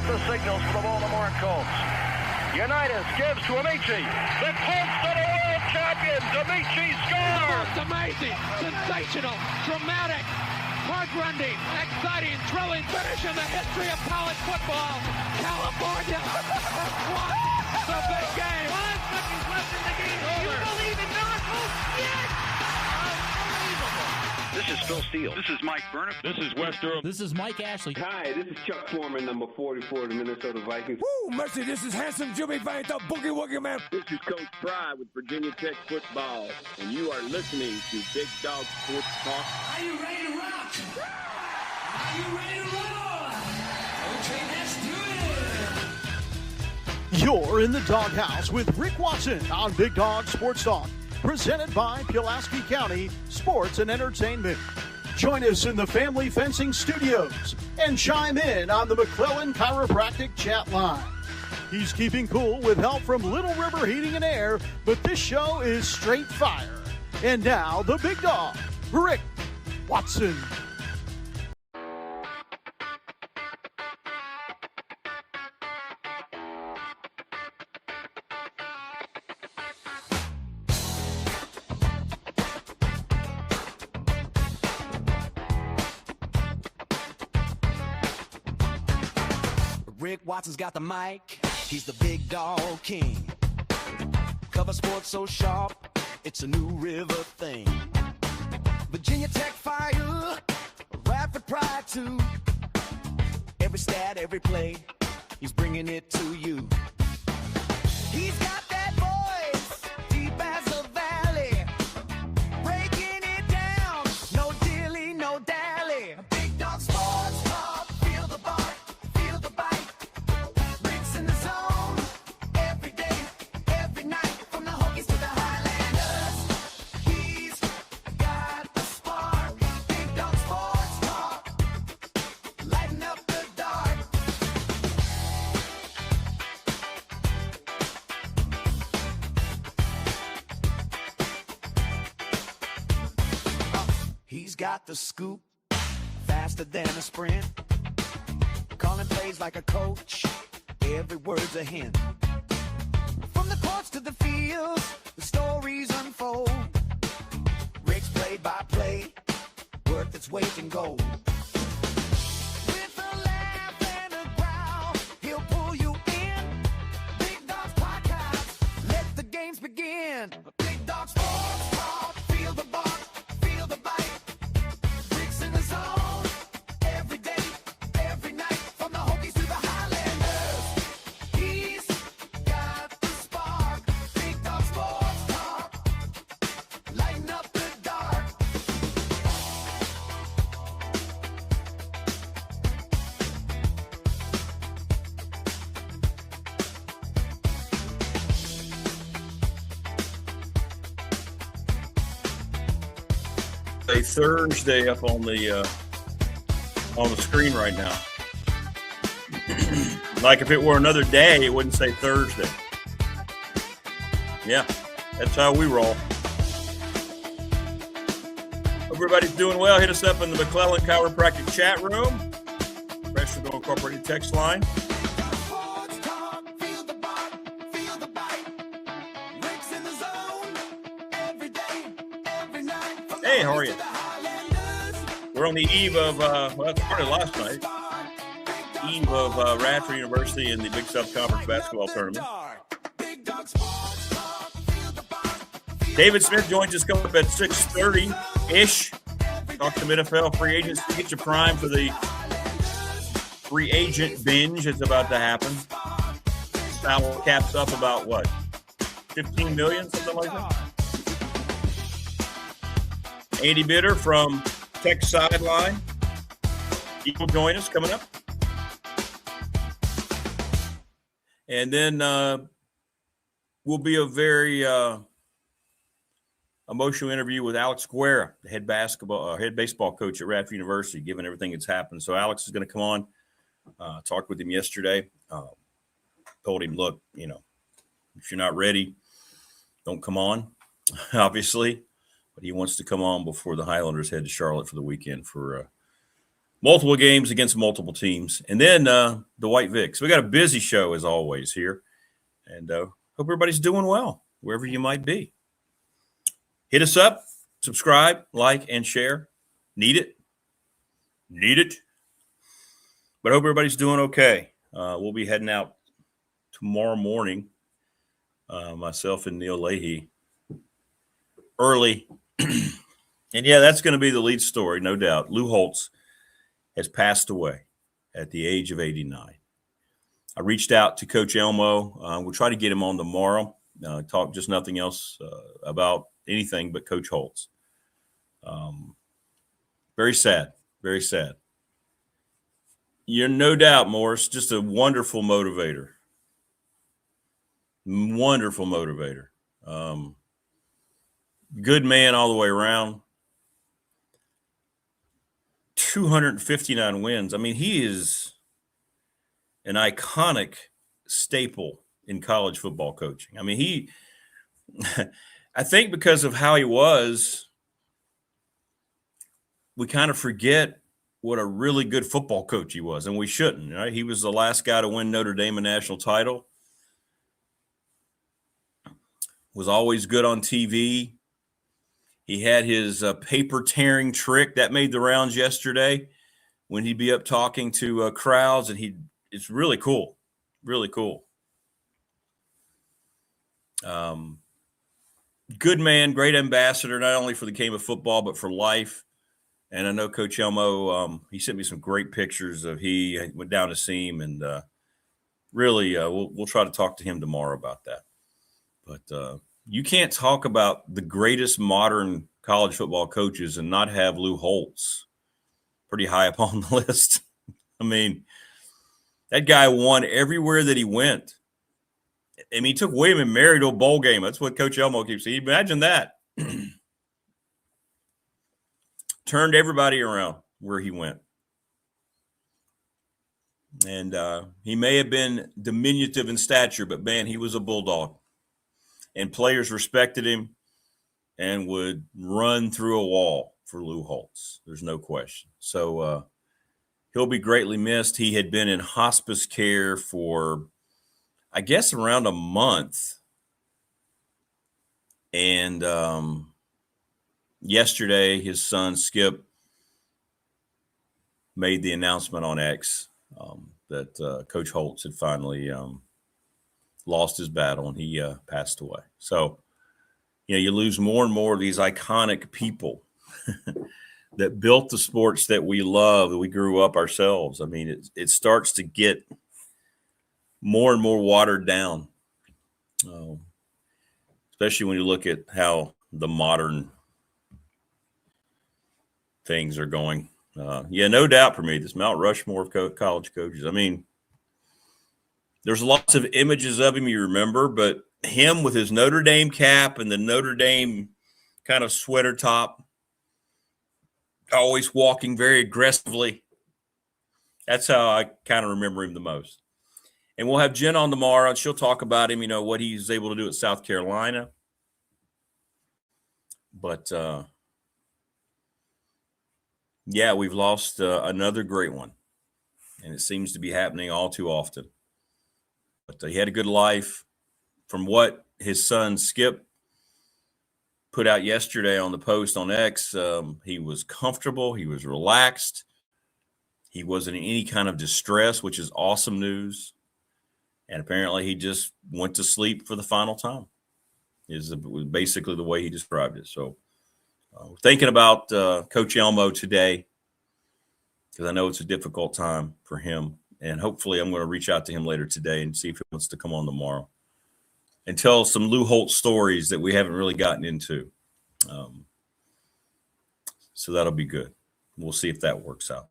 got the signals for the Baltimore Colts. Unitas gives to Amici. The Colts are the world champions. Amici scores. It's amazing, sensational, dramatic, heart-rending, exciting, thrilling finish in the history of college football. California won the big game. 5 seconds left in the game. You believe in miracles? Yes. Unbelievable. This is Phil Steele. This is Mike Burnham. This is Wes Durham. This is Mike Ashley. Hi, this is Chuck Foreman, number 44 of the Minnesota Vikings. Woo, mercy, this is handsome Jimmy Vine, the Boogie Woogie Man. This is Coach Fry with Virginia Tech Football, and you are listening to Big Dog Sports Talk. Are you ready to rock? Are you ready to roll? Okay, let's do it. You're in the doghouse with Rick Watson on Big Dog Sports Talk, presented by Pulaski County Sports and Entertainment. Join us in the Family Fencing Studios and chime in on the McClellan Chiropractic chat line. He's keeping cool with help from Little River Heating and Air, but this show is straight fire. And now, the big dog, Rick Watson. Rick Watson's got the mic, he's the big dog king. Cover sports so sharp, it's a New River thing. Virginia Tech fire, Radford pride too. Every stat, every play, he's bringing it to you. He's got that voice, deep as a valley, breaking it down, no dilly, no dally. Big dog sports talk, feel the bark. He's got the scoop, faster than a sprint. Calling plays like a coach, every word's a hint. From the courts to the fields, the stories unfold. Rick's play-by-play, worth its weight in gold. With a laugh and a growl, he'll pull you in. Big Dog's podcast, let the games begin. Big Dog Sports Talk, feel the bark, feel the bite. A Thursday up on the screen right now. Like if it were another day, it wouldn't say Thursday. Yeah, that's how we roll. Hope everybody's doing well. Hit us up in the McClellan Chiropractic chat room. Radford Incorporated text line. Hey, how are you? We're on the eve of, well, it started last night, eve of Radford University in the Big South Conference basketball tournament. David Smith joins us coming up at 6:30-ish. Talk some NFL free agents to get you primed for the free agent binge that's about to happen. Salary caps up about, what, 15 million, something like that? Andy Bitter from Tech Sideline. He will join us coming up. And then will be a very emotional interview with Alex Guerra, the head baseball coach at Radford University, given everything that's happened. So Alex is going to come on. Talked with him yesterday. Told him, look, if you're not ready, don't come on, obviously. But he wants to come on before the Highlanders head to Charlotte for the weekend for multiple games against multiple teams. And then Dwight Vick. So we got a busy show as always here. And hope everybody's doing well, wherever you might be. Hit us up, subscribe, like, and share. Need it. But I hope everybody's doing okay. We'll be heading out tomorrow morning, myself and Neil Leahy, early. And, yeah, that's going to be the lead story, no doubt. Lou Holtz has passed away at the age of 89. I reached out to Coach Elmo. We'll try to get him on tomorrow, talk just nothing else about anything but Coach Holtz. Very sad, very sad. You're no doubt, Morris, just a wonderful motivator. Wonderful motivator. Good man all the way around. 259 wins. I mean, he is an iconic staple in college football coaching. I mean, I think because of how he was, we kind of forget what a really good football coach he was, and we shouldn't, right? He was the last guy to win Notre Dame a national title. Was always good on TV. He had his paper tearing trick that made the rounds yesterday when he'd be up talking to crowds, and it's really cool, really cool. Good man, great ambassador, not only for the game of football but for life. And I know Coach Elmo, he sent me some great pictures of he went down to see him, and really we'll try to talk to him tomorrow about that. But you can't talk about the greatest modern college football coaches and not have Lou Holtz pretty high up on the list. I mean, that guy won everywhere that he went. I mean, he took William and Mary to a bowl game. That's what Coach Elmo keeps saying. Imagine that. Turned everybody around where he went. And he may have been diminutive in stature, but, man, he was a bulldog. And players respected him and would run through a wall for Lou Holtz. There's no question. So he'll be greatly missed. He had been in hospice care for, I guess, around a month. And yesterday, his son, Skip, made the announcement on X that Coach Holtz had finally lost his battle, and he passed away. So, you lose more and more of these iconic people that built the sports that we love, that we grew up ourselves. I mean, it starts to get more and more watered down, especially when you look at how the modern things are going. No doubt for me, this Mount Rushmore of college coaches. I mean, there's lots of images of him you remember, but him with his Notre Dame cap and the Notre Dame kind of sweater top, always walking very aggressively. That's how I kind of remember him the most. And we'll have Jen on tomorrow, and she'll talk about him, what he's able to do at South Carolina. But, we've lost another great one, and it seems to be happening all too often. But he had a good life. From what his son Skip put out yesterday on the post on X, he was comfortable. He was relaxed. He wasn't in any kind of distress, which is awesome news. And apparently he just went to sleep for the final time. Was basically the way he described it. So we're thinking about Coach Elmo today because I know it's a difficult time for him. And hopefully I'm going to reach out to him later today and see if he wants to come on tomorrow and tell some Lou Holtz stories that we haven't really gotten into. So that'll be good. We'll see if that works out.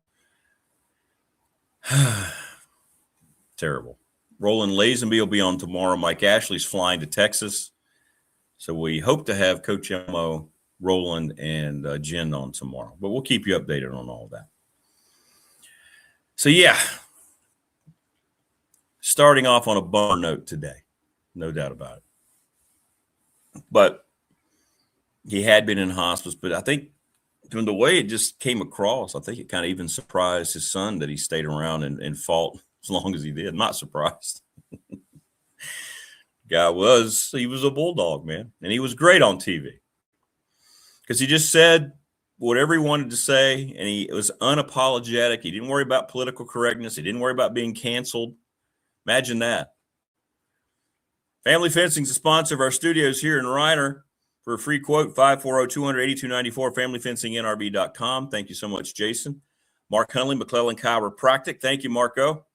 Terrible. Roland Lazenby will be on tomorrow. Mike Ashley's flying to Texas. So we hope to have Coach Elmo, Roland, and Jen on tomorrow. But we'll keep you updated on all that. So, starting off on a bummer note today. No doubt about it. But he had been in hospice, but I think And the way it just came across, I think it kind of even surprised his son that he stayed around and fought as long as he did. Not surprised. He was a bulldog, man. And he was great on TV because he just said whatever he wanted to say, and he was unapologetic. He didn't worry about political correctness. He didn't worry about being canceled. Imagine that. Family Fencing is a sponsor of our studios here in Reiner. For a free quote, 540-200-8294, familyfencingnrb.com. Thank you so much, Jason. Mark Hunley, McClellan Chiropractic. Thank you, Marco,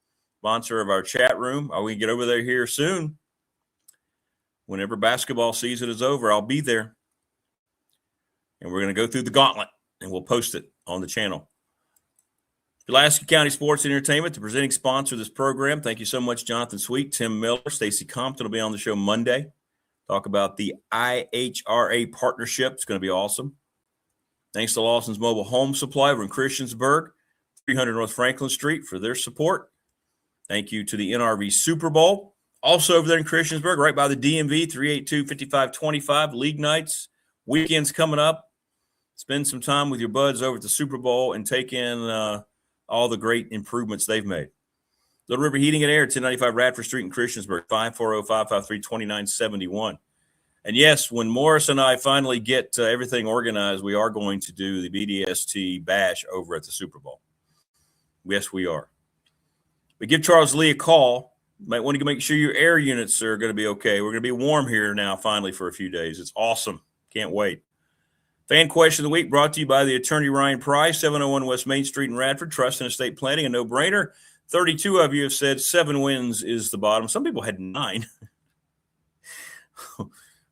sponsor of our chat room. We can get over there here soon. Whenever basketball season is over, I'll be there. And we're going to go through the gauntlet, and we'll post it on the channel. Pulaski County Sports and Entertainment, the presenting sponsor of this program. Thank you so much, Jonathan Sweet, Tim Miller, Stacy Compton will be on the show Monday. Talk about the IHRA partnership. It's going to be awesome. Thanks to Lawson's Mobile Home Supply over in Christiansburg, 300 North Franklin Street for their support. Thank you to the NRV Super Bowl. Also over there in Christiansburg, right by the DMV, 382-5525, league nights, weekends coming up. Spend some time with your buds over at the Super Bowl and take in all the great improvements they've made. Little River Heating and Air, 1095 Radford Street in Christiansburg, 540-553-2971. And yes, when Morris and I finally get everything organized, we are going to do the BDST bash over at the Super Bowl. Yes, we are. But give Charles Lee a call. You might want to make sure your air units are going to be okay. We're going to be warm here now finally for a few days. It's awesome. Can't wait. Fan question of the week brought to you by the attorney Ryan Price, 701 West Main Street in Radford. Trust and estate planning, a no-brainer. 32 of you have said 7 wins is the bottom. Some people had 9.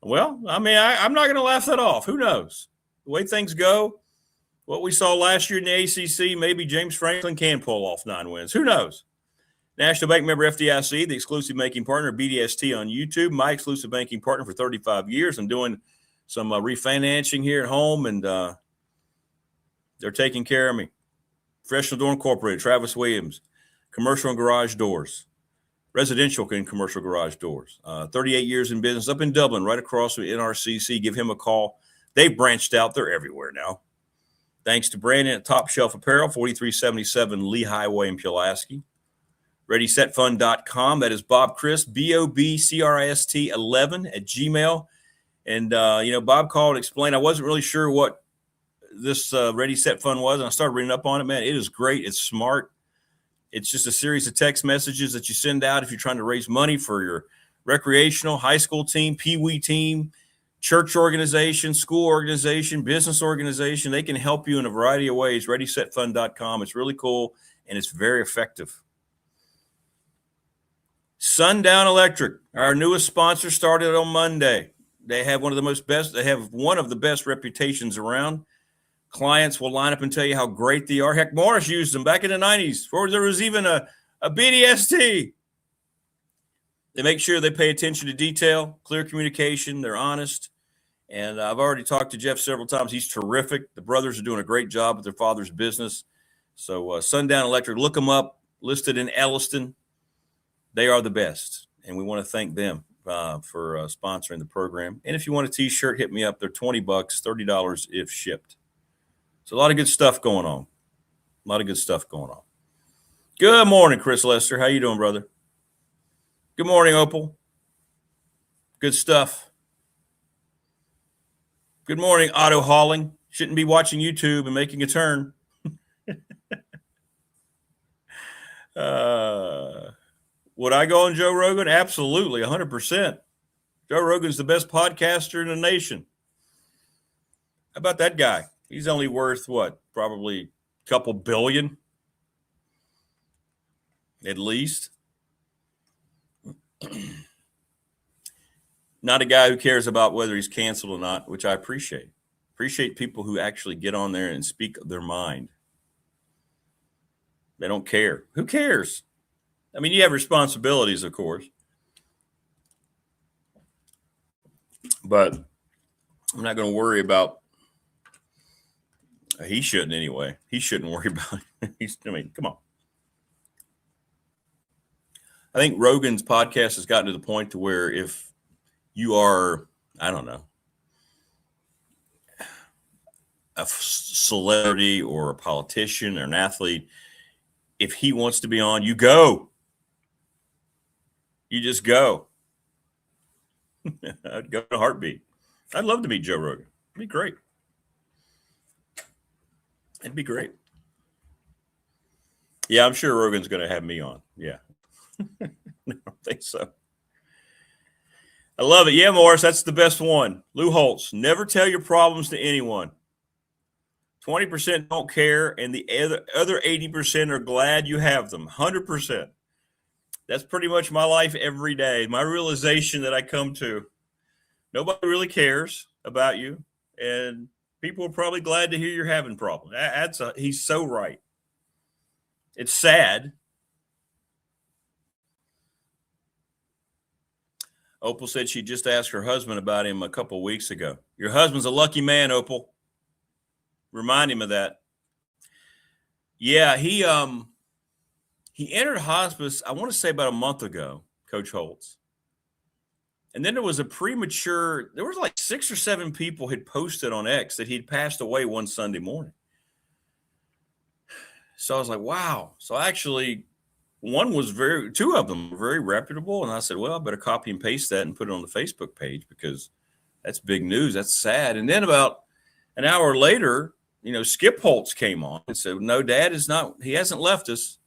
Well, I mean, I'm not going to laugh that off. Who knows? The way things go, what we saw last year in the ACC, maybe James Franklin can pull off 9 wins. Who knows? National Bank member FDIC, the exclusive banking partner of BDST on YouTube, my exclusive banking partner for 35 years. I'm doing some refinancing here at home, and they're taking care of me. Professional Door Incorporated, Travis Williams. Commercial and garage doors, residential and commercial garage doors. 38 years in business up in Dublin, right across from NRCC. Give him a call. They've branched out. They're everywhere now. Thanks to Brandon at Top Shelf Apparel, 4377 Lee Highway in Pulaski. ReadySetFund.com. That is Bob Christ, BOBCRIST 11 at Gmail. And, Bob called and explained. I wasn't really sure what this Ready Set Fund was, and I started reading up on it. Man, it is great. It's smart. It's just a series of text messages that you send out if you're trying to raise money for your recreational, high school team, pee-wee team, church organization, school organization, business organization. They can help you in a variety of ways. ReadySetFund.com. It's really cool, and it's very effective. Sundown Electric, our newest sponsor, started on Monday. They have one of the best reputations around. Clients will line up and tell you how great they are. Heck, Morris used them back in the 90s before there was even a BDST. They make sure they pay attention to detail, clear communication. They're honest. And I've already talked to Jeff several times. He's terrific. The brothers are doing a great job with their father's business. So Sundown Electric, look them up, listed in Elliston. They are the best. And we want to thank them for sponsoring the program. And if you want a T-shirt, hit me up. They're $20, $30 if shipped. So a lot of good stuff going on. Good morning, Chris Lester. How you doing, brother? Good morning, Opal. Good stuff. Good morning, Auto Hauling. Shouldn't be watching YouTube and making a turn. Would I go on Joe Rogan? Absolutely, 100%. Joe Rogan's the best podcaster in the nation. How about that guy? He's only worth, what, probably a couple billion at least. Not a guy who cares about whether he's canceled or not, which I appreciate. Appreciate people who actually get on there and speak their mind. They don't care. Who cares? I mean, you have responsibilities, of course. But I'm not going to worry about. He shouldn't anyway. He shouldn't worry about it. Come on. I think Rogan's podcast has gotten to the point to where if you are, I don't know, a celebrity or a politician or an athlete, if he wants to be on, you go. You just go. I'd go in a heartbeat. I'd love to meet Joe Rogan. It'd be great. It'd be great. Yeah, I'm sure Rogan's going to have me on. Yeah. I don't think so. I love it. Yeah, Morris, that's the best one. Lou Holtz, never tell your problems to anyone. 20% don't care, and the other 80% are glad you have them. 100%. That's pretty much my life every day. My realization that I come to, nobody really cares about you, and people are probably glad to hear you're having problems. He's so right. It's sad. Opal said she just asked her husband about him a couple weeks ago. Your husband's a lucky man, Opal. Remind him of that. Yeah, he entered hospice, I want to say about a month ago, Coach Holtz. And then there was there was like 6 or 7 people had posted on X that he'd passed away one Sunday morning. So I was like, wow. So actually, two of them were very reputable. And I said, well, I better copy and paste that and put it on the Facebook page because that's big news. That's sad. And then about an hour later, Skip Holtz came on and said, no, Dad he hasn't left us.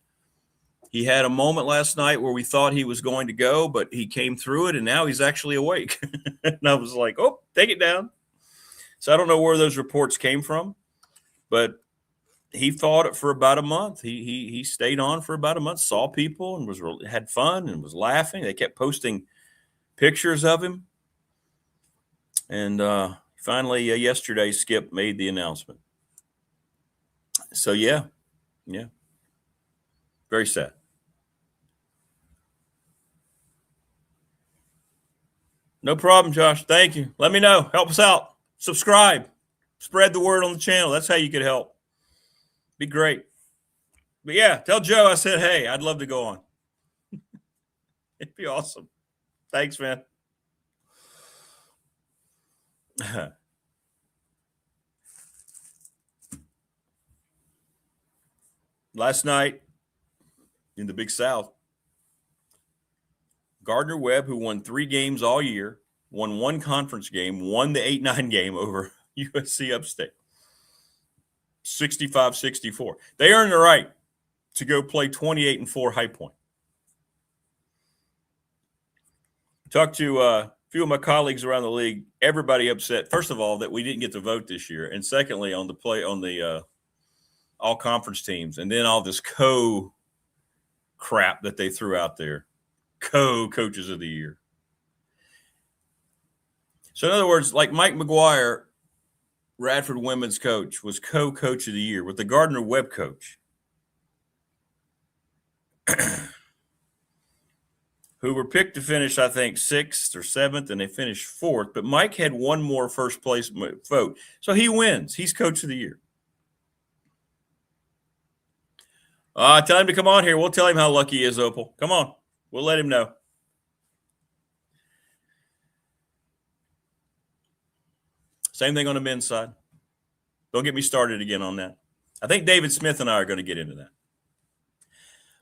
He had a moment last night where we thought he was going to go, but he came through it and now he's actually awake. And I was like, oh, take it down. So I don't know where those reports came from, but he fought it for about a month. He stayed on for about a month, saw people and had fun and was laughing. They kept posting pictures of him. And finally, yesterday, Skip made the announcement. So, yeah. Very sad. No problem, Josh. Thank you. Let me know. Help us out. Subscribe. Spread the word on the channel. That's how you could help. Be great. But yeah, tell Joe I said, hey, I'd love to go on. It'd be awesome. Thanks, man. Last night in the Big South, Gardner Webb, who won 3 games all year, won 1 conference game, won the 8-9 game over USC Upstate. 65-64. They earned the right to go play 28-4 High Point. Talked to a few of my colleagues around the league. Everybody upset, first of all, that we didn't get to vote this year, and secondly, on the all conference teams, and then all this crap that they threw out there. Coaches of the year. So in other words, like Mike McGuire, Radford women's coach, was coach of the year with the Gardner Webb coach, who were picked to finish, I think, 6th or 7th, and they finished 4th. But Mike had one more first place vote. So he wins. He's coach of the year. Tell him to come on here. We'll tell him how lucky he is, Opal. Come on. We'll let him know. Same thing on the men's side. Don't get me started again on that. I think David Smith and I are going to get into that.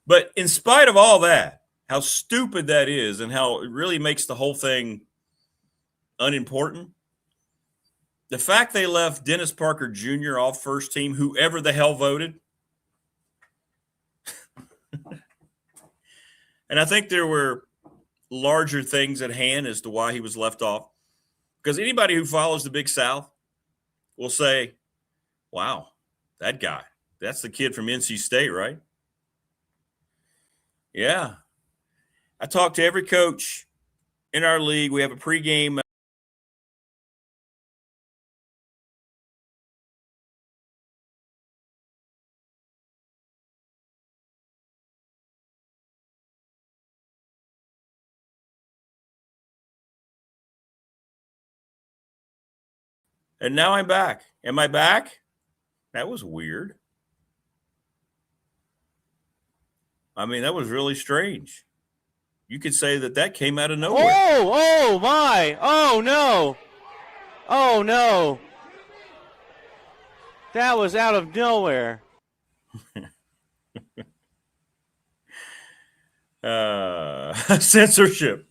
But in spite of all that, how stupid that is and how it really makes the whole thing unimportant, the fact they left Dennis Parker Jr. off first team, whoever the hell voted, and I think there were larger things at hand as to why he was left off. Because anybody who follows the Big South will say, wow, that guy, that's the kid from NC State, right? Yeah. I talked to every coach in our league. We have a pregame. And now I'm back. Am I back? That was weird. I mean, that was really strange. You could say that came out of nowhere. Oh my. Oh, no. Oh, no. That was out of nowhere. Censorship.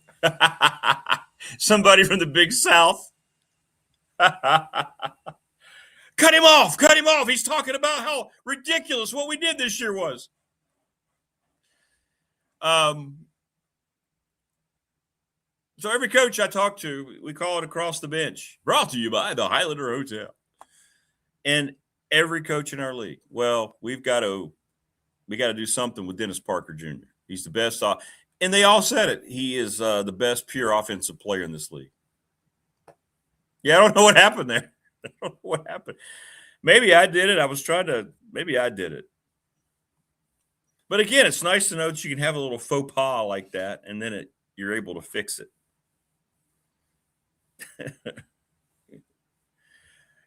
Somebody from the Big South. Cut him off. Cut him off. He's talking about how ridiculous what we did this year was. So every coach I talk to, we call it Across the Bench. Brought to you by the Highlander Hotel. And every coach in our league, well, we got to do something with Dennis Parker Jr. He's the best. And they all said it. He is the best pure offensive player in this league. Yeah, I don't know what happened there. I don't know what happened. Maybe I did it. Maybe I did it. But again, it's nice to know that you can have a little faux pas like that, and then you're able to fix it.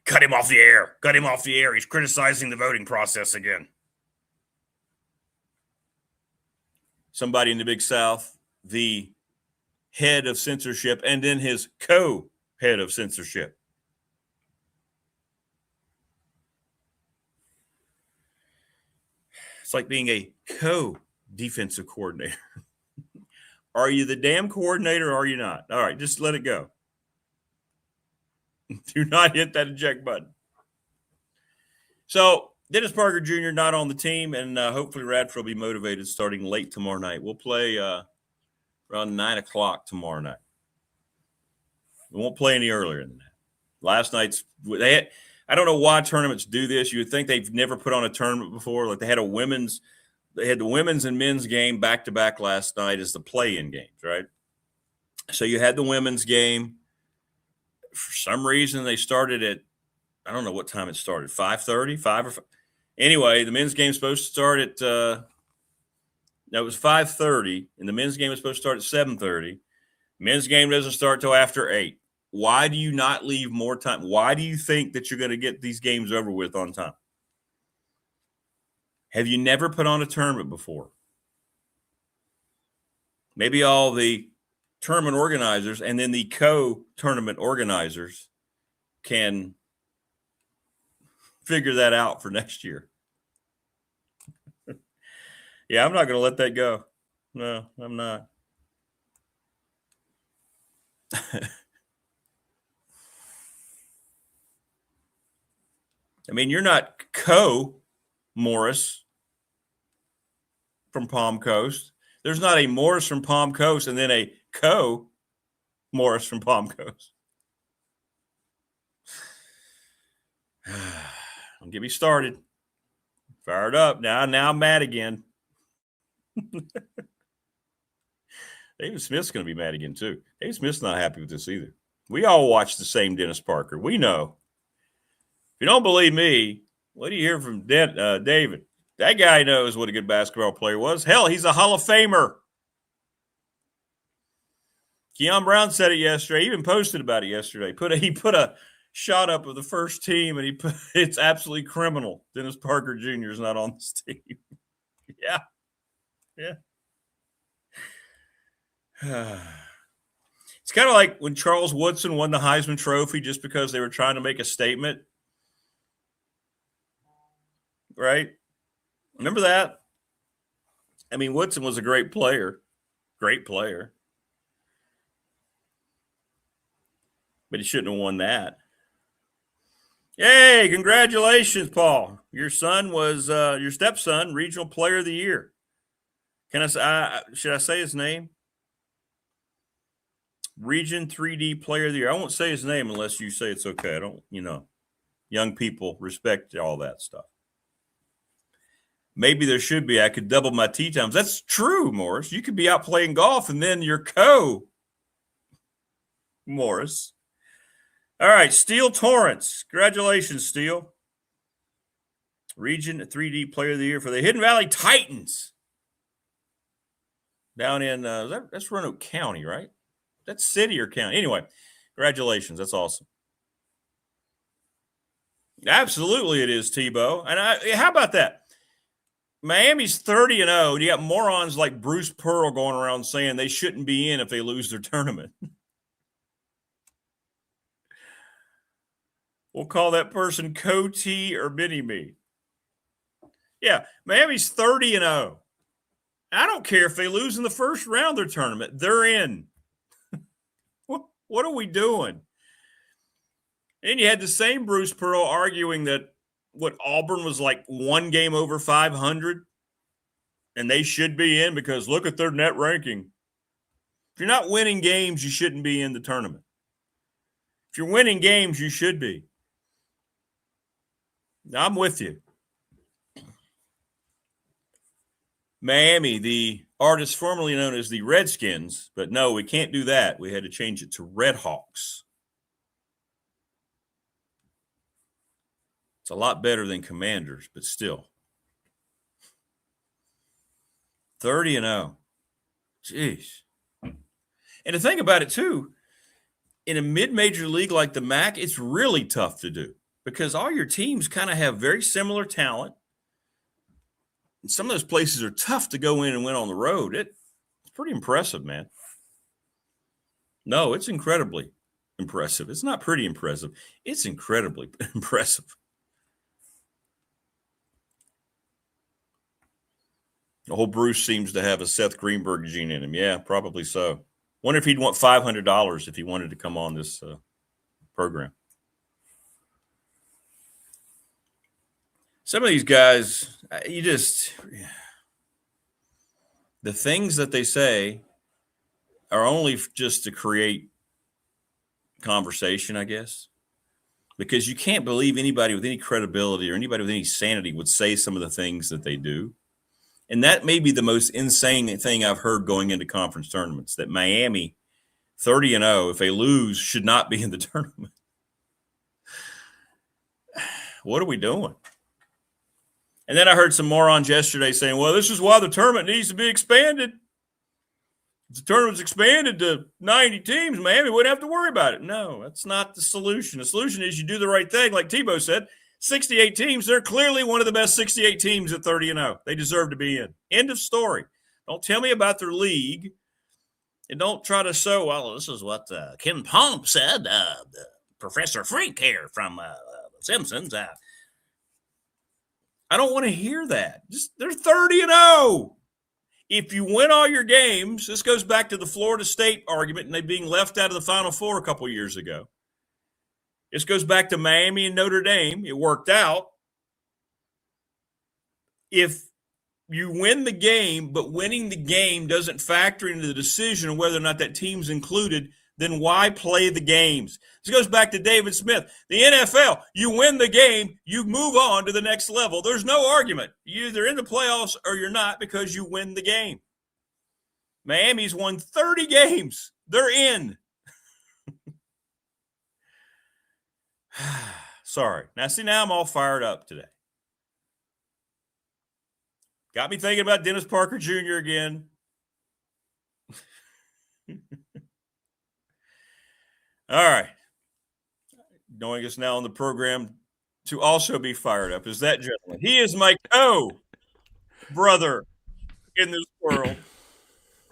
Cut him off the air. Cut him off the air. He's criticizing the voting process again. Somebody in the Big South, the head of censorship, and then his co-head of censorship. It's like being a co-defensive coordinator. Are you the damn coordinator or are you not? All right, just let it go. Do not hit that eject button. So, Dennis Parker Jr. not on the team, and hopefully Radford will be motivated starting late tomorrow night. We'll play around 9 o'clock tomorrow night. We won't play any earlier than that. Last night's I don't know why tournaments do this. You would think they've never put on a tournament before. Like they had the women's and men's game back-to-back last night as the play-in games, right? So you had the women's game. For some reason, they started at, I don't know what time it started, 5:30, 5 or 5. Anyway, the men's game is supposed to start at, it was 5:30, and the men's game is supposed to start at 7:30. Men's game doesn't start till after 8. Why do you not leave more time? Why do you think that you're going to get these games over with on time? Have you never put on a tournament before? Maybe all the tournament organizers and then the co-tournament organizers can figure that out for next year. Yeah, I'm not going to let that go. No, I'm not. I mean, you're not Morris from Palm Coast. There's not a Morris from Palm Coast and then a Morris from Palm Coast. Don't get me started. Fired up. Now I'm mad again. David Smith's going to be mad again, too. David Smith's not happy with this either. We all watch the same Dennis Parker. We know. If you don't believe me, what do you hear from David? That guy knows what a good basketball player was. Hell, he's a Hall of Famer. Keon Brown said it yesterday. He even posted about it yesterday. He put a shot up of the first team, and it's absolutely criminal. Dennis Parker Jr. is not on this team. Yeah. It's kind of like when Charles Woodson won the Heisman Trophy just because they were trying to make a statement. Right? Remember that? I mean, Woodson was a great player. Great player. But he shouldn't have won that. Hey, congratulations, Paul. Your son was your stepson, Regional Player of the Year. Can I should I say his name? Region 3D Player of the Year. I won't say his name unless you say it's okay. I don't, young people respect all that stuff. Maybe there should be. I could double my tee times. That's true, Morris. You could be out playing golf and then your Morris. All right, Steele Torrance. Congratulations, Steele. Region 3D Player of the Year for the Hidden Valley Titans. Down in, that's Roanoke County, right? That's city or county. Anyway, congratulations. That's awesome. Absolutely it is, Tebow. And how about that? Miami's 30-0. You got morons like Bruce Pearl going around saying they shouldn't be in if they lose their tournament. We'll call that person Co-T or Mini-Me. Yeah, Miami's 30-0. I don't care if they lose in the first round of their tournament. They're in. What are we doing? And you had the same Bruce Pearl arguing that Auburn was like one game over 500, and they should be in because look at their net ranking. If you're not winning games, you shouldn't be in the tournament. If you're winning games, you should be. I'm with you. Miami, the artist formerly known as the Redskins, but no, we can't do that. We had to change it to Red Hawks. It's a lot better than Commanders, but still. 30-0. Jeez. And to think about it, too, in a mid-major league like the MAC, it's really tough to do because all your teams kind of have very similar talent. And some of those places are tough to go in and win on the road. It's pretty impressive, man. No, it's incredibly impressive. It's not pretty impressive. It's incredibly impressive. The whole Bruce seems to have a Seth Greenberg gene in him. Yeah, probably so. Wonder if he'd want $500 if he wanted to come on this program. Some of these guys, the things that they say are only just to create conversation, I guess, because you can't believe anybody with any credibility or anybody with any sanity would say some of the things that they do. And that may be the most insane thing I've heard going into conference tournaments, that Miami, 30-0, if they lose, should not be in the tournament. What are we doing? And then I heard some morons yesterday saying, well, this is why the tournament needs to be expanded. If the tournament's expanded to 90 teams, Miami wouldn't have to worry about it. No, that's not the solution. The solution is you do the right thing. Like Tebow said, 68 teams, they're clearly one of the best 68 teams at 30-0. They deserve to be in. End of story. Don't tell me about their league. And don't try to show, well, this is what Ken Palm said, Professor Freak here from The Simpsons. I don't want to hear that. They're 30-0. If you win all your games, this goes back to the Florida State argument and they being left out of the Final Four a couple years ago. This goes back to Miami and Notre Dame. It worked out. If you win the game, but winning the game doesn't factor into the decision of whether or not that team's included, then why play the games? This goes back to David Smith. The NFL, you win the game, you move on to the next level. There's no argument. You're either in the playoffs or you're not because you win the game. Miami's won 30 games. They're in. Sorry. Now I'm all fired up today. Got me thinking about Dennis Parker Jr. again. All right. Joining us now on the program to also be fired up is that gentleman. He is my co-brother in this world,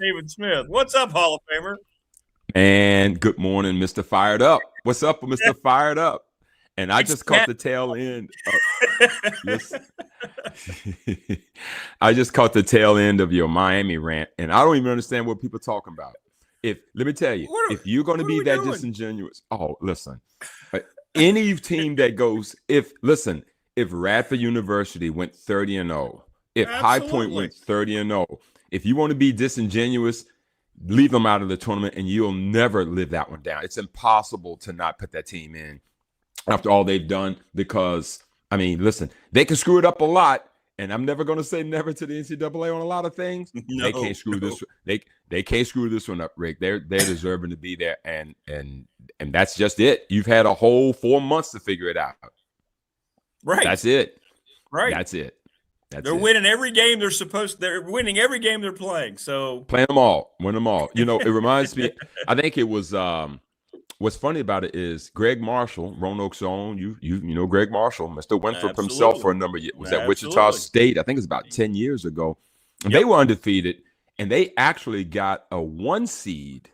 David Smith. What's up, Hall of Famer? And good morning, Mr. Fired Up. What's up, Mr. Fired Up? And I just caught the tail end. I just caught the tail end of your Miami rant, and I don't even understand what people are talking about. Let me tell you, if you're going to be that disingenuous, listen, any team that goes, if Radford University went 30-0, if High Point went 30-0, if you want to be disingenuous, leave them out of the tournament, and you'll never live that one down. It's impossible to not put that team in after all they've done, because, I mean, listen, they can screw it up a lot, and I'm never going to say never to the NCAA on a lot of things. They can't screw this. They can't screw this one up, Rick. They're deserving to be there, and that's just it. You've had a whole 4 months to figure it out. Right. That's it. Right. That's it. They're winning every game they're winning every game they're playing. So playing them all, win them all. You know, it reminds me. I think it was. What's funny about it is Greg Marshall, Roanoke's own. You know Greg Marshall, Mr. Winthrop himself for a number of years. Was at Wichita State. I think it was about 10 years ago. And they were undefeated, and they actually got a 1 seed.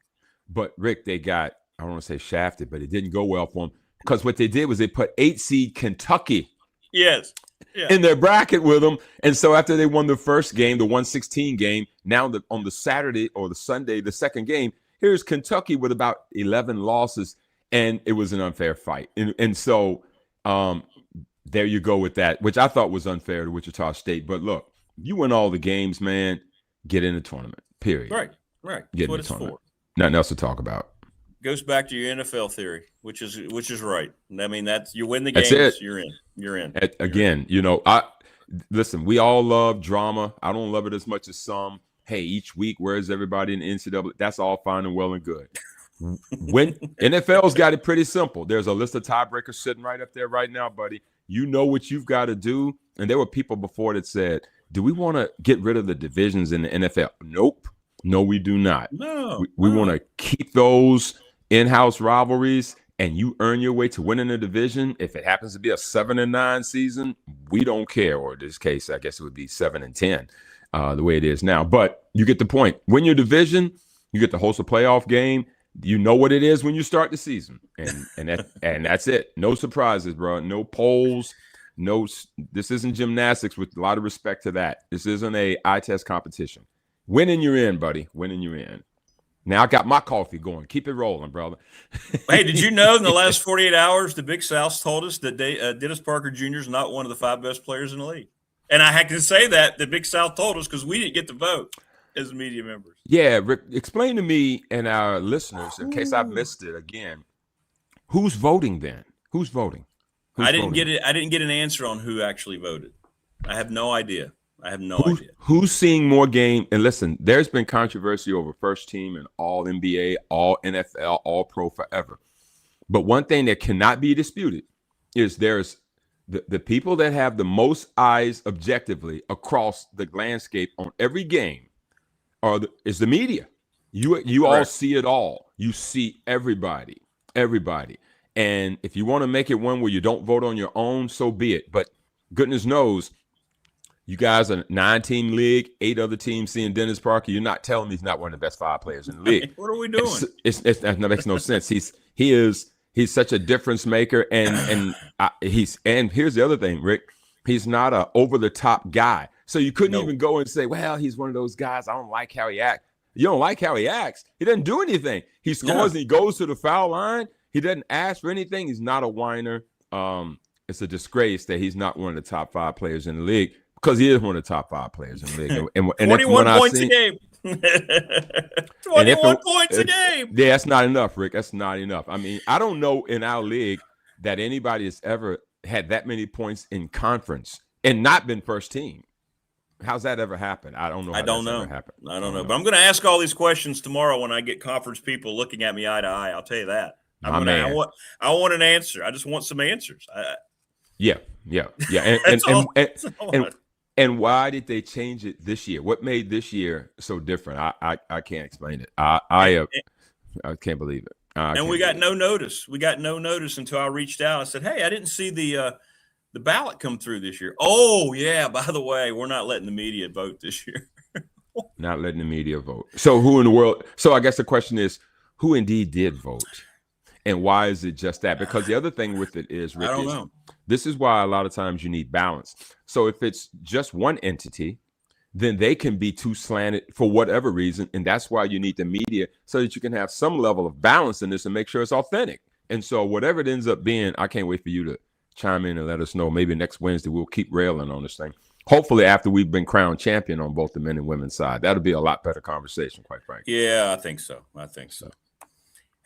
But Rick, they got, I don't want to say shafted, but it didn't go well for them because what they did was they put 8 seed Kentucky in their bracket with them. And so after they won the first game, the 116 game, now on the Saturday or the Sunday, the second game, here's Kentucky with about 11 losses, and it was an unfair fight. And so there you go with that, which I thought was unfair to Wichita State. But look, you win all the games, man, get in the tournament, period. Right. Get That's in the tournament. Nothing else to talk about. Goes back to your NFL theory, which is right. I mean, you win the games, you're in. Again, listen, we all love drama. I don't love it as much as some. Hey, each week, where's everybody in the NCAA? That's all fine and well and good. When NFL's got it pretty simple. There's a list of tiebreakers sitting right up there right now, buddy. You know what you've got to do. And there were people before that said, do we want to get rid of the divisions in the NFL? Nope. No, we do not. No. We want to keep those in-house rivalries, and you earn your way to winning a division. If it happens to be a 7-9 season, we don't care. Or in this case, I guess it would be 7-10, the way it is now. But you get the point. Win your division, you get to host a playoff game. You know what it is when you start the season, and that's it. No surprises, bro. No polls. This isn't gymnastics. With a lot of respect to that, this isn't a eye test competition. Winning, you're in, buddy. Winning, you're in. Now I got my coffee going. Keep it rolling, brother. Hey, did you know in the last 48 hours, the Big South told us that Dennis Parker Jr. is not one of the 5 best players in the league? And I can say that the Big South told us because we didn't get to vote as media members. Yeah, Rick, explain to me and our listeners, in case I've missed it again, who's voting then? Who's voting? I didn't get it. I didn't get an answer on who actually voted. I have no idea. idea. Who's seeing more game? And listen, there's been controversy over first team and all NBA, all NFL, all pro forever. But one thing that cannot be disputed is there's the people that have the most eyes objectively across the landscape on every game is the media. You all see it all. You see everybody. And if you want to make it one where you don't vote on your own, so be it. But goodness knows, you guys are a 9-team league, 8 other teams seeing Dennis Parker. You're not telling me he's not one of the best 5 players in the league. What are we doing? That makes no sense. He's such a difference maker, and here's the other thing, Rick. He's not a over the top guy, so you couldn't even go and say, well, he's one of those guys. I don't like how he acts. You don't like how he acts. He doesn't do anything. He scores and he goes to the foul line. He doesn't ask for anything. He's not a whiner. It's a disgrace that he's not one of the top 5 players in the league, because he is one of the top 5 players in the league. And 21 points a game. 21 points a game. Yeah, that's not enough, Rick. That's not enough. I mean, I don't know in our league that anybody has ever had that many points in conference and not been first team. How's that ever happened? I don't know. I don't know. But I'm going to ask all these questions tomorrow when I get conference people looking at me eye to eye. I'll tell you that. I want an answer. I just want some answers. Yeah. And why did they change it this year? What made this year so different? I can't explain it. I can't believe it. And we got no notice. We got no notice until I reached out. I said, hey, I didn't see the ballot come through this year. Oh, yeah, by the way, we're not letting the media vote this year. Not letting the media vote. So who in the world? So I guess the question is, who indeed did vote? And why is it just that? Because the other thing with it is, Rick, I don't know. This is why a lot of times you need balance. So if it's just one entity, then they can be too slanted for whatever reason. And that's why you need the media, so that you can have some level of balance in this and make sure it's authentic. And so whatever it ends up being, I can't wait for you to chime in and let us know. Maybe next Wednesday we'll keep railing on this thing. Hopefully after we've been crowned champion on both the men and women's side. That'll be a lot better conversation, quite frankly. Yeah, I think so.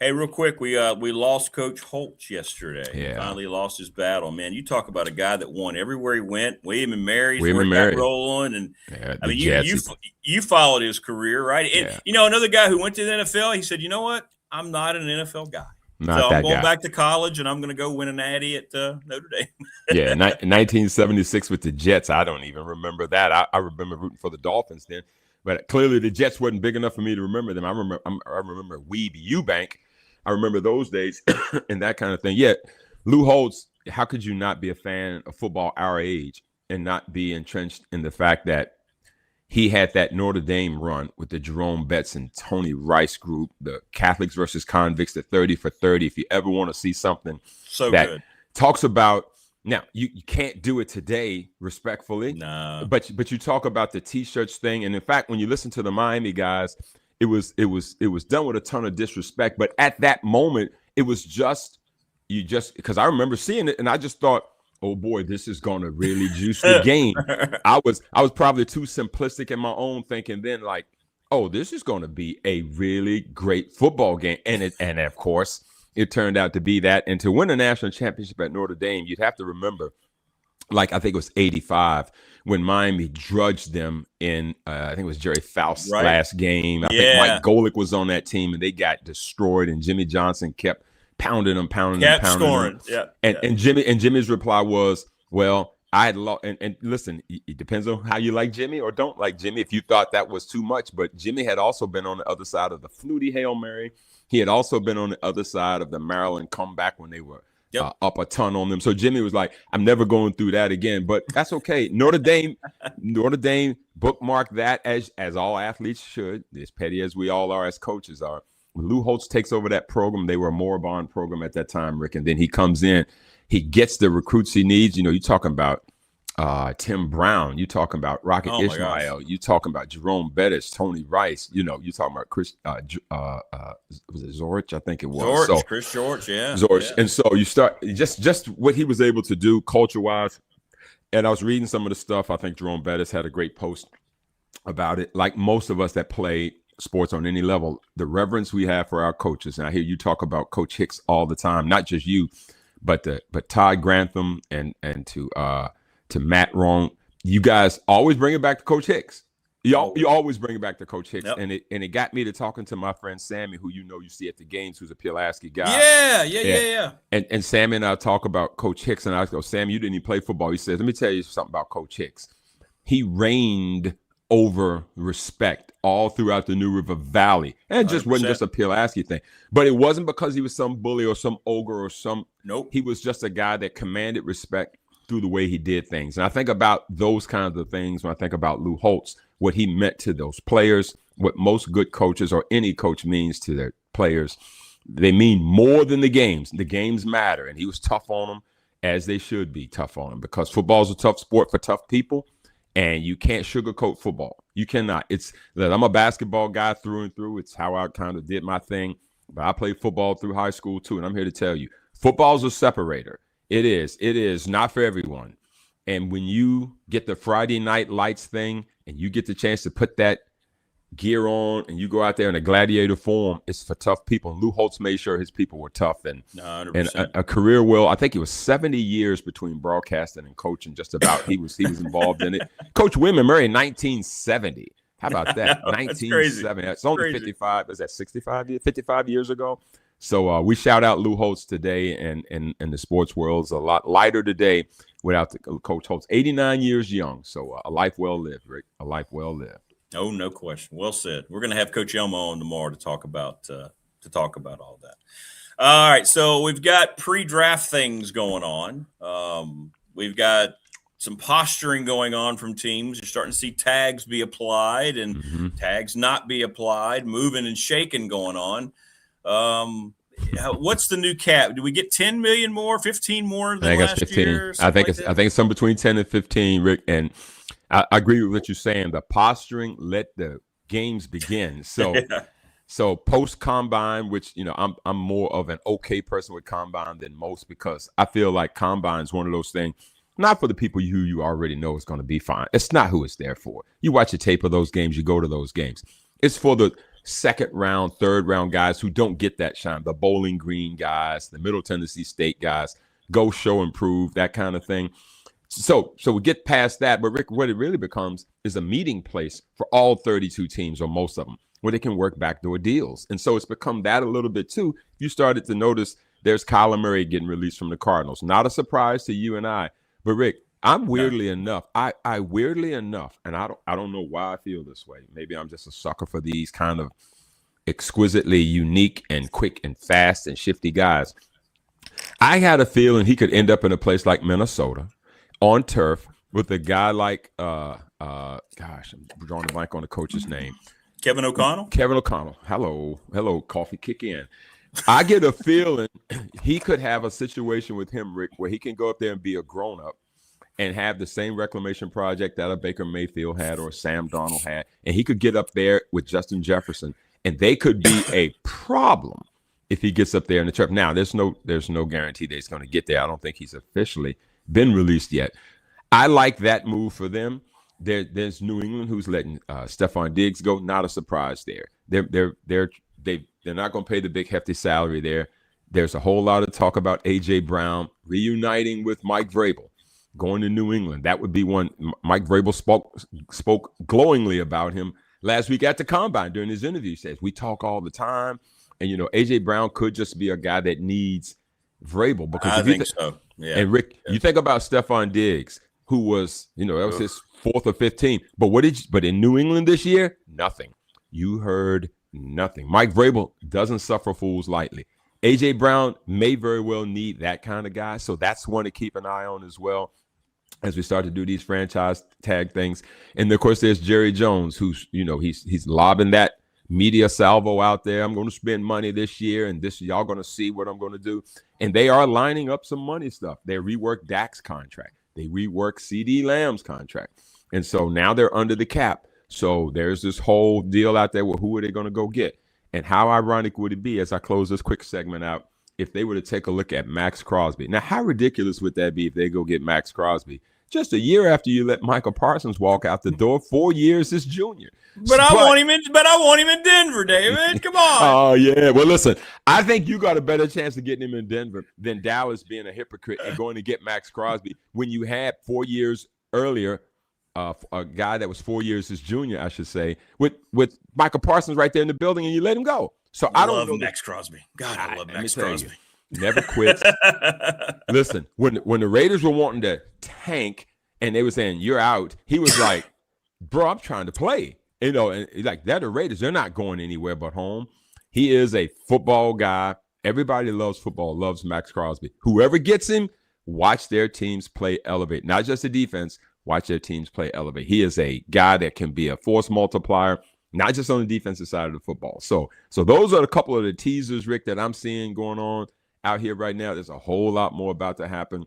Hey, real quick, we lost Coach Holtz yesterday. Yeah. He finally lost his battle. Man, you talk about a guy that won everywhere he went. William and Mary's rolling, and I mean, you followed his career, right? And you know, another guy who went to the NFL, he said, you know what? I'm not an NFL guy. I'm going back to college, and I'm going to go win a natty at Notre Dame. Yeah, 1976 with the Jets. I don't even remember that. I remember rooting for the Dolphins then, but clearly the Jets wasn't big enough for me to remember them. I remember Weeb Eubank. I remember those days and that kind of thing. Yet, Lou Holtz, how could you not be a fan of football our age and not be entrenched in the fact that he had that Notre Dame run with the Jerome Betts and Tony Rice group, the Catholics versus Convicts, the 30 for 30. If you ever want to see something so that good. Talks about, now you can't do it today, respectfully. No. But you talk about the T-shirts thing, and in fact, when you listen to the Miami guys, it was done with a ton of disrespect. But at that moment, it was just because I remember seeing it, and I just thought, oh boy, this is going to really juice the game. I was probably too simplistic in my own thinking then, like, oh, this is going to be a really great football game. And of course, it turned out to be that. And to win a national championship at Notre Dame, you'd have to remember, like, I think it was 85 when Miami drudged them in, I think it was Jerry Faust's last game. I think Mike Golick was on that team, and they got destroyed, and Jimmy Johnson kept pounding them. Scoring. And Jimmy's reply was, well, I had lost. And listen, it depends on how you like Jimmy or don't like Jimmy, if you thought that was too much. But Jimmy had also been on the other side of the Flutie Hail Mary. He had also been on the other side of the Maryland comeback when they were up a ton on them. So Jimmy was like, I'm never going through that again. But that's okay. Notre Dame bookmarked that as all athletes should, as petty as we all are, as coaches are. When Lou Holtz takes over that program, they were a moribund program at that time, Rick. And then he comes in, he gets the recruits he needs. You know, you're talking about Tim Brown, you're talking about Rocket Ismail, you're talking about Jerome Bettis, Tony Rice, you know, you're talking about Chris, was it Zorich? I think it was. Chris George, yeah. Zorich. And so you start just what he was able to do culture-wise. And I was reading some of the stuff. I think Jerome Bettis had a great post about it. Like most of us that play sports on any level, the reverence we have for our coaches. And I hear you talk about Coach Hicks all the time, not just you, but Todd Grantham and to Matt Wrong. You guys always bring it back to Coach Hicks. You always bring it back to Coach Hicks. Yep. And it got me to talking to my friend Sammy, who you see at the games, who's a Pulaski guy. Yeah. And Sammy and I talk about Coach Hicks, and I go, Sammy, you didn't even play football. He says, let me tell you something about Coach Hicks. He reigned over respect all throughout the New River Valley. And it just 100%. Wasn't just a Pulaski thing. But it wasn't because he was some bully or some ogre or some. Nope. He was just a guy that commanded respect through the way he did things. And I think about those kinds of things when I think about Lou Holtz, what he meant to those players, what most good coaches or any coach means to their players. They mean more than the games. The games matter. And he was tough on them, as they should be tough on them, because football is a tough sport for tough people. And you can't sugarcoat football. You cannot. I'm a basketball guy through and through. It's how I kind of did my thing. But I played football through high school too. And I'm here to tell you, football's a separator. It is not for everyone. And when you get the Friday night lights thing and you get the chance to put that gear on and you go out there in a gladiator form, it's for tough people. And Lou Holtz made sure his people were tough. And a career I think it was 70 years between broadcasting and coaching, just about. He was involved in it. Coach William Murray in 1970. How about that? 1970. It's only 55. Is that 55 years ago? So we shout out Lou Holtz today, and the sports world's a lot lighter today without Coach Holtz. 89 years young. So a life well lived, Rick. A life well lived. Oh, no question. Well said. We're going to have Coach Elmo on tomorrow to talk about all that. All right, so we've got pre-draft things going on. We've got some posturing going on from teams. You're starting to see tags be applied and tags not be applied, moving and shaking going on. What's the new cap? Do we get 10 million more, 15 more than last 15. year? I think it's something between 10 and 15, Rick. And I agree with what you're saying. The posturing, let the games begin. So, So post combine, which I'm more of an okay person with combine than most, because I feel like combine is one of those things. Not for the people who you already know is going to be fine. It's not who it's there for. You watch a tape of those games, you go to those games. It's for the second round, third round guys who don't get that shine, the Bowling Green guys, the Middle Tennessee State guys, go show and prove, that kind of thing. So we get past that, but Rick, what it really becomes is a meeting place for all 32 teams, or most of them, where they can work backdoor deals. And so it's become that a little bit too. You started to notice there's Kyler Murray getting released from the Cardinals. Not a surprise to you and I, but Rick, I'm weirdly enough, and I don't know why I feel this way. Maybe I'm just a sucker for these kind of exquisitely unique and quick and fast and shifty guys. I had a feeling he could end up in a place like Minnesota on turf with a guy like Gosh, I'm drawing a blank on the coach's name. Kevin O'Connell? Kevin O'Connell. Hello, coffee, kick in. I get a feeling he could have a situation with him, Rick, where he can go up there and be a grown-up and have the same reclamation project that a Baker Mayfield had or Sam Darnold had, and he could get up there with Justin Jefferson, and they could be a problem if he gets up there in the trap. Now, there's no guarantee that he's going to get there. I don't think he's officially been released yet. I like that move for them. There's New England, who's letting Stephon Diggs go. Not a surprise there. They're not going to pay the big hefty salary there. There's a whole lot of talk about A.J. Brown reuniting with Mike Vrabel, going to New England. That would be one. Mike Vrabel spoke glowingly about him last week at the Combine during his interview. He says, we talk all the time. And, A.J. Brown could just be a guy that needs Vrabel. Because I think so, yeah. And, Rick, you think about Stephon Diggs, who was, that was his 4th or 15th. But in New England this year, nothing. You heard nothing. Mike Vrabel doesn't suffer fools lightly. A.J. Brown may very well need that kind of guy. So that's one to keep an eye on as well as we start to do these franchise tag things. And, of course, there's Jerry Jones, who's, he's lobbing that media salvo out there. I'm going to spend money this year, and y'all going to see what I'm going to do. And they are lining up some money stuff. They reworked Dak's contract. They reworked CD Lamb's contract. And so now they're under the cap. So there's this whole deal out there with who are they going to go get? And how ironic would it be, as I close this quick segment out, if they were to take a look at Max Crosby? Now, how ridiculous would that be if they go get Max Crosby just a year after you let Michael Parsons walk out the door, 4 years as junior? But I want him in Denver, David. Come on. Oh, yeah. Well, listen, I think you got a better chance of getting him in Denver than Dallas being a hypocrite and going to get Max Crosby when you had 4 years earlier a guy that was 4 years his junior, I should say, with Michael Parsons right there in the building, and you let him go. So I don't know Max Crosby. God, I love Max Crosby. Never quit. Listen, when the Raiders were wanting to tank and they were saying you're out, he was like, "Bro, I'm trying to play." And like they're the Raiders. They're not going anywhere but home. He is a football guy. Everybody loves football, loves Max Crosby. Whoever gets him, watch their teams play elevate. Not just the defense. Watch their teams play elevate. He is a guy that can be a force multiplier, not just on the defensive side of the football. So those are a couple of the teasers, Rick, that I'm seeing going on out here right now. There's a whole lot more about to happen.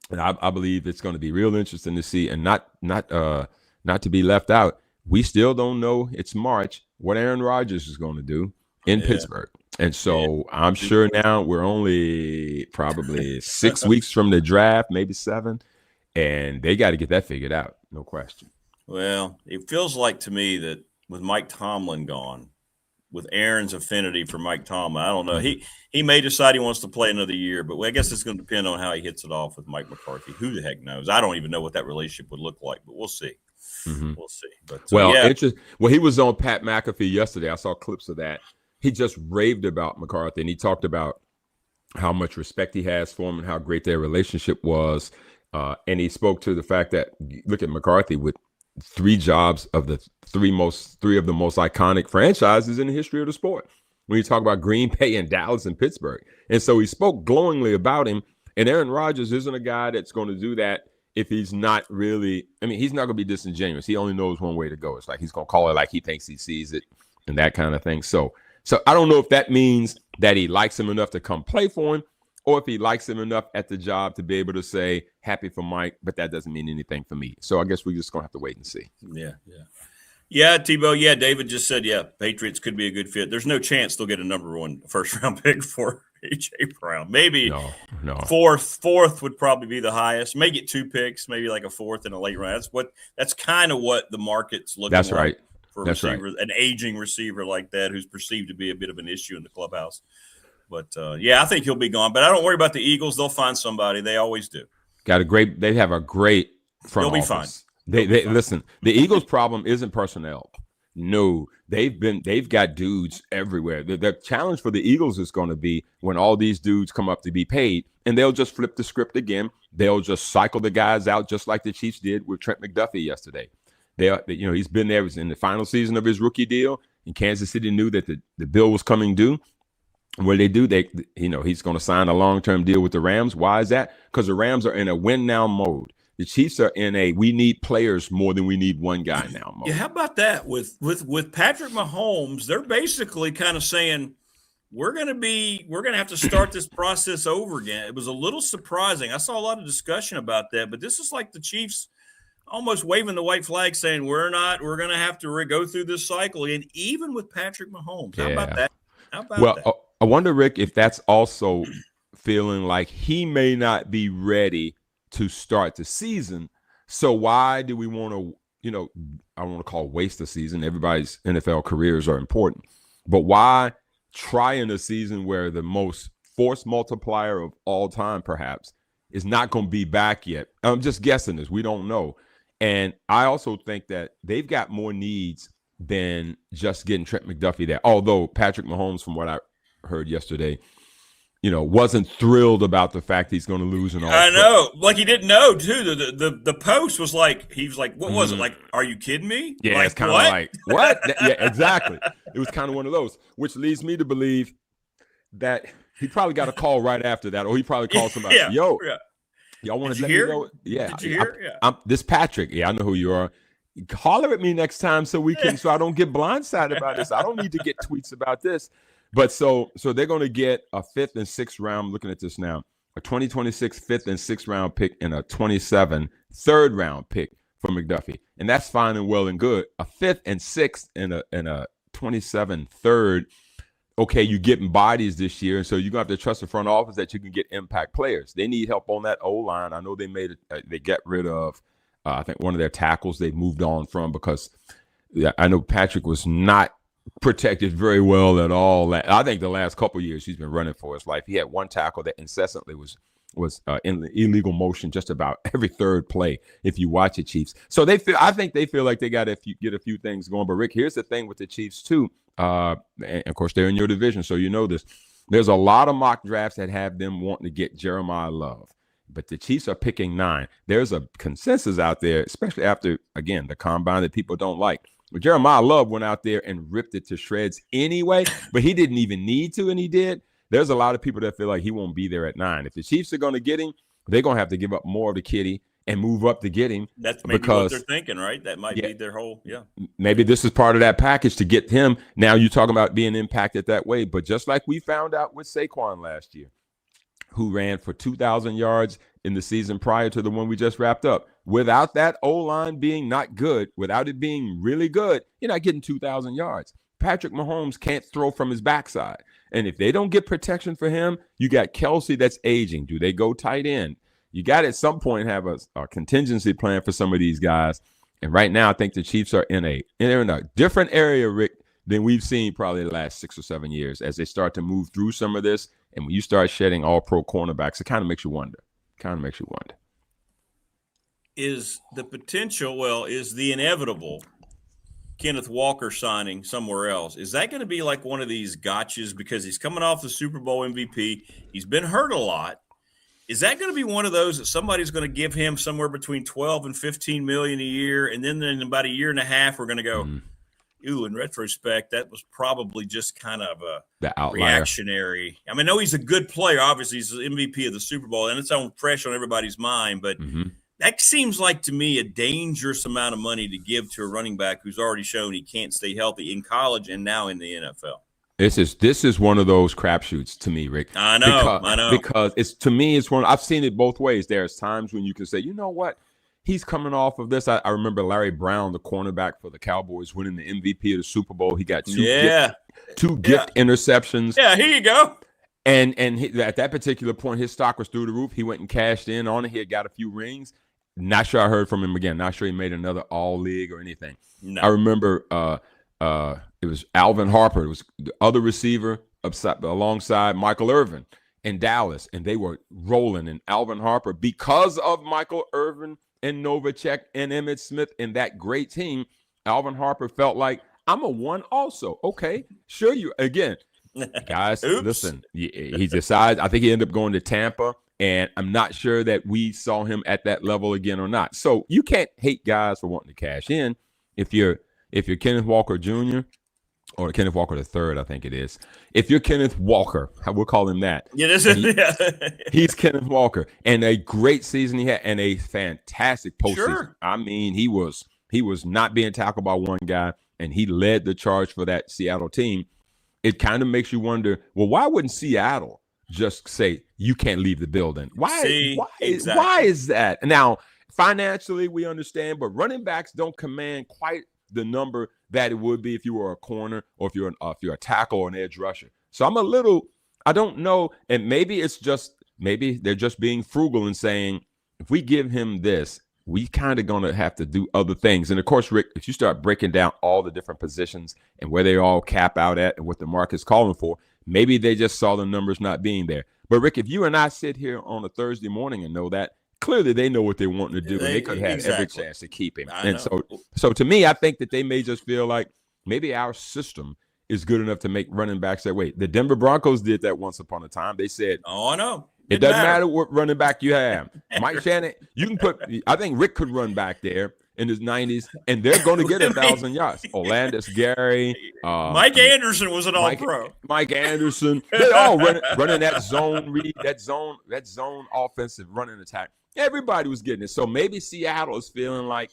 And I believe it's going to be real interesting to see, and not to be left out. We still don't know, it's March, what Aaron Rodgers is going to do in Pittsburgh. And so I'm sure now we're only probably 6 weeks from the draft, maybe 7. And they got to get that figured out, no question. Well, it feels like to me that with Mike Tomlin gone, with Aaron's affinity for Mike Tomlin, I don't know. He may decide he wants to play another year, but I guess it's going to depend on how he hits it off with Mike McCarthy. Who the heck knows? I don't even know what that relationship would look like, but we'll see. Mm-hmm. We'll see. But he was on Pat McAfee yesterday. I saw clips of that. He just raved about McCarthy, and he talked about how much respect he has for him and how great their relationship was. And he spoke to the fact that, look at McCarthy with 3 jobs of the three of the most iconic franchises in the history of the sport. When you talk about Green Bay and Dallas and Pittsburgh. And so he spoke glowingly about him. And Aaron Rodgers isn't a guy that's going to do that if he's not really, he's not going to be disingenuous. He only knows one way to go. It's like he's going to call it like he thinks he sees it and that kind of thing. So I don't know if that means that he likes him enough to come play for him, or if he likes him enough at the job to be able to say, happy for Mike, but that doesn't mean anything for me. So I guess we're just going to have to wait and see. Yeah, Tebow. Yeah, David just said, Patriots could be a good fit. There's no chance they'll get a number 1 first-round pick for A.J. Brown. Maybe no. Fourth would probably be the highest. May get 2 picks, maybe like a 4th in a late round. That's kind of what the market's looking That's like right. for a That's receiver, right. An aging receiver like that who's perceived to be a bit of an issue in the clubhouse. But, I think he'll be gone. But I don't worry about the Eagles. They'll find somebody. They always do. They have a great front They'll office. Be fine. They listen, the Eagles' problem isn't personnel. No, they've got dudes everywhere. The challenge for the Eagles is going to be when all these dudes come up to be paid, and they'll just flip the script again. They'll just cycle the guys out just like the Chiefs did with Trent McDuffie yesterday. He's been there in the final season of his rookie deal, and Kansas City knew that the bill was coming due. What they do, he's going to sign a long-term deal with the Rams. Why is that? Because the Rams are in a win-now mode. The Chiefs are in a we need players more than we need one guy now mode. Yeah, how about that with Patrick Mahomes? They're basically kind of saying we're going to have to start this process over again. It was a little surprising. I saw a lot of discussion about that, but this is like the Chiefs almost waving the white flag saying we're going to have to go through this cycle. And even with Patrick Mahomes, how about that? I wonder, Rick, if that's also feeling like he may not be ready to start the season. So why do we want to, I don't want to call waste the season. Everybody's NFL careers are important. But why try in a season where the most force multiplier of all time perhaps is not going to be back yet? I'm just guessing this. We don't know. And I also think that they've got more needs than just getting Trent McDuffie there. Although Patrick Mahomes, from what I heard yesterday, wasn't thrilled about the fact he's going to lose an all. I know. Like he didn't know, too. The post was like, he was like, what was it? Like, are you kidding me? Yeah, like, it's kind of like, what? Yeah, exactly. It was kind of one of those, which leads me to believe that he probably got a call right after that, or he probably called somebody. Y'all want to let me know? Yeah. Did you hear? I'm this Patrick. Yeah, I know who you are. Holler at me next time so I don't get blindsided about this. I don't need to get tweets about this. But so they're going to get a 5th and 6th round. I'm looking at this now, a 2026 5th and 6th round pick and a 27 3rd round pick for McDuffie, and that's fine and well and good. A 5th and 6th and a 27 3rd. Okay, you're getting bodies this year, and so you're gonna have to trust the front office that you can get impact players. They need help on that O-line. I know they got rid of I think one of their tackles they moved on from because I know Patrick was not protected very well at all. I think the last couple of years he's been running for his life. He had one tackle that incessantly was in illegal motion just about every third play if you watch the Chiefs. So I think they feel like they got to get a few things going. But Rick, here's the thing with the Chiefs too. And of course they're in your division, so you know this. There's a lot of mock drafts that have them wanting to get Jeremiah Love, but the Chiefs are picking 9. There's a consensus out there, especially after, again, the combine that people don't like. But Jeremiah Love went out there and ripped it to shreds anyway, but he didn't even need to, and he did. There's a lot of people that feel like he won't be there at 9. If the Chiefs are going to get him, they're going to have to give up more of the kitty and move up to get him. That's maybe what they're thinking, right? That might be their whole, Maybe this is part of that package to get him. Now you're talking about being impacted that way. But just like we found out with Saquon last year, who ran for 2,000 yards in the season prior to the one we just wrapped up. Without that O-line being not good, without it being really good, you're not getting 2,000 yards. Patrick Mahomes can't throw from his backside. And if they don't get protection for him, you got Kelsey that's aging. Do they go tight end? You got to at some point have a contingency plan for some of these guys. And right now, I think the Chiefs are in a different area, Rick, than we've seen probably the last 6 or 7 years as they start to move through some of this. And when you start shedding all-pro cornerbacks, it kind of makes you wonder. Is the potential, is the inevitable Kenneth Walker signing somewhere else, is that going to be like one of these gotchas because he's coming off the Super Bowl MVP? He's been hurt a lot. Is that going to be one of those that somebody's going to give him somewhere between 12 and 15 million a year, and then in about a year and a half we're going to go, ooh, in retrospect, that was probably just kind of the reactionary. I mean, I know he's a good player. Obviously, he's the MVP of the Super Bowl, and it's fresh on everybody's mind. But that seems like, to me, a dangerous amount of money to give to a running back who's already shown he can't stay healthy in college and now in the NFL. This is one of those crapshoots to me, Rick. I know. Because it's one. I've seen it both ways. There's times when you can say, you know what? He's coming off of this. I remember Larry Brown, the cornerback for the Cowboys, winning the MVP of the Super Bowl. He got two gift interceptions. Yeah, here you go. And at that particular point, his stock was through the roof. He went and cashed in on it. He had got a few rings. Not sure I heard from him again. Not sure he made another all-league or anything. No. I remember it was Alvin Harper. It was the other receiver alongside Michael Irvin in Dallas, and they were rolling. And Alvin Harper, because of Michael Irvin and Novacek and Emmitt Smith and that great team, Alvin Harper felt like, I'm a one also. Okay, sure you – again, guys, listen, he decided – I think he ended up going to Tampa, and I'm not sure that we saw him at that level again or not. So you can't hate guys for wanting to cash in. If you're Kenneth Walker Jr., or Kenneth Walker III, I think it is. If you're Kenneth Walker, we'll call him that. Yeah, this is. He's Kenneth Walker, and a great season he had, and a fantastic postseason. Sure. I mean, he was not being tackled by one guy, and he led the charge for that Seattle team. It kind of makes you wonder, well, why wouldn't Seattle just say you can't leave the building? Why is that? Now, financially, we understand, but running backs don't command quite the number that it would be if you were a corner or if you're a tackle or an edge rusher. So I don't know, and maybe they're just being frugal and saying, if we give him this, we kind of gonna have to do other things. And of course, Rick, if you start breaking down all the different positions and where they all cap out at and what the market's calling for, maybe they just saw the numbers not being there. But Rick, if you and I sit here on a Thursday morning and know that, clearly they know what they want to do, and they could have every chance to keep him. And so to me, I think that they may just feel like maybe our system is good enough to make running backs that way. The Denver Broncos did that once upon a time. They said, "Oh, I know. It doesn't matter what running back you have. Mike Shannon, you can put. I think Rick could run back there in his 90s, and they're going to get 1,000 yards. Alex Guerra, Mike Anderson was an All-Pro. Mike Anderson, they all running that zone read, that zone offensive running attack. Everybody was getting it. So maybe Seattle is feeling like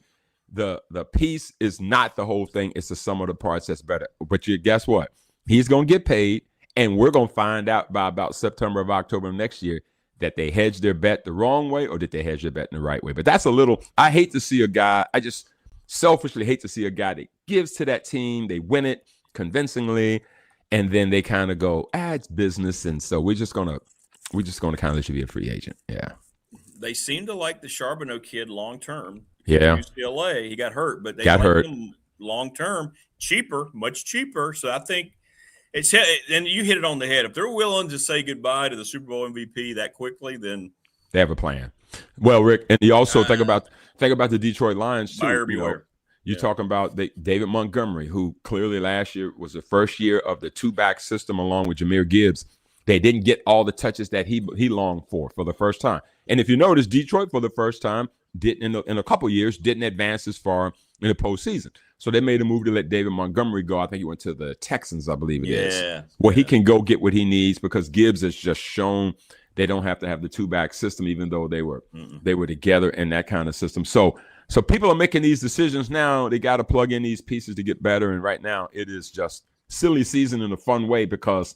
the piece is not the whole thing. It's the sum of the parts that's better. But guess what? He's going to get paid, and we're going to find out by about September or October of next year that they hedged their bet the wrong way or did they hedge their bet in the right way. But that's I hate to see a guy, I just selfishly hate to see a guy that gives to that team, they win it convincingly, and then they kind of go, it's business, and so we're just gonna kind of let you be a free agent. Yeah. They seem to like the Charbonneau kid long term. Yeah. UCLA, he got hurt, but they got hurt him long term, much cheaper. So I think and you hit it on the head. If they're willing to say goodbye to the Super Bowl MVP that quickly, then they have a plan. Well, Rick, and you also think about the Detroit Lions too. You're talking about David Montgomery, who clearly last year was the first year of the two-back system along with Jahmyr Gibbs. They didn't get all the touches that he longed for the first time. And if you notice, Detroit for the first time in a couple years didn't advance as far in the postseason. So they made a move to let David Montgomery go. I think he went to the Texans, I believe it is. Where he can go get what he needs because Gibbs has just shown they don't have to have the two-back system, even though they were together in that kind of system. So people are making these decisions now. They got to plug in these pieces to get better. And right now, it is just silly season in a fun way because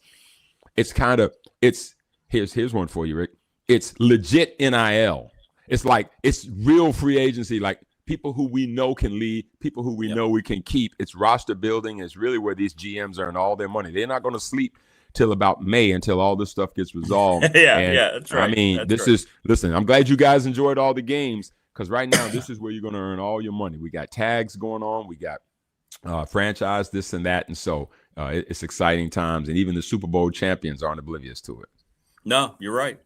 here's one for you, Rick. It's legit NIL. It's like it's real free agency, like people who we know can lead, people who we know we can keep. It's roster building. It's really where these GMs earn all their money. They're not going to sleep till about May until all this stuff gets resolved. That's right. I mean, listen, I'm glad you guys enjoyed all the games because right now this is where you're going to earn all your money. We got tags going on. We got franchise, this and that. And so it's exciting times. And even the Super Bowl champions aren't oblivious to it. No, you're right.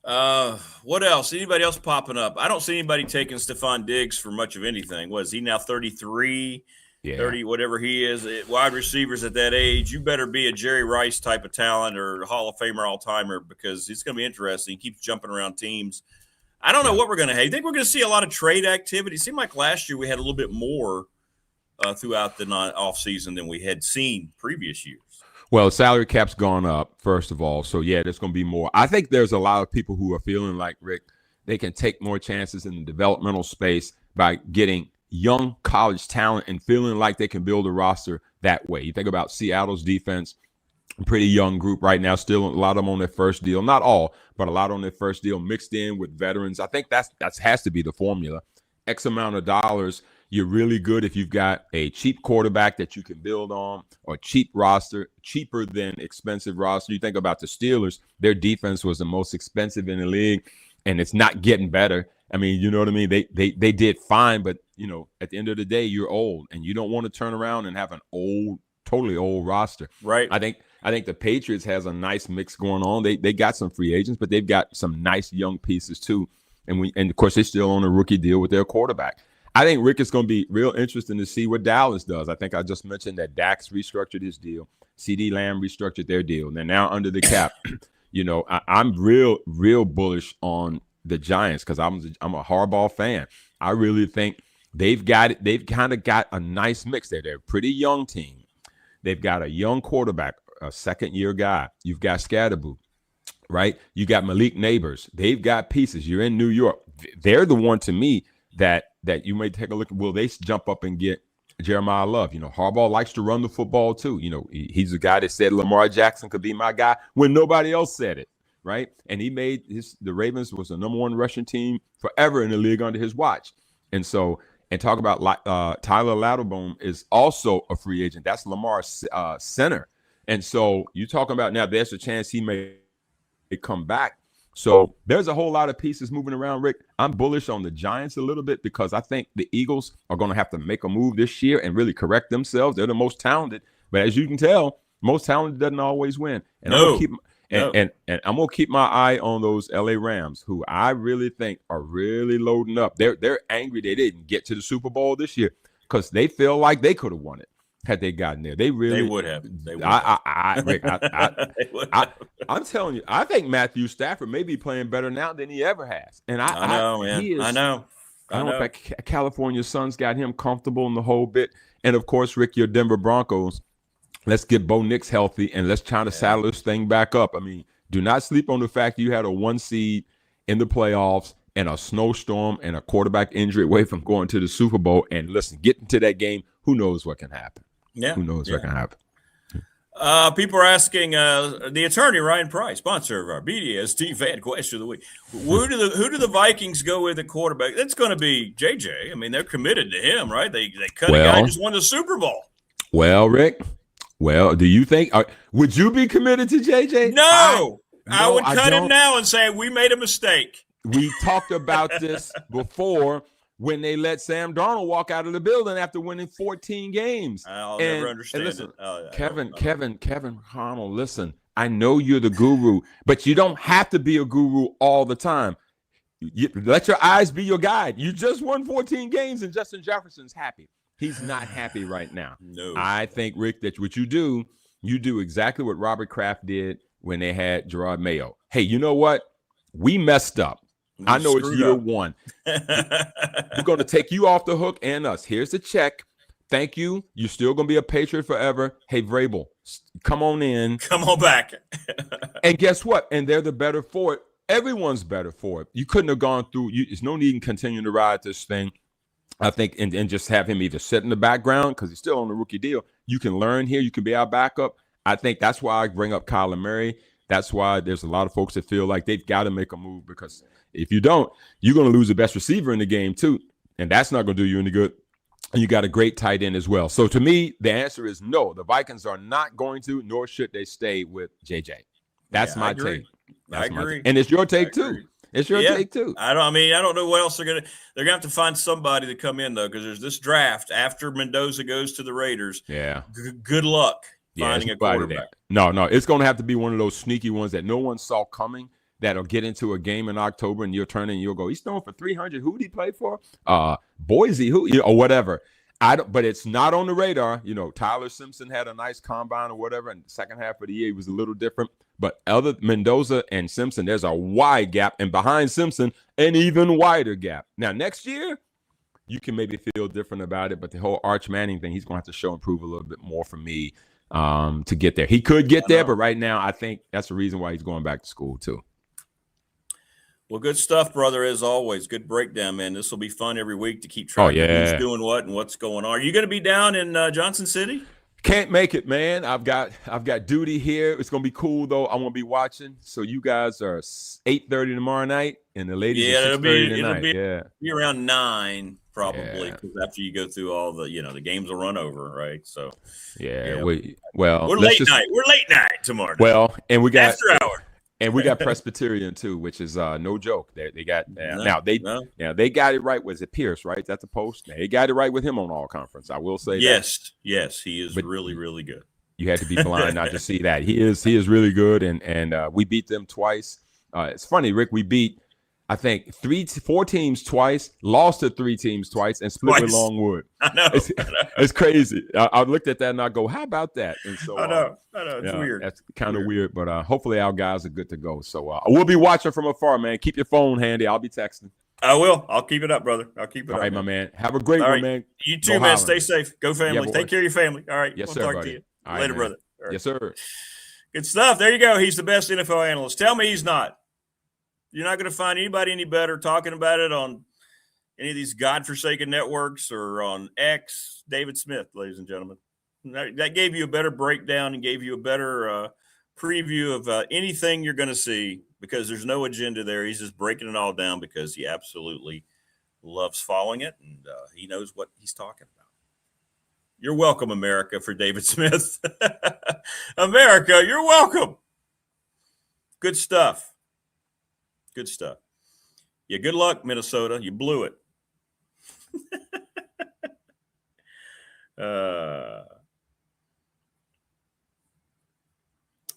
What else? Anybody else popping up? I don't see anybody taking Stephon Diggs for much of anything. What is he now, 33, 30, whatever he is? Wide receivers at that age, you better be a Jerry Rice type of talent or Hall of Famer, all-timer because it's going to be interesting. He keeps jumping around teams. I don't know what we're going to have. I think we're going to see a lot of trade activity. It seemed like last year we had a little bit more throughout the offseason than we had seen previous years. Well, salary cap's gone up, first of all. So, there's going to be more. I think there's a lot of people who are feeling like, Rick, they can take more chances in the developmental space by getting young college talent and feeling like they can build a roster that way. You think about Seattle's defense, a pretty young group right now, still a lot of them on their first deal. Not all, but a lot on their first deal mixed in with veterans. I think that has to be the formula. X amount of dollars. You're really good if you've got a cheap quarterback that you can build on or cheap roster, cheaper than expensive roster. You think about the Steelers, their defense was the most expensive in the league, and it's not getting better. I mean, you know what I mean? They did fine, but, at the end of the day, you're old, and you don't want to turn around and have an totally old roster. Right. I think the Patriots has a nice mix going on. They got some free agents, but they've got some nice young pieces too. And of course, they're still on a rookie deal with their quarterback. I think, Rick, it's going to be real interesting to see what Dallas does. I think I just mentioned that Dax restructured his deal. CeeDee Lamb restructured their deal. And they're now under the cap. I'm real bullish on the Giants because I'm a Harbaugh fan. I really think they've got it. They've kind of got a nice mix there. They're a pretty young team. They've got a young quarterback, a second-year guy. You've got Scatterboo, right? You got Malik Neighbors. They've got pieces. You're in New York. They're the one to me that you may take a look at. Will they jump up and get Jeremiah Love? You know, Harbaugh likes to run the football too. You know, he's the guy that said Lamar Jackson could be my guy when nobody else said it, right? And he made the Ravens was the number one rushing team forever in the league under his watch. And so, and talk about Tyler Latterbaum is also a free agent. That's Lamar's center. And so you talking about now there's a chance he may come back. So there's a whole lot of pieces moving around, Rick. I'm bullish on the Giants a little bit because I think the Eagles are going to have to make a move this year and really correct themselves. They're the most talented. But as you can tell, most talented doesn't always win. And I'm going to keep my eye on those LA Rams, who I really think are really loading up. They're angry they didn't get to the Super Bowl this year because they feel like they could have won it had they gotten there. They would have. Rick, I'm telling you, I think Matthew Stafford may be playing better now than he ever has. And I know, man. I know. I don't know if California Suns got him comfortable in the whole bit. And of course, Rick, your Denver Broncos. Let's get Bo Nix healthy and let's try to saddle this thing back up. I mean, do not sleep on the fact you had a 1 seed in the playoffs and a snowstorm and a quarterback injury away from going to the Super Bowl. And listen, get into that game. Who knows what can happen? Yeah. Who knows what can happen? People are asking the attorney, Ryan Price, sponsor of our BDST fan question of the week. Who do the Vikings go with at quarterback? That's going to be JJ. I mean, they're committed to him, right? They cut a guy who just won the Super Bowl. Well, Rick, do you think would you be committed to JJ? No, I would cut him now and say we made a mistake. We talked about this before. When they let Sam Darnold walk out of the building after winning 14 games. I'll never understand listen, it. Kevin Connell, listen, I know you're the guru, but you don't have to be a guru all the time. Let your eyes be your guide. You just won 14 games and Justin Jefferson's happy. He's not happy right now. No. I think, Rick, that what you do exactly what Robert Kraft did when they had Gerard Mayo. Hey, you know what? We messed up. I know it's year one. We're going to take you off the hook and us. Here's the check. Thank you. You're still going to be a Patriot forever. Hey, Vrabel, come on in. Come on back. And guess what? And they're the better for it. Everyone's better for it. You couldn't have gone through. There's no need in continuing to ride this thing. I think, and just have him either sit in the background because he's still on the rookie deal. You can learn here. You can be our backup. I think that's why I bring up Kyler Murray. That's why there's a lot of folks that feel like they've got to make a move because if you don't, you're going to lose the best receiver in the game too. And that's not going to do you any good. And you got a great tight end as well. So to me, the answer is no. The Vikings are not going to, nor should they stay with JJ. That's my take. I agree. And it's your take too. It's your take too. I don't know what else they're going to have to find somebody to come in though, because there's this draft after Mendoza goes to the Raiders. Yeah. Good luck finding a quarterback. No, it's going to have to be one of those sneaky ones that no one saw coming. That'll get into a game in October and you'll turn and you'll go, he's throwing for 300. Who did he play for? Boise, or whatever. But it's not on the radar. You know, Tyler Simpson had a nice combine or whatever. And the second half of the year, he was a little different. But other Mendoza and Simpson, there's a wide gap. And behind Simpson, an even wider gap. Now, next year, you can maybe feel different about it. But the whole Arch Manning thing, he's going to have to show and prove a little bit more for me to get there. He could get there, but right now, I think that's the reason why he's going back to school, too. Well, good stuff, brother, as always. Good breakdown, man. This will be fun every week to keep track of who's doing what and what's going on. Are you going to be down in Johnson City? Can't make it, man. I've got duty here. It's going to be cool, though. I'm going to be watching. So you guys are 8:30 tomorrow night, and the ladies are 6:30 tonight. It'll be around 9 probably, because after you go through all the, the games will run over, right? So, we're late night. We're late night tomorrow night. Well, and we got after hour. And we got Presbyterian too, which is no joke. They got they got it right. Was it Pierce? Right? That's a post. They got it right with him on All Conference. I will say yes, he is really, really good. You had to be blind not to see that. He is really good, and we beat them twice. It's funny, Rick. We beat I think 4 teams twice, lost to 3 teams twice, and split with Longwood. I know. It's crazy. I looked at that and I go, how about that? And so I know. It's weird. That's kind of weird, but hopefully our guys are good to go. So we'll be watching from afar, man. Keep your phone handy. I'll be texting. I will. I'll keep it up, brother. I'll keep it up. All right, my man. Have a great one, man. You too, man. Stay safe. Go family. Take care of your family. All right. Yes, we'll sir, talk buddy. to you. All Later, right, brother. Right. Yes, sir. Good stuff. There you go. He's the best NFL analyst. Tell me he's not. You're not going to find anybody any better talking about it on any of these godforsaken networks or on X. David Smith, ladies and gentlemen. That gave you a better breakdown and gave you a better preview of anything you're going to see, because there's no agenda there. He's just breaking it all down because he absolutely loves following it, and he knows what he's talking about. You're welcome, America, for David Smith. America, you're welcome. Good stuff. Good stuff. Yeah, good luck, Minnesota. You blew it.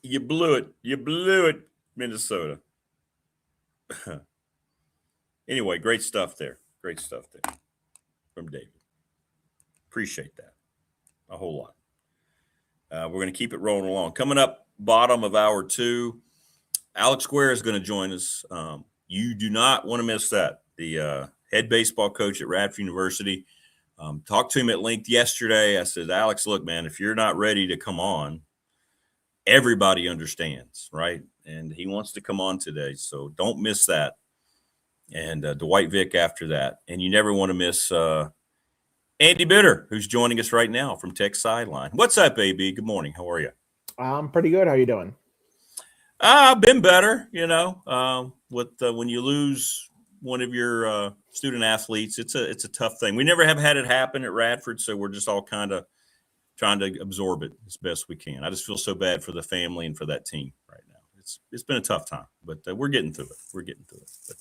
You blew it. You blew it, Minnesota. Anyway, great stuff there. Great stuff there from David. Appreciate that a whole lot. We're going to keep it rolling along. Coming up, bottom of hour 2, Alex Guerra is going to join us. You do not want to miss that. The head baseball coach at Radford University. Talked to him at length yesterday. I said, Alex, look, man, if you're not ready to come on, everybody understands, right? And he wants to come on today, so don't miss that. And Dwight Vick after that. And you never want to miss Andy Bitter, who's joining us right now from Tech Sideline. What's up, AB? Good morning. How are you? I'm pretty good. How you doing? I've been better, with when you lose one of your student athletes, it's a tough thing. We never have had it happen at Radford, so we're just all kind of trying to absorb it as best we can. I just feel so bad for the family and for that team right now. It's been a tough time, but we're getting through it. But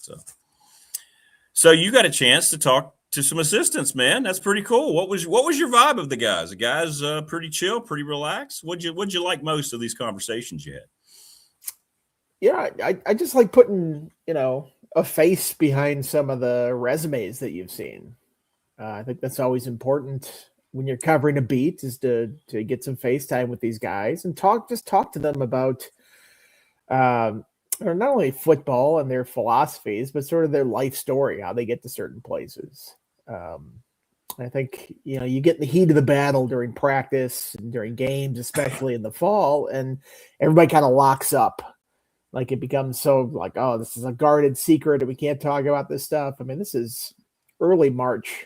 so you got a chance to talk to some assistants, man. That's pretty cool. What was your vibe of the guys? The guys pretty chill, pretty relaxed. What'd you like most of these conversations you had? Yeah, I just like putting, a face behind some of the resumes that you've seen. I think that's always important when you're covering a beat, is to get some face time with these guys and talk to them about or not only football and their philosophies, but sort of their life story, how they get to certain places. I think, you get in the heat of the battle during practice and during games, especially in the fall, and everybody kind of locks up. Like it becomes so like, oh, this is a guarded secret and we can't talk about this stuff. I mean, this is early March.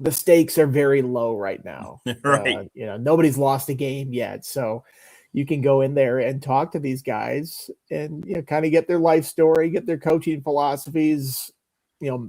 The stakes are very low right now. Right. Nobody's lost a game yet. So you can go in there and talk to these guys and, kind of get their life story, get their coaching philosophies,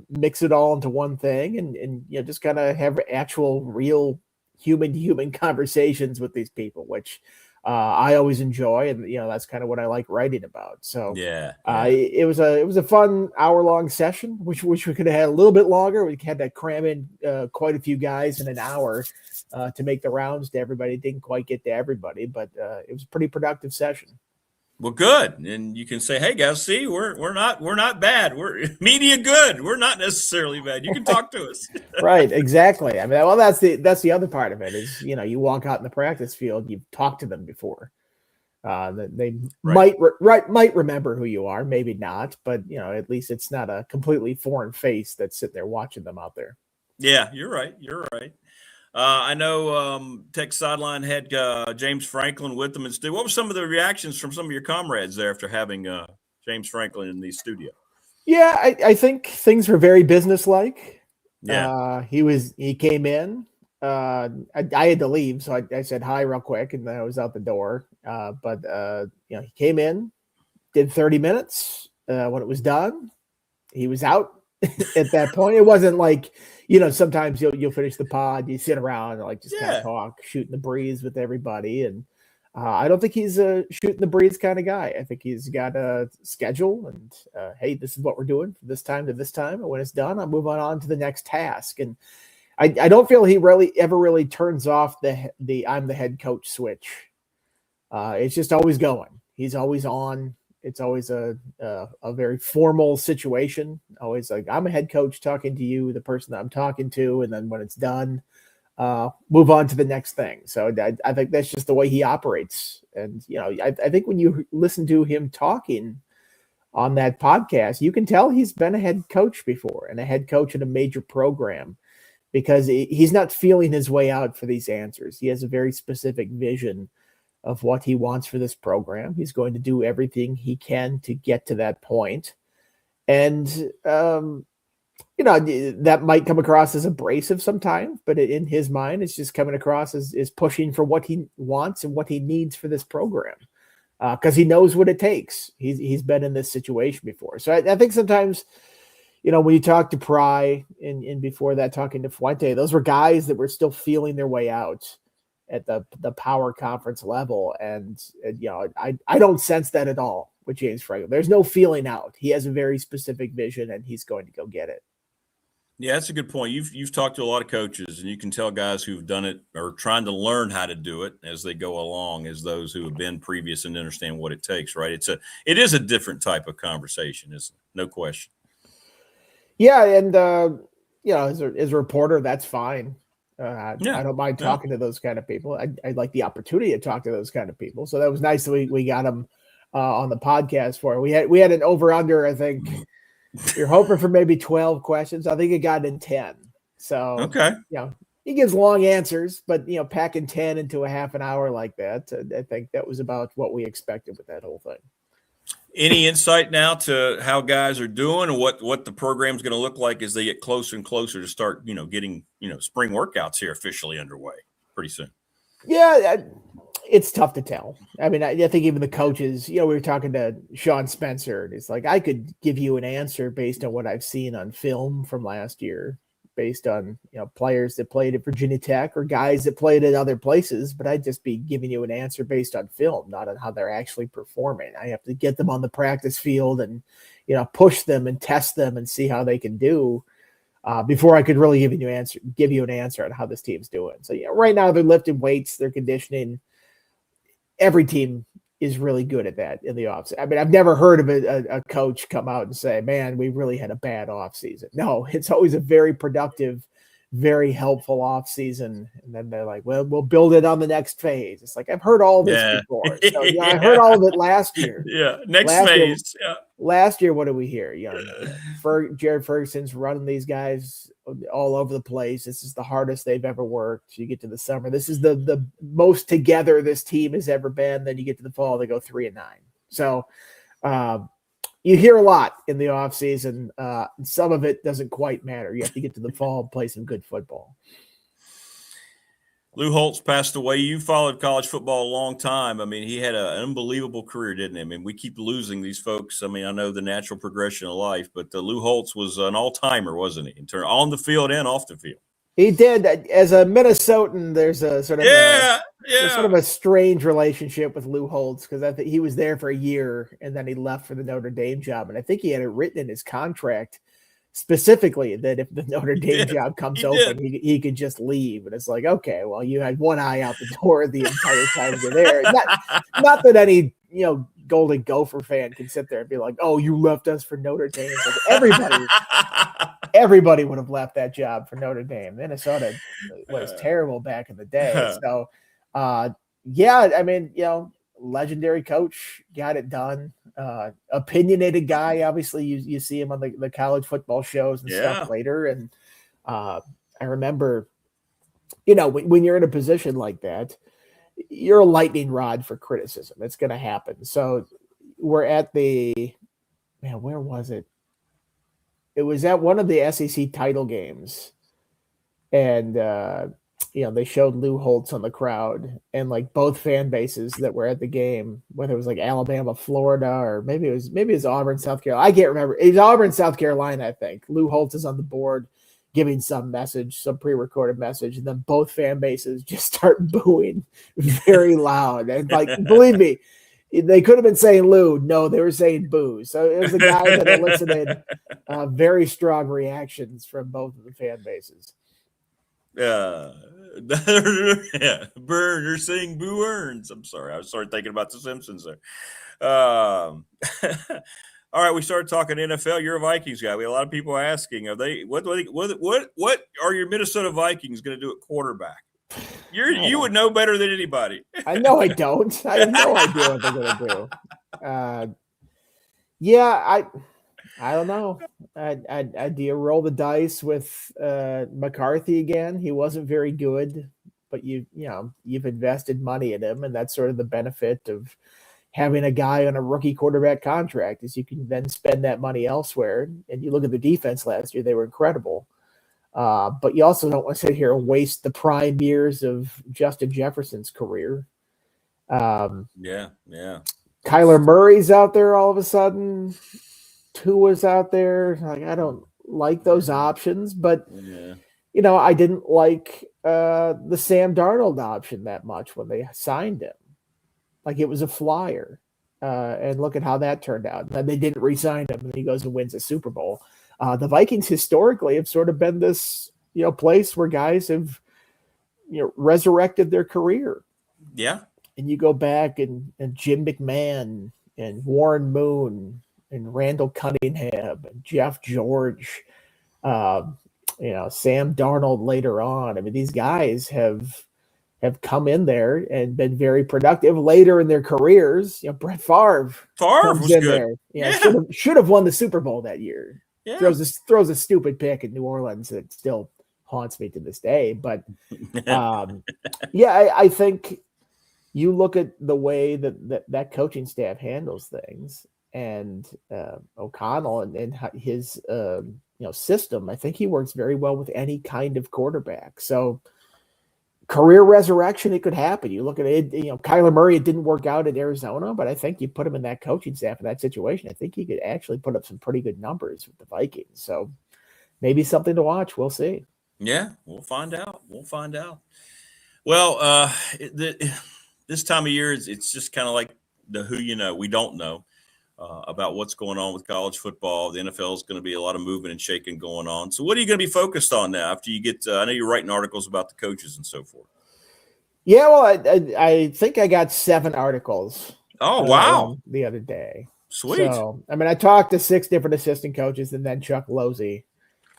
mix it all into one thing and just kind of have actual real human to human conversations with these people, which I always enjoy. And, that's kind of what I like writing about. So yeah. It was a fun hour-long session, which we could have had a little bit longer. We had to cram in quite a few guys in an hour to make the rounds to everybody. Didn't quite get to everybody, but it was a pretty productive session. Well, good. And you can say, hey guys, see, we're not bad. We're media good. We're not necessarily bad. You can talk to us. Right. Exactly. I mean, well, that's the other part of it is, you walk out in the practice field, you've talked to them before. They might remember who you are, maybe not, but at least it's not a completely foreign face that's sitting there watching them out there. Yeah, you're right. I know Tech Sideline had James Franklin with them and Stu. What were some of the reactions from some of your comrades there after having James Franklin in the studio? Yeah, I think things were very businesslike. Yeah, he came in. I had to leave, so I said hi real quick, and then I was out the door. But he came in, did 30 minutes. When it was done, he was out. At that point, it wasn't like, sometimes you'll finish the pod, you sit around and like just kind of talk, shooting the breeze with everybody. And I don't think he's a shooting the breeze kind of guy. I think he's got a schedule and hey, this is what we're doing from this time to this time. And when it's done, I'll move on to the next task. And I don't feel he ever turns off the I'm the head coach switch. It's just always going. He's always on. It's always a very formal situation. Always like, I'm a head coach talking to you, the person that I'm talking to. And then when it's done, move on to the next thing. So I think that's just the way he operates. And, I think when you listen to him talking on that podcast, you can tell he's been a head coach before and a head coach in a major program. because he's not feeling his way out for these answers. He has a very specific vision of what he wants for this program. He's going to do everything he can to get to that point. And, that might come across as abrasive sometimes, but in his mind, it's just coming across as pushing for what he wants and what he needs for this program. Because he knows what it takes. He's been in this situation before. So I think sometimes, when you talk to Pry and before that talking to Fuente, those were guys that were still feeling their way out at the power conference level. And I don't sense that at all with James Franklin. There's no feeling out. He has a very specific vision, and he's going to go get it. Yeah, that's a good point. You've talked to a lot of coaches, and you can tell guys who've done it or trying to learn how to do it as they go along as those who have been previous and understand what it takes, right? It is a different type of conversation, isn't it? No question. Yeah, and as a reporter, that's fine. I don't mind talking to those kind of people. I like the opportunity to talk to those kind of people. So that was nice that we got him on the podcast for it. We had an over-under, I think. You're hoping for maybe 12 questions. I think it got in 10. So, okay. He gives long answers, but, packing 10 into a half an hour like that, I think that was about what we expected with that whole thing. Any insight now to how guys are doing and what the program's going to look like as they get closer and closer to start, getting, spring workouts here officially underway pretty soon? Yeah, it's tough to tell. I mean, I think even the coaches, we were talking to Sean Spencer, and it's like, I could give you an answer based on what I've seen on film from last year, based on, players that played at Virginia Tech or guys that played at other places, but I'd just be giving you an answer based on film, not on how they're actually performing. I have to get them on the practice field and, push them and test them and see how they can do before I could really give you an answer on how this team's doing. So, right now they're lifting weights, they're conditioning. Every team is really good at that in the offseason. I mean, I've never heard of a coach come out and say, man, we really had a bad offseason. No, it's always a very productive, very helpful offseason. And then they're like, well, we'll build it on the next phase. It's like, I've heard all this before. So, I heard all of it last year. Next phase. Last year, what did we hear? Jared Ferguson's running these guys all over the place. This is the hardest they've ever worked. You get to the summer. This is the most together this team has ever been. Then you get to the fall, they go 3-9. So you hear a lot in the offseason. Some of it doesn't quite matter. You have to get to the fall and play some good football. Lou Holtz passed away. You followed college football a long time. I mean, he had an unbelievable career, didn't he? I mean, we keep losing these folks. I mean, I know the natural progression of life, but Lou Holtz was an all-timer, wasn't he? On the field and off the field. He did. As a Minnesotan, there's a sort of there's sort of a strange relationship with Lou Holtz, because I think he was there for a year and then he left for the Notre Dame job. And I think he had it written in his contract specifically that if the Notre Dame job comes open, he could just leave. And it's like, okay, well, you had one eye out the door the entire time you're there. Not that any, Golden Gopher fan can sit there and be like, oh, you left us for Notre Dame. Like everybody would have left that job for Notre Dame. Minnesota was terrible back in the day. So, I mean, legendary coach, got it done. Opinionated guy. Obviously, you see him on the college football shows and stuff later. And I remember, when you're in a position like that, you're a lightning rod for criticism. It's going to happen. So we're at where was it? It was at one of the SEC title games. And, they showed Lou Holtz on the crowd, and like both fan bases that were at the game, whether it was like Alabama, Florida, or maybe it was Auburn, South Carolina. I can't remember. It was Auburn, South Carolina, I think. Lou Holtz is on the board giving some pre-recorded message, and then both fan bases just start booing very loud. And like, believe me, they could have been saying Lou. No, they were saying boo. So it was a guy that elicited very strong reactions from both of the fan bases. Burn, you're saying boo earns. I'm sorry. I started thinking about the Simpsons there. All right, we started talking NFL. You're a Vikings guy. We had a lot of people asking, what are your Minnesota Vikings going to do at quarterback? You would know better than anybody. I know I don't. I have no idea what they're going to do. I don't know. Do you roll the dice with McCarthy again? He wasn't very good, but you've invested money in him, and that's sort of the benefit of having a guy on a rookie quarterback contract is you can then spend that money elsewhere. And you look at the defense last year; they were incredible. But you also don't want to sit here and waste the prime years of Justin Jefferson's career. Yeah. Kyler Murray's out there all of a sudden. Tua's out there. Like, I don't like those options, but I didn't like the Sam Darnold option that much when they signed him. Like, it was a flyer. And look at how that turned out. And they didn't re-sign him, and he goes and wins a Super Bowl. The Vikings historically have sort of been this, place where guys have, resurrected their career. Yeah. And you go back and Jim McMahon and Warren Moon and Randall Cunningham and Jeff George, Sam Darnold later on. I mean, these guys have come in there and been very productive later in their careers. Brett Favre was good. There. Should have won the Super Bowl that year. Yeah. Throws a stupid pick in New Orleans that still haunts me to this day. But I think you look at the way that coaching staff handles things, and O'Connell and his system. I think he works very well with any kind of quarterback. So career resurrection, it could happen. You look at it, Kyler Murray, it didn't work out in Arizona, but I think you put him in that coaching staff in that situation, I think he could actually put up some pretty good numbers with the Vikings. So maybe something to watch. We'll see. Yeah, we'll find out. Well, this time of year, it's just kind of like the who we don't know about what's going on with college football. The NFL is going to be a lot of movement and shaking going on. So what are you going to be focused on now after you get I know you're writing articles about the coaches and so forth. Yeah, well, I think I got 7 articles. Oh, wow. The other day. Sweet. So, I talked to 6 different assistant coaches, and then Chuck Losey.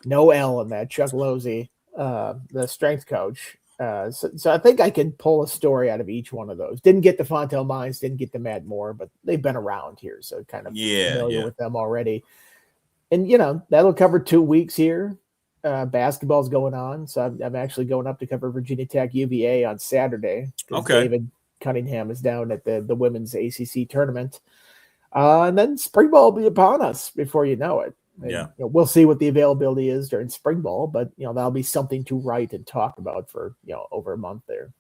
No L in that. Chuck Losey, the strength coach. So I think I can pull a story out of each one of those. Didn't get the Fontel Mines, didn't get the Matt Moore, but they've been around here, so kind of familiar with them already. And, that'll cover 2 weeks here. Basketball's going on, so I'm actually going up to cover Virginia Tech UVA on Saturday. Okay. David Cunningham is down at the women's ACC tournament. And then spring ball will be upon us before you know it. And, we'll see what the availability is during spring ball, but that'll be something to write and talk about for over a month there.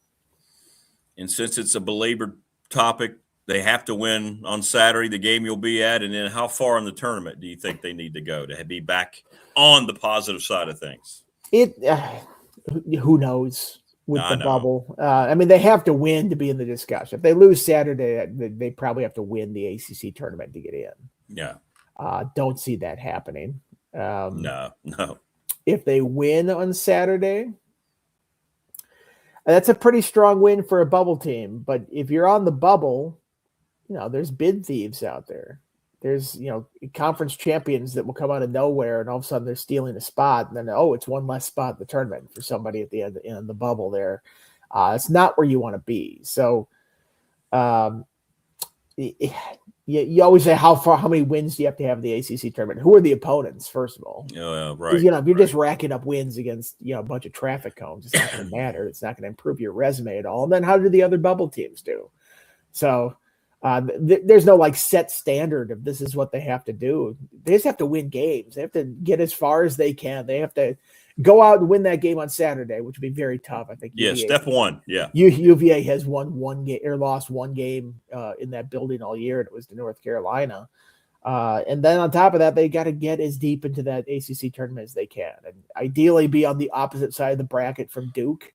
And since it's a belabored topic, they have to win on Saturday, the game you'll be at. And then how far in the tournament do you think they need to go to be back on the positive side of things? Who knows with the bubble? They have to win to be in the discussion. If they lose Saturday, they probably have to win the ACC tournament to get in. Yeah. Don't see that happening. No. If they win on Saturday, that's a pretty strong win for a bubble team. But if you're on the bubble, there's bid thieves out there. There's, conference champions that will come out of nowhere, and all of a sudden they're stealing a spot. And then, it's one less spot in the tournament for somebody at the end in the bubble there. It's not where you want to be. So, you always say how many wins do you have to have in the ACC tournament? Who are the opponents, first of all? Right. If you're just racking up wins against a bunch of traffic cones, it's not going to matter. It's not going to improve your resume at all. And then how do the other bubble teams do? So there's no set standard of this is what they have to do. They just have to win games. They have to get as far as they can. They have to go out and win that game on Saturday, which would be very tough. I think. Yeah, step one. Yeah. UVA has won one game or lost one game in that building all year, and it was to North Carolina. And then on top of that, they got to get as deep into that ACC tournament as they can, and ideally be on the opposite side of the bracket from Duke,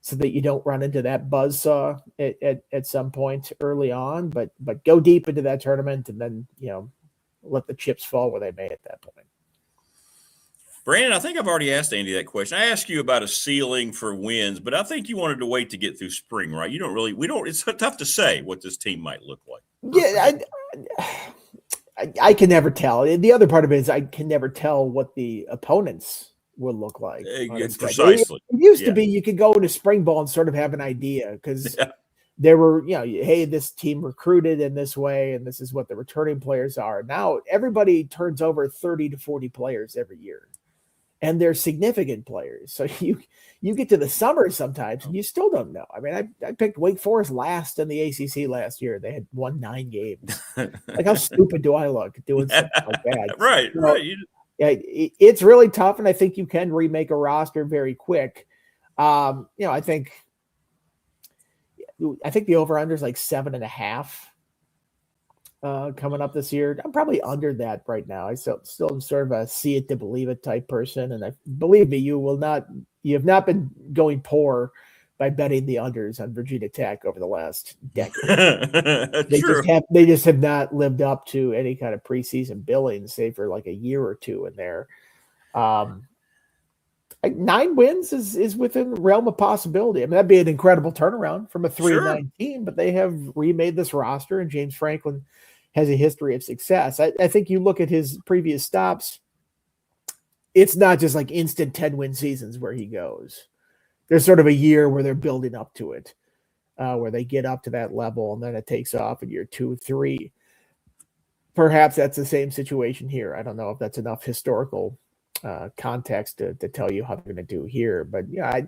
so that you don't run into that buzzsaw at some point early on. But go deep into that tournament, and then let the chips fall where they may at that point. Brandon, I think I've already asked Andy that question. I asked you about a ceiling for wins, but I think you wanted to wait to get through spring, right? It's tough to say what this team might look like. Yeah, I can never tell. The other part of it is I can never tell what the opponents will look like. Precisely. It used to be you could go into spring ball and sort of have an idea because there were, hey, this team recruited in this way, and this is what the returning players are. Now everybody turns over 30 to 40 players every year, and they're significant players. So you get to the summer sometimes, and you still don't know. I mean, I picked Wake Forest last in the ACC last year. They had won 9 games. Like, how stupid do I look doing something like that? Right, so, right. Yeah, it's really tough, and I think you can remake a roster very quick. I think the over-under is like 7.5 coming up this year. I'm probably under that right now. I still am sort of a see it to believe it type person, and believe me, you have not been going poor by betting the unders on Virginia Tech over the last decade. They just have not lived up to any kind of preseason billing, say for like a year or two in there. 9 wins is within the realm of possibility. I mean, that'd be an incredible turnaround from a 3-9 team, but they have remade this roster, and James Franklin has a history of success. I think you look at his previous stops, it's not just like instant 10-win seasons where he goes. There's sort of a year where they're building up to it, where they get up to that level, and then it takes off in year 2, 3. Perhaps that's the same situation here. I don't know if that's enough historical context to tell you how they're going to do here, but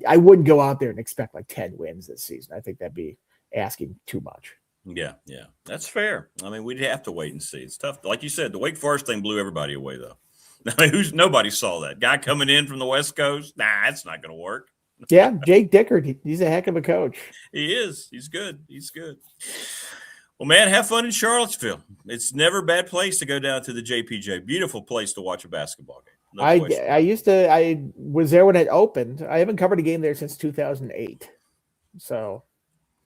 I wouldn't go out there and expect like 10 wins this season. I think that'd be asking too much. Yeah, that's fair. I mean, we'd have to wait and see. It's tough. Like you said, the Wake Forest thing blew everybody away, though. I mean, nobody saw that guy coming in from the West Coast. Nah, that's not going to work. Yeah, Jake Dickert, he's a heck of a coach. He is. He's good. Well, man, have fun in Charlottesville. It's never a bad place to go down to the JPJ. Beautiful place to watch a basketball game. No I was there when it opened. I haven't covered a game there since 2008. So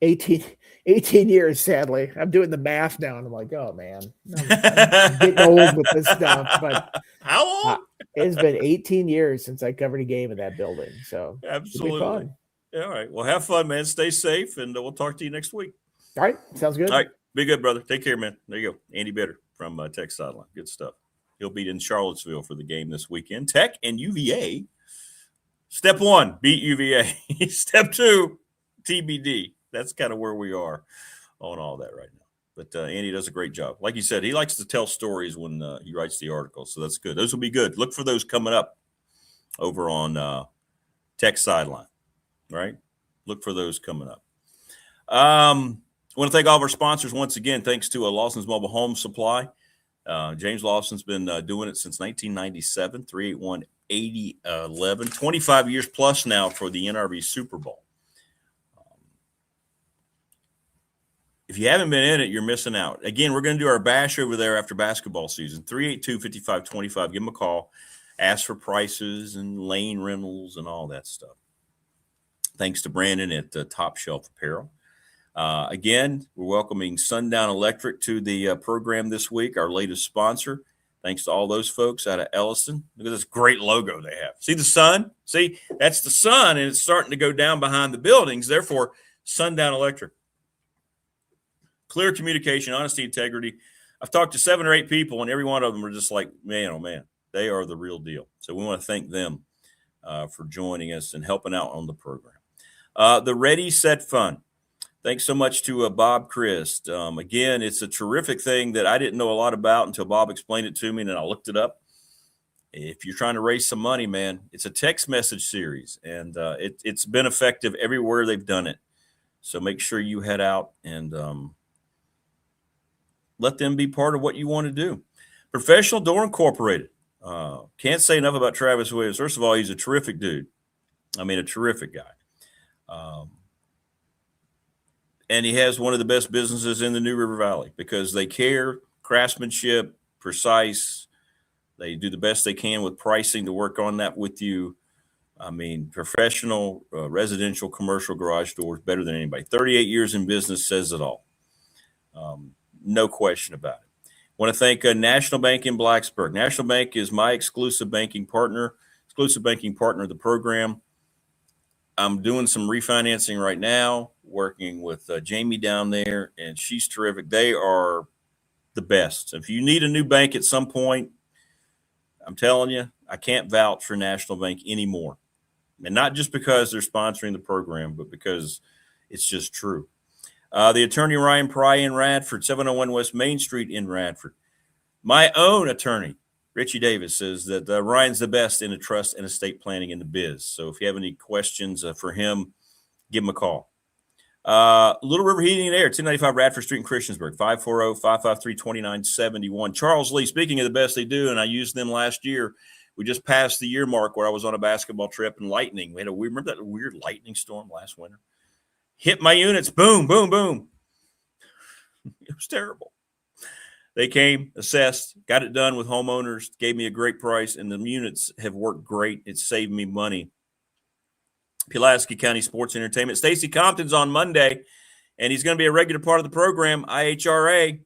18 years, sadly. I'm doing the math now, and I'm like, oh, man. I'm getting old with this stuff. But how old? It's been 18 years since I covered a game in that building. So absolutely. It'll be fun. All right. Well, have fun, man. Stay safe, and we'll talk to you next week. All right. Sounds good. All right. Be good, brother. Take care, man. There you go. Andy Bitter from Tech Sideline. Good stuff. He'll be in Charlottesville for the game this weekend. Tech and UVA. Step 1, beat UVA. Step 2, TBD. That's kind of where we are on all that right now. But Andy does a great job. Like you said, he likes to tell stories when he writes the articles, so that's good. Those will be good. Look for those coming up over on Tech Sideline, right? Look for those coming up. I want to thank all of our sponsors once again. Thanks to Lawson's Mobile Home Supply. James Lawson's been doing it since 1997, 381-8011, 25 years plus now for the NRV Super Bowl. If you haven't been in it, you're missing out. Again, we're going to do our bash over there after basketball season, 382-5525. Give them a call. Ask for prices and lane rentals and all that stuff. Thanks to Brandon at Top Shelf Apparel. Again, we're welcoming Sundown Electric to the program this week, our latest sponsor. Thanks to all those folks out of Elliston. Look at this great logo they have. See the sun? See, that's the sun, and it's starting to go down behind the buildings. Therefore, Sundown Electric. Clear communication, honesty, integrity. I've talked to 7 or 8 people, and every one of them are just like, man, oh, man, they are the real deal. So we want to thank them for joining us and helping out on the program. The Ready, Set, Fun. Thanks so much to Bob Christ. Again, it's a terrific thing that I didn't know a lot about until Bob explained it to me, and then I looked it up. If you're trying to raise some money, man, it's a text message series, and it's been effective everywhere they've done it. So make sure you head out and let them be part of what you want to do. Professional Door Incorporated. Can't say enough about Travis Williams. First of all, he's a terrific dude. I mean, a terrific guy. And he has one of the best businesses in the New River Valley because they care, craftsmanship, precise. They do the best they can with pricing to work on that with you. I mean, professional, residential, commercial garage doors, better than anybody. 38 years in business says it all. No question about it. Want to thank National Bank in Blacksburg. National Bank is my exclusive banking partner of the program. I'm doing some refinancing right now, working with Jamie down there, and she's terrific. They are the best. If you need a new bank at some point, I'm telling you, I can't vouch for National Bank anymore. And not just because they're sponsoring the program, but because it's just true. The attorney Ryan Pry in Radford, 701 West Main Street in Radford. My own attorney, Richie Davis, says that Ryan's the best in the trust and estate planning in the biz. So if you have any questions for him, give him a call. Little River Heating and Air, 1095 Radford Street in Christiansburg, 540-553-2971. Charles Lee, speaking of the best they do, and I used them last year. We just passed the year mark where I was on a basketball trip and lightning. We remember that weird lightning storm last winter? Hit my units, boom, boom, boom. It was terrible. They came, assessed, got it done with homeowners, gave me a great price, and the units have worked great. It saved me money. Pulaski County Sports Entertainment. Stacy Compton's on Monday, and he's going to be a regular part of the program, IHRA.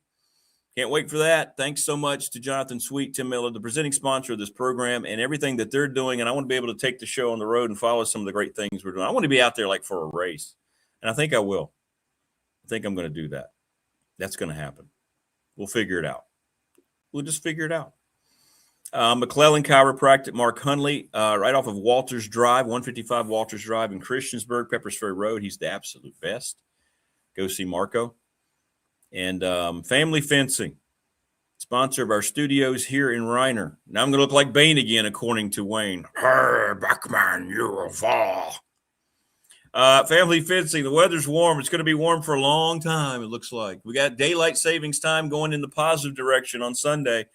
Can't wait for that. Thanks so much to Jonathan Sweet, Tim Miller, the presenting sponsor of this program, and everything that they're doing. And I want to be able to take the show on the road and follow some of the great things we're doing. I want to be out there like for a race, and I think I will. I think I'm going to do that. That's going to happen. We'll figure it out. We'll just figure it out. McClellan Chiropractic, Mark Hunley, right off of Walters Drive, 155 Walters Drive in Christiansburg, Peppers Ferry Road. He's the absolute best. Go see Marco. And Family Fencing, sponsor of our studios here in Reiner. Now I'm going to look like Bane again, according to Wayne. Hey, Buckman, you will fall. Family Fencing, the weather's warm. It's going to be warm for a long time, it looks like. We got daylight savings time going in the positive direction on Sunday.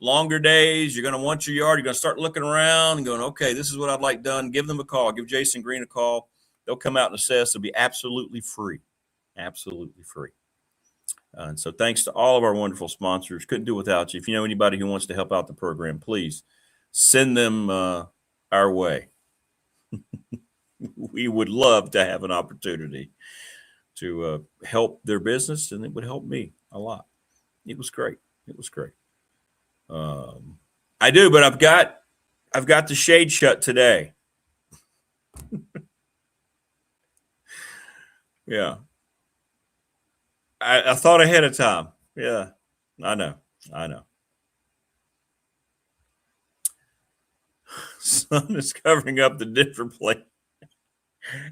Longer days, you're going to want your yard. You're going to start looking around and going, okay, this is what I'd like done. Give them a call. Give Jason Green a call. They'll come out and assess. It'll be absolutely free. Absolutely free. And so thanks to all of our wonderful sponsors. Couldn't do without you. If you know anybody who wants to help out the program, please send them our way. We would love to have an opportunity to help their business, and it would help me a lot. It was great. It was great. I do, but I've got the shade shut today. Yeah. I thought ahead of time. Yeah, I know. Sun is covering up the different place.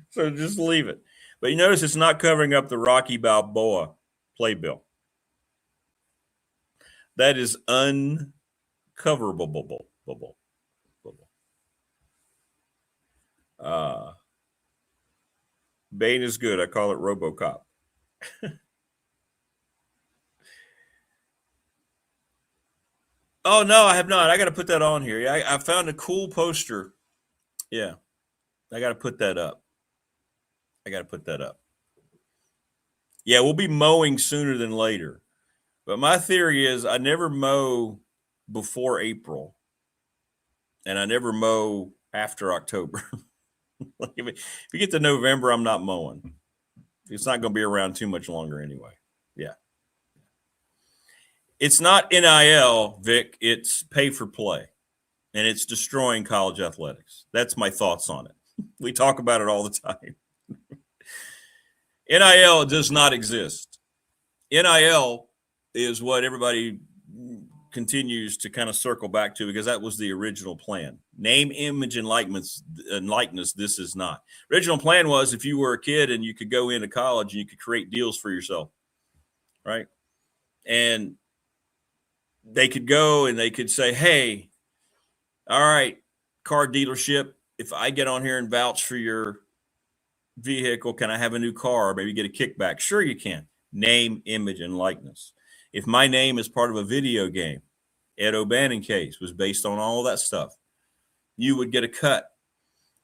So just leave it. But you notice it's not covering up the Rocky Balboa playbill. That is uncoverable. Bane is good. I call it RoboCop. Oh, no, I have not. I got to put that on here. I found a cool poster. Yeah, I got to put that up. Yeah, we'll be mowing sooner than later. But my theory is I never mow before April, and I never mow after October. If you get to November, I'm not mowing. It's not going to be around too much longer anyway. Yeah. It's not NIL, Vic. It's pay for play, and it's destroying college athletics. That's my thoughts on it. We talk about it all the time. NIL does not exist. NIL is what everybody continues to kind of circle back to because that was the original plan. Name, image, and likeness, this is not. Original plan was if you were a kid and you could go into college and you could create deals for yourself, right? And they could go and they could say, hey, all right, car dealership, if I get on here and vouch for your vehicle, can I have a new car or maybe get a kickback? Sure you can. Name, image, and likeness. If my name is part of a video game, Ed O'Bannon case was based on all that stuff, you would get a cut.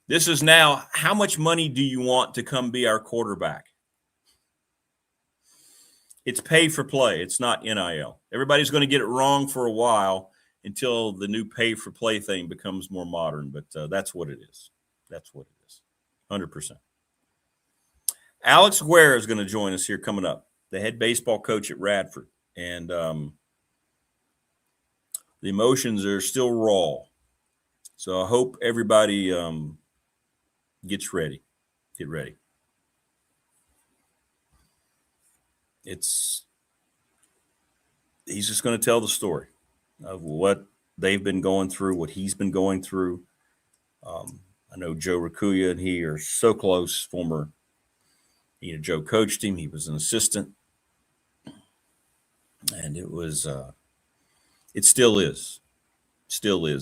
This is now, how much money do you want to come be our quarterback? It's pay for play. It's not NIL. Everybody's going to get it wrong for a while until the new pay for play thing becomes more modern, but that's what it is. That's what it is. 100%. Alex Guerra is going to join us here coming up, the head baseball coach at Radford. And the emotions are still raw. So I hope everybody gets ready. Get ready. He's just going to tell the story of what they've been going through, what he's been going through. I know Joe Rakuya and he are so close, former Joe coached him. He was an assistant. And it was, it still is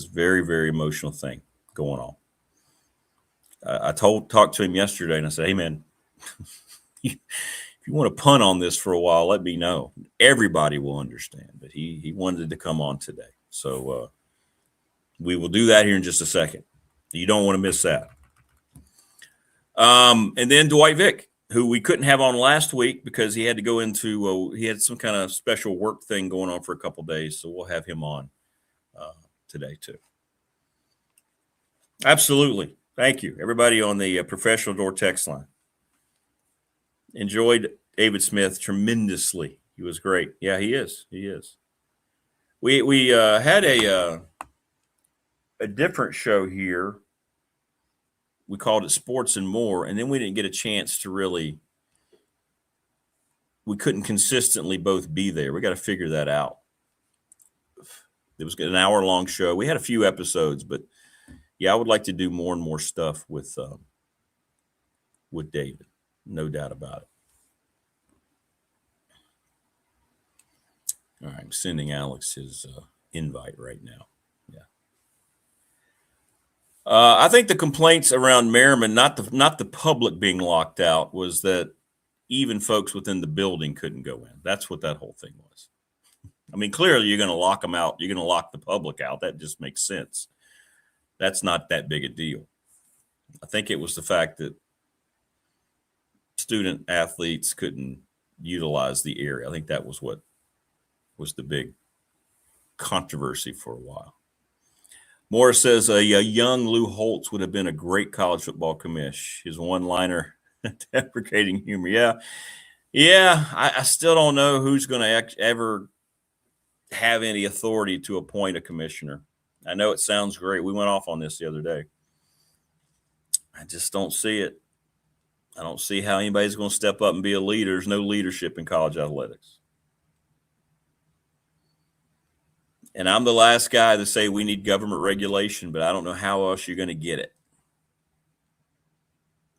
very, very emotional thing going on. I talked to him yesterday and I said, hey man, if you want to punt on this for a while, let me know. Everybody will understand. But he wanted to come on today. So we will do that here in just a second. You don't want to miss that. And then Dwight Vick, who we couldn't have on last week because he had to go into he had some kind of special work thing going on for a couple days. So we'll have him on today too. Absolutely. Thank you, everybody on the Professional Door text line. Enjoyed David Smith tremendously. He was great. Yeah, he is. He is. We had a different show here. We called it Sports and More, and then we didn't get a chance to really – we couldn't consistently both be there. We got to figure that out. It was an hour-long show. We had a few episodes, but, yeah, I would like to do more and more stuff with David. No doubt about it. All right, I'm sending Alex his invite right now. Yeah. I think the complaints around Merriman, not the public being locked out, was that even folks within the building couldn't go in. That's what that whole thing was. I mean, clearly you're going to lock them out. You're going to lock the public out. That just makes sense. That's not that big a deal. I think it was the fact that student athletes couldn't utilize the area. I think that was what was the big controversy for a while. Morris says a young Lou Holtz would have been a great college football commish. His one-liner deprecating humor. Yeah. I still don't know who's going to ever have any authority to appoint a commissioner. I know it sounds great. We went off on this the other day. I just don't see it. I don't see how anybody's going to step up and be a leader. There's no leadership in college athletics. And I'm the last guy to say we need government regulation, but I don't know how else you're going to get it.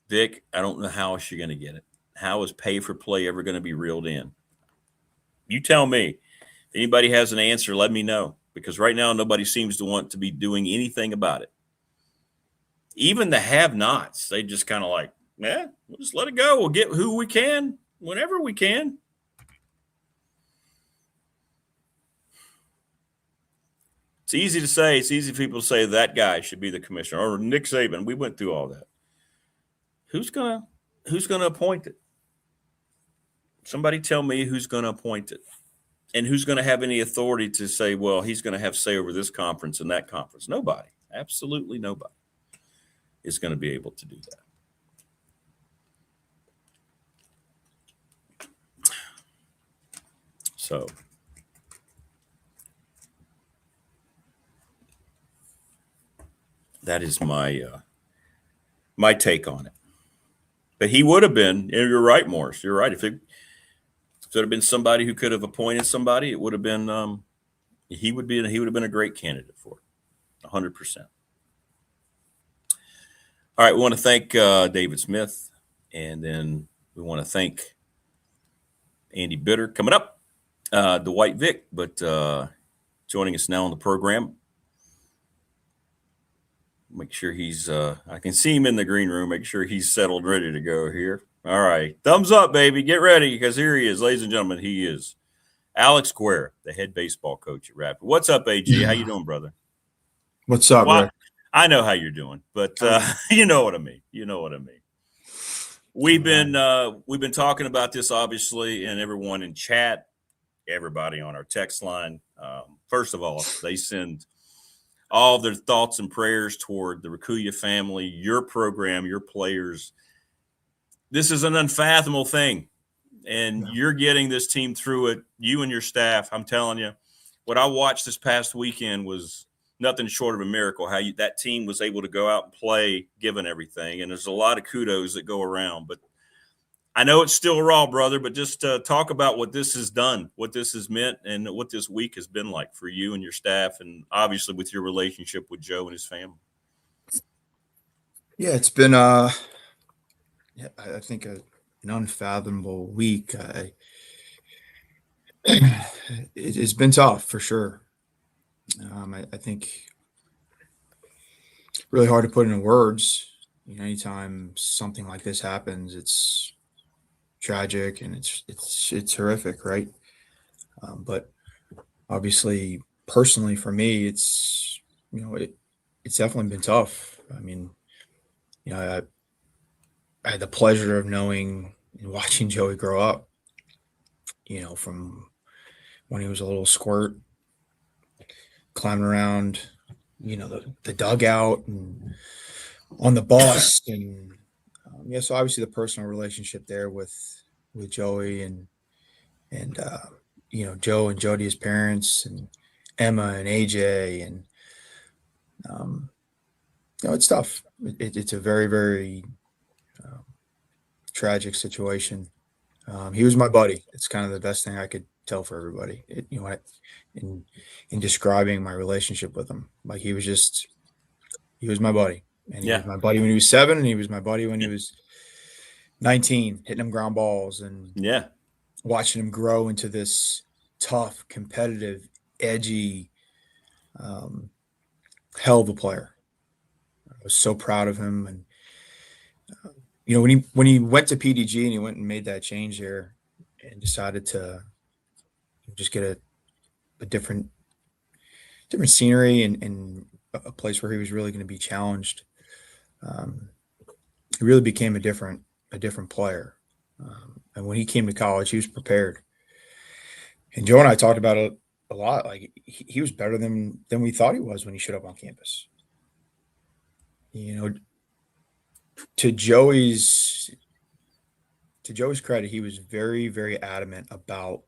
Vic, I don't know how else you're going to get it. How is pay for play ever going to be reeled in? You tell me. If anybody has an answer, let me know. Because right now, nobody seems to want to be doing anything about it. Even the have-nots, they just kind of like, we'll just let it go. We'll get who we can whenever we can. It's easy to say. It's easy for people to say that guy should be the commissioner or Nick Saban. We went through all that. Who's gonna appoint it? Somebody tell me who's going to appoint it, and who's going to have any authority to say, well, he's going to have say over this conference and that conference. Nobody, absolutely nobody, is going to be able to do that. So. That is my take on it. But he would have been, and you're right, Morris. You're right. If it would have been somebody who could have appointed somebody, it would have been he would have been a great candidate for it, 100%. All right, we want to thank David Smith, and then we want to thank Andy Bitter coming up, Dwight Vick, but joining us now on the program. Make sure he's I can see him in the green room. Make sure he's settled, ready to go here. All right. Thumbs up, baby. Get ready, because here he is, ladies and gentlemen. He is Alex Guerra, the head baseball coach at Radford. What's up, AG? How you doing, brother? What's up, Rick? I know how you're doing, but you know what I mean. You know what I mean. We've been talking about this, obviously, and everyone in chat, everybody on our text line. First of all, they send all their thoughts and prayers toward the Rakuya family, your program, your players. This is an unfathomable thing, and you're getting this team through it, you and your staff. I'm telling you, what I watched this past weekend was nothing short of a miracle, how that team was able to go out and play, given everything. And there's a lot of kudos that go around. But I know it's still raw, brother, but just talk about what this has done, what this has meant, and what this week has been like for you and your staff, and obviously with your relationship with Joe and his family. Yeah, it's been I think unfathomable week. It's been tough for sure. I think really hard to put into words. Anytime something like this happens, it's tragic and it's horrific, right? But obviously, personally for me, it's definitely been tough. I mean, I had the pleasure of knowing and watching Joey grow up. From when he was a little squirt, climbing around, the dugout and on the bus, and so obviously the personal relationship there with Joey and Joe and Jody, his parents, and Emma and AJ, and it's tough. It's a very, very tragic situation. He was my buddy. It's kind of the best thing I could tell for everybody. In describing my relationship with him, like he was my buddy, and he was my buddy when he was 7, and he was my buddy when he was 19, hitting him ground balls and watching him grow into this tough, competitive, edgy, hell of a player. I was so proud of him, and when he went to PDG and he went and made that change there and decided to just get a different scenery and a place where he was really going to be challenged, he really became a different player. And when he came to college, he was prepared. And Joe and I talked about it a lot. Like he was better than we thought he was when he showed up on campus. To Joey's credit, he was very, very adamant about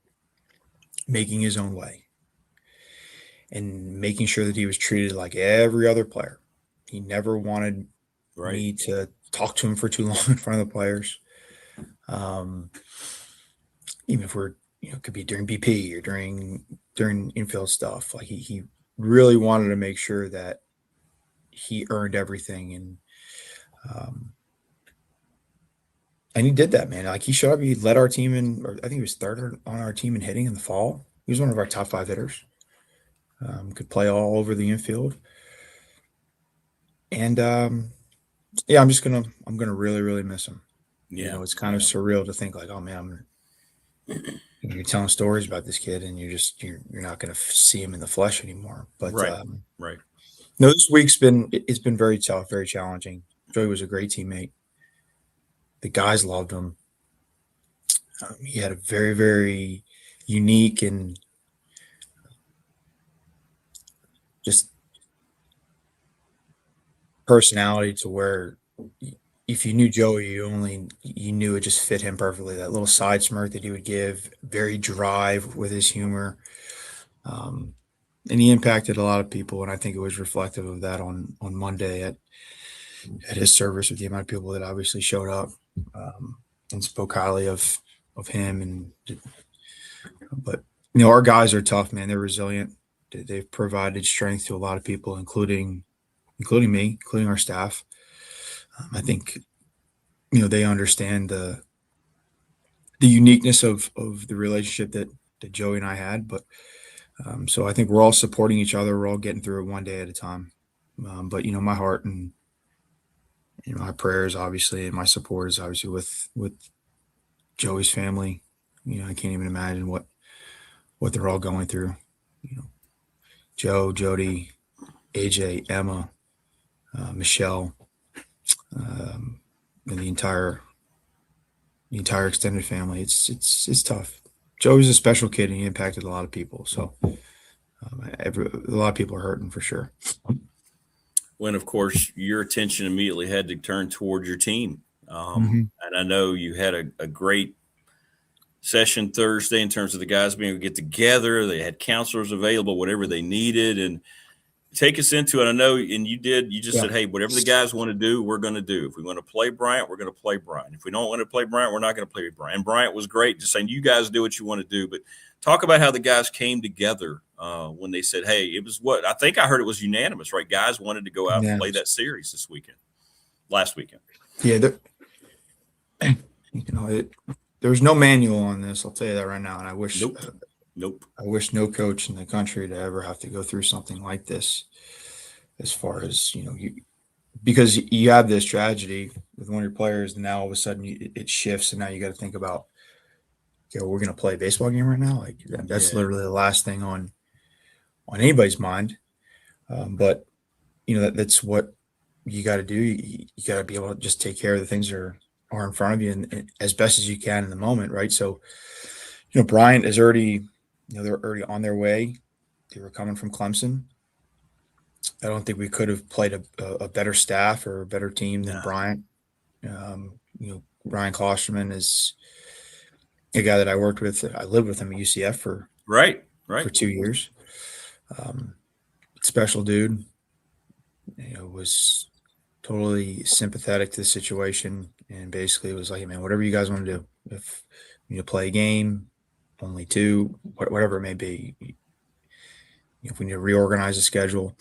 making his own way and making sure that he was treated like every other player. He never wanted me to talk to him for too long in front of the players. Even if we're, it could be during BP or during infield stuff. Like he really wanted to make sure that he earned everything. And he did that, man. Like he showed up, he led our team in, or I think he was third on our team in hitting in the fall. He was one of our top 5 hitters. Could play all over the infield. And I'm gonna really, really miss him. It's kind of surreal to think like, oh man, you're telling stories about this kid and you're not gonna see him in the flesh anymore. But no, this week's been very tough, very challenging. Joey was a great teammate. The guys loved him. He had a very, very unique and just personality to where if you knew Joey, you knew it just fit him perfectly. That little side smirk that he would give, very dry with his humor. And he impacted a lot of people, and I think it was reflective of that on Monday at his service with the amount of people that obviously showed up and spoke highly of him. But our guys are tough, man. They're resilient. They've provided strength to a lot of people, including me, including our staff. I think they understand the uniqueness of the relationship that Joey and I had, but so I think we're all supporting each other. We're all getting through it one day at a time. But my heart and my prayers, obviously, and my support is obviously with Joey's family. I can't even imagine what they're all going through. Joe, Jody, AJ, Emma, Michelle, and the entire extended family. It's tough. Joey's a special kid, and he impacted a lot of people. So a lot of people are hurting for sure. When, of course, your attention immediately had to turn toward your team. And I know you had a great session Thursday in terms of the guys being able to get together. They had counselors available, whatever they needed. And take us into it. I know, and you just said, hey, whatever the guys want to do, we're going to do. If we want to play Bryant, we're going to play Bryant. If we don't want to play Bryant, we're not going to play Bryant. And Bryant was great, just saying, you guys do what you want to do. But talk about how the guys came together when they said, hey, it was I think I heard it was unanimous, right? Guys wanted to go out and play that series last weekend. Yeah. There's no manual on this. I'll tell you that right now. And I wish, Nope. I wish no coach in the country to ever have to go through something like this. As far as because you have this tragedy with one of your players, and now all of a sudden it shifts, and now you got to think about, we're going to play a baseball game right now. Like that's literally the last thing on anybody's mind. But that's what you got to do. You got to be able to just take care of the things that are in front of you and as best as you can in the moment, right? So, Bryant is already, they're already on their way. They were coming from Clemson. I don't think we could have played a better staff or a better team than Bryant. Ryan Klosterman is a guy that I worked with. I lived with him at UCF for 2 years. Special dude. Was totally sympathetic to the situation and basically was like, hey, man, whatever you guys want to do. If you need to play a game, only 2, whatever it may be. If we need to reorganize the schedule.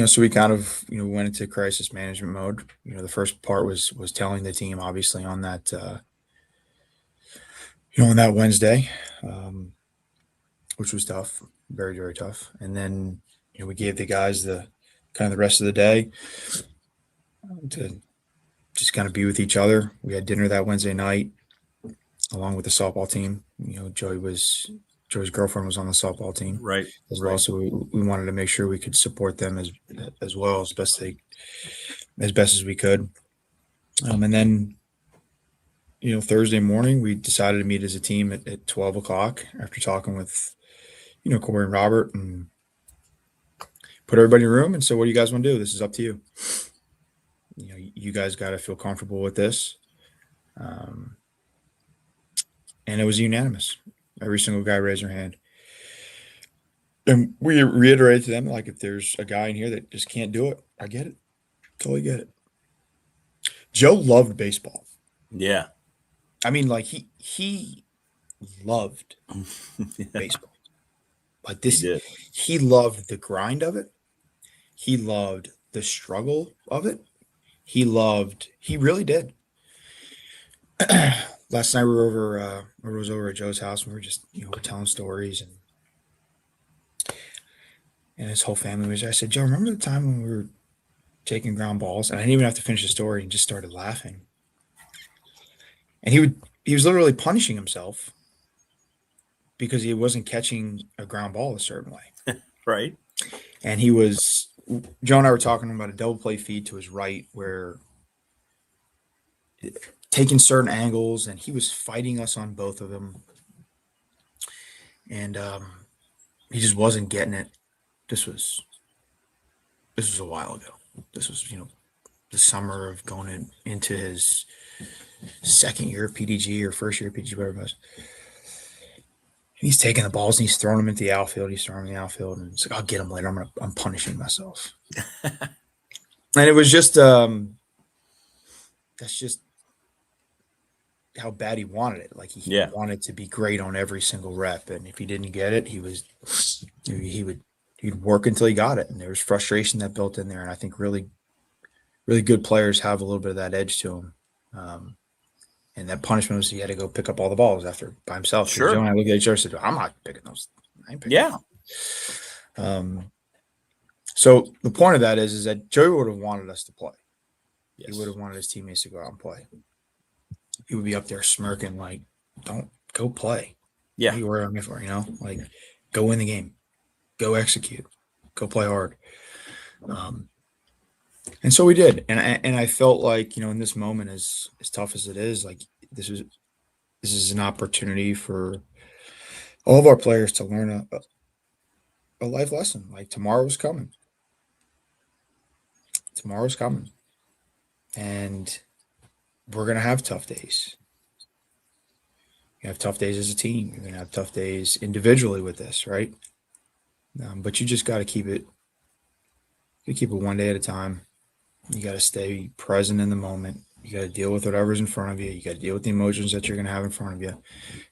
So we kind of, went into crisis management mode. The first part was telling the team, obviously, on that, on that Wednesday, which was tough, very, very tough. And then, we gave the guys the rest of the day to just kind of be with each other. We had dinner that Wednesday night along with the softball team. Joey's girlfriend was on the softball team, right, as well. So we wanted to make sure we could support them as well as best as we could. And then, Thursday morning we decided to meet as a team at 12 o'clock after talking with, Corey and Robert, and put everybody in a room and said, what do you guys want to do? This is up to you. You guys got to feel comfortable with this. And it was unanimous. Every single guy raised their hand. And we reiterated to them, like, if there's a guy in here that just can't do it, I get it. Totally get it. Joe loved baseball. Yeah. I mean, like, he loved baseball. Like this, he loved the grind of it. He loved the struggle of it. He really did. Last night we were over at Joe's house, and we were just, we're telling stories, and his whole family was there. I said, Joe, remember the time when we were taking ground balls? And I didn't even have to finish the story and just started laughing. And he was literally punishing himself because he wasn't catching a ground ball a certain way. Right. And Joe and I were talking about a double play feed to his right where taking certain angles, and he was fighting us on both of them. And he just wasn't getting it. This was a while ago. This was, the summer of going into his second year of PDG or first year of PDG, whatever it was. And he's taking the balls and he's throwing them into the outfield. He's throwing them in the outfield, and it's like, I'll get them later. I'm punishing myself. And it was just, that's just how bad he wanted it. Like he wanted to be great on every single rep. And if he didn't get it, he'd work until he got it. And there was frustration that built in there. And I think really, really good players have a little bit of that edge to them. And that punishment was he had to go pick up all the balls after by himself. Sure. Joe and I looked at each other and said, I'm not picking those. I ain't picking them. So the point of that is that Joey would have wanted us to play. Yes. He would have wanted his teammates to go out and play. He would be up there smirking like, don't go play. Yeah. What are you worried about me for, Like, go win the game. Go execute. Go play hard. And so we did. And I felt like, in this moment, as tough as it is, like this is an opportunity for all of our players to learn a life lesson. Like tomorrow's coming. Tomorrow's coming. And we're going to have tough days. You have tough days as a team. You're going to have tough days individually with this, right? But you just got to keep it one day at a time. You got to stay present in the moment. You got to deal with whatever's in front of you. You got to deal with the emotions that you're going to have in front of you.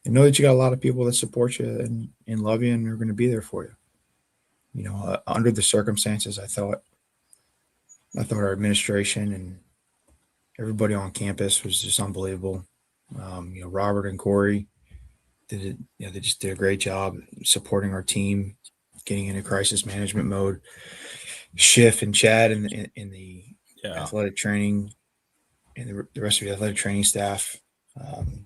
And know that you got a lot of people that support you and love you and are going to be there for you. Under the circumstances, I thought our administration Everybody on campus was just unbelievable. Robert and Corey they just did a great job supporting our team, getting into crisis management mode. Schiff and Chad in the athletic training, and the rest of the athletic training staff, and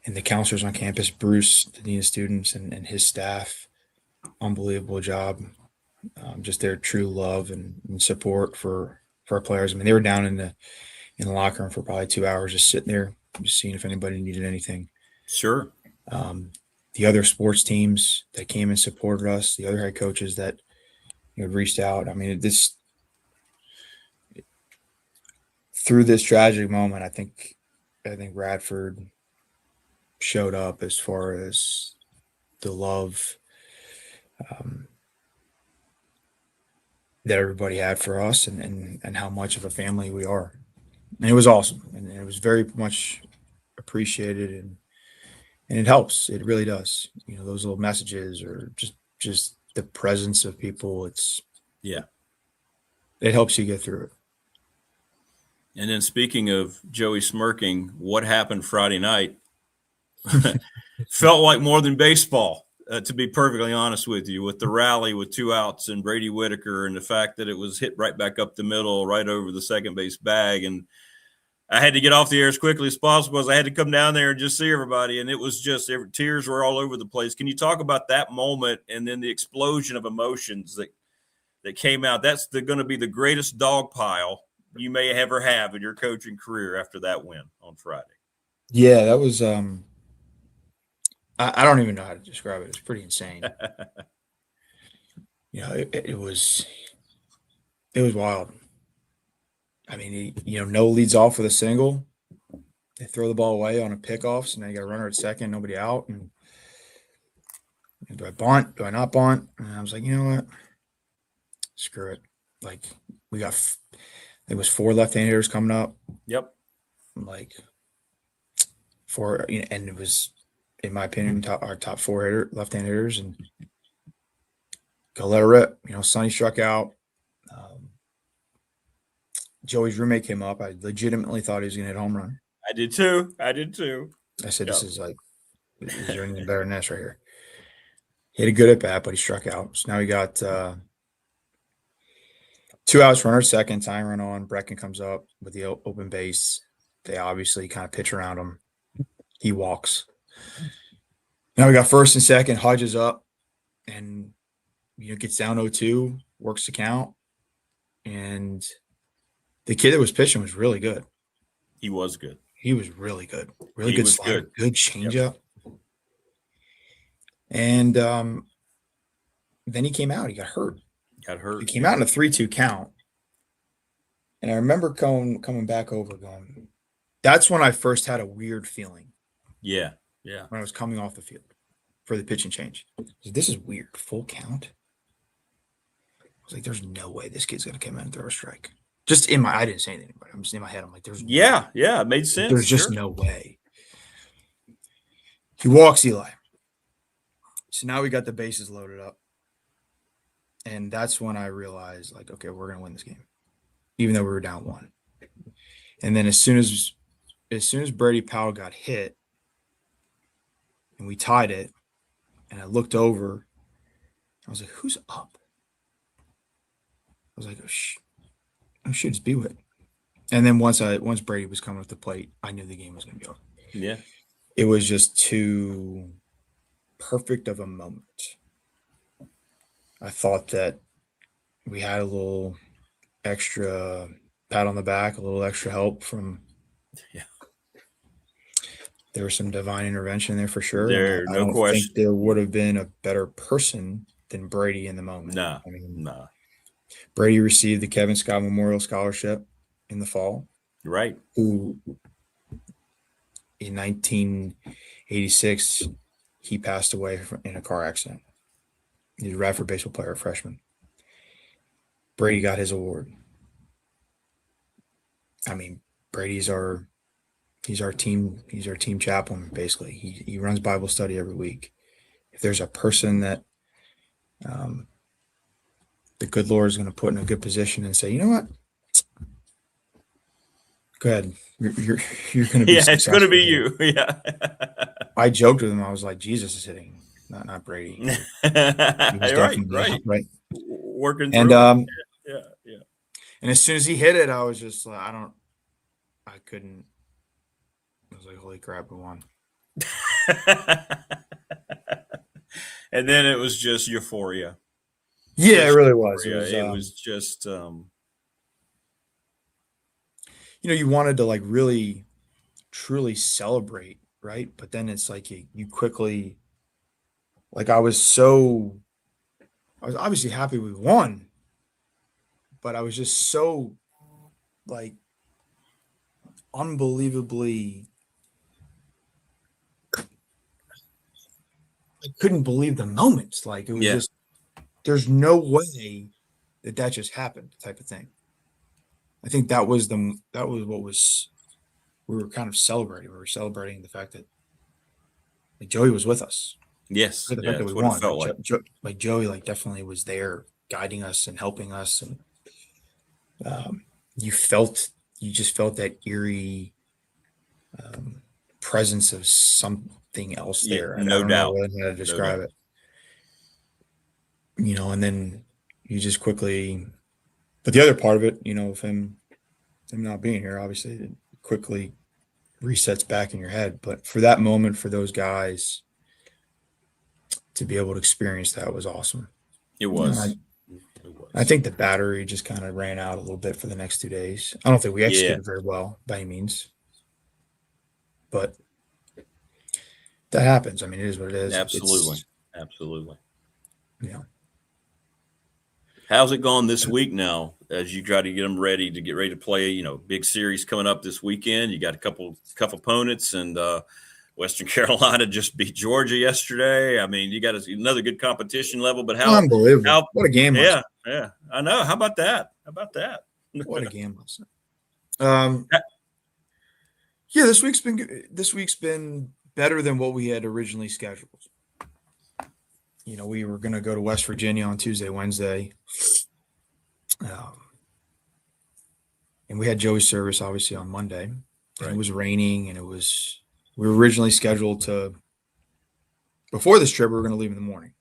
the counselors on campus, Bruce, the dean of students, and his staff, unbelievable job. Just their true love and support for our players. I mean, they were down in the locker room for probably 2 hours, just sitting there, just seeing if anybody needed anything. Sure. The other sports teams that came and supported us, the other head coaches that reached out. I mean, through this tragic moment, I think Radford showed up as far as the love that everybody had for us and how much of a family we are. And it was awesome. And it was very much appreciated, and it helps. It really does. Those little messages, or just the presence of people, it helps you get through it. And then, speaking of Joey smirking, what happened Friday night felt like more than baseball, to be perfectly honest with you, with the rally with 2 outs and Brady Whitaker, and the fact that it was hit right back up the middle, right over the second base bag. And I had to get off the air as quickly as possible because I had to come down there and just see everybody. And it was just tears were all over the place. Can you talk about that moment and then the explosion of emotions that came out? That's going to be the greatest dog pile you may ever have in your coaching career after that win on Friday. Yeah, that was I don't even know how to describe it. It was pretty insane. It was wild. I mean, no leads off with a single. They throw the ball away on a pickoff, so now you got a runner at second, nobody out. And do I bunt? Do I not bunt? And I was like, you know what? Screw it. Like, we got there was 4 left-handed hitters coming up. Yep. Like 4, and it was, in my opinion, our top 4 left-handed hitters, and go let her rip. Sonny struck out. Joey's roommate came up. I legitimately thought he was going to hit a home run. I did too. I said, This is like, is there anything better than this right here? He had a good at bat, but he struck out. So now we got 2 outs, runner second, tying run on. Brecken comes up with the open base. They obviously kind of pitch around him. He walks. Now we got first and second. Hodge is up and gets down 0-2, works the count, and the kid that was pitching was really good. He was good. He was really good. Really good slider, good changeup. Yep. And then he came out. He got hurt. He came out in a 3-2 count. And I remember coming back over going, that's when I first had a weird feeling. Yeah. Yeah. When I was coming off the field for the pitch and change. This is weird. Full count. I was like, there's no way this kid's going to come in and throw a strike. Just I didn't say anything, but I'm just in my head. I'm like, there's it made sense. There's just no way. He walks Eli. So now we got the bases loaded up. And that's when I realized, like, okay, we're going to win this game, even though we were down 1. And then as soon as Brady Powell got hit and we tied it, and I looked over, I was like, who's up? I was like, oh shit, it's Bewitt. And then once Brady was coming up the plate, I knew the game was going to be over. Yeah. It was just too perfect of a moment. I thought that we had a little extra pat on the back, a little extra help from. Yeah. There was some divine intervention there for sure. I don't think there would have been a better person than Brady in the moment. No. Brady received the Kevin Scott Memorial Scholarship in the fall. Right. Who in 1986 he passed away in a car accident. He's a Radford baseball player, a freshman. Brady got his award. I mean, he's our team chaplain, basically. He runs Bible study every week. If there's a person that the good Lord is going to put in a good position and say, you know what? Go ahead. You're going to be Yeah, it's going to be you. Yeah. I joked with him. I was like, Jesus is hitting, not Brady. He was definitely right. Working and through yeah. And as soon as he hit it, I was just like, I couldn't. I was like, holy crap, we won. And then it was just euphoria. Yeah, it really was. It was just you wanted to like really truly celebrate, right? But then it's like you quickly, like I was obviously happy we won, but I was just so like unbelievably, I couldn't believe the moment. Like it was just, there's no way that just happened type of thing. I think that was what we were kind of celebrating. We were celebrating the fact that like Joey was with us. Yes. The fact that we won. Like Joey like definitely was there guiding us and helping us. And you just felt that eerie presence of something else there. No doubt. I don't know really how to describe it. And then you just quickly, but the other part of it, of him not being here, obviously it quickly resets back in your head. But for that moment, for those guys to be able to experience that was awesome. It was. I think the battery just kind of ran out a little bit for the next 2 days. I don't think we executed very well by any means, but that happens. I mean, it is what it is. Absolutely. Yeah. How's it gone this week now as you try to get them ready to play, big series coming up this weekend? You got a couple opponents, and Western Carolina just beat Georgia yesterday. I mean, you got another good competition level, but how unbelievable. What a game. Yeah. I know. How about that? What a game last night. Yeah, this week's been better than what we had originally scheduled. We were going to go to West Virginia on Tuesday, Wednesday. And we had Joey's service obviously on Monday. And It was raining, and we were originally scheduled to, before this trip, we were going to leave in the morning,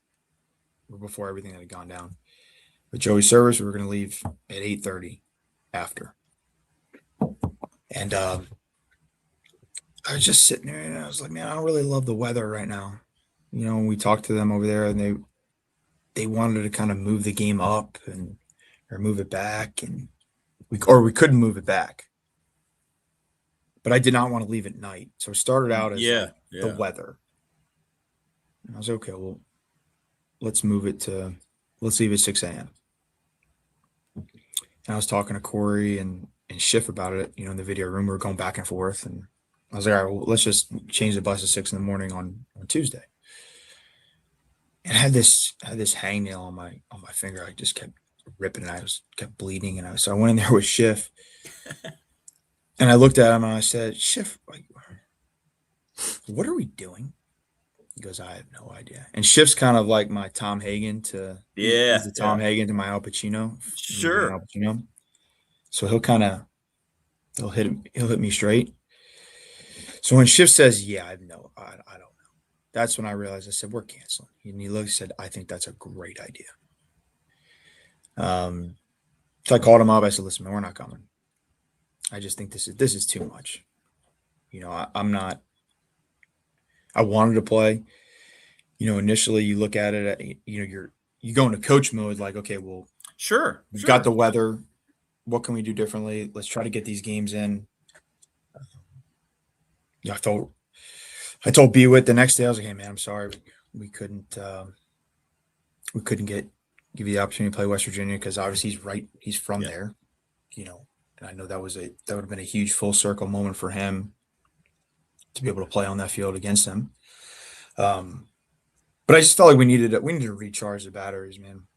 or before everything had gone down. But Joey's service, we were going to leave at 8:30 after. And I was just sitting there, and I was like, man, I don't really love the weather right now. When we talked to them over there, and they wanted to kind of move the game up or move it back, and we couldn't move it back. But I did not want to leave at night, so it started out as the weather. And I was okay. Well, let's leave at 6 a.m. And I was talking to Corey and Schiff about it. In the video room, we were going back and forth, and I was like, all right, well, let's just change the bus to 6 a.m. on Tuesday. And I had this hangnail on my finger. I just kept ripping it. I kept bleeding, and so I went in there with Schiff, and I looked at him and I said, "Schiff, like, what are we doing?" He goes, "I have no idea." And Schiff's kind of like my Tom Hagen to Hagen to my Al Pacino. Sure. Al Pacino. So he'll hit me straight. So when Schiff says, "Yeah, I don't know," that's when I realized. I said, "We're canceling." And he looked and said, "I think that's a great idea." So I called him up. I said, "Listen, man, we're not coming. I just think this is too much. I'm not. I wanted to play. Initially you look at it. You go into coach mode. Like, okay, well, sure, we've got the weather. What can we do differently? Let's try to get these games in." I told Bewit the next day, I was like, "Hey man, I'm sorry. We couldn't give you the opportunity to play West Virginia, because obviously he's from there, and I know that would have been a huge full circle moment for him to be able to play on that field against him. But I just felt like we needed to recharge the batteries, man.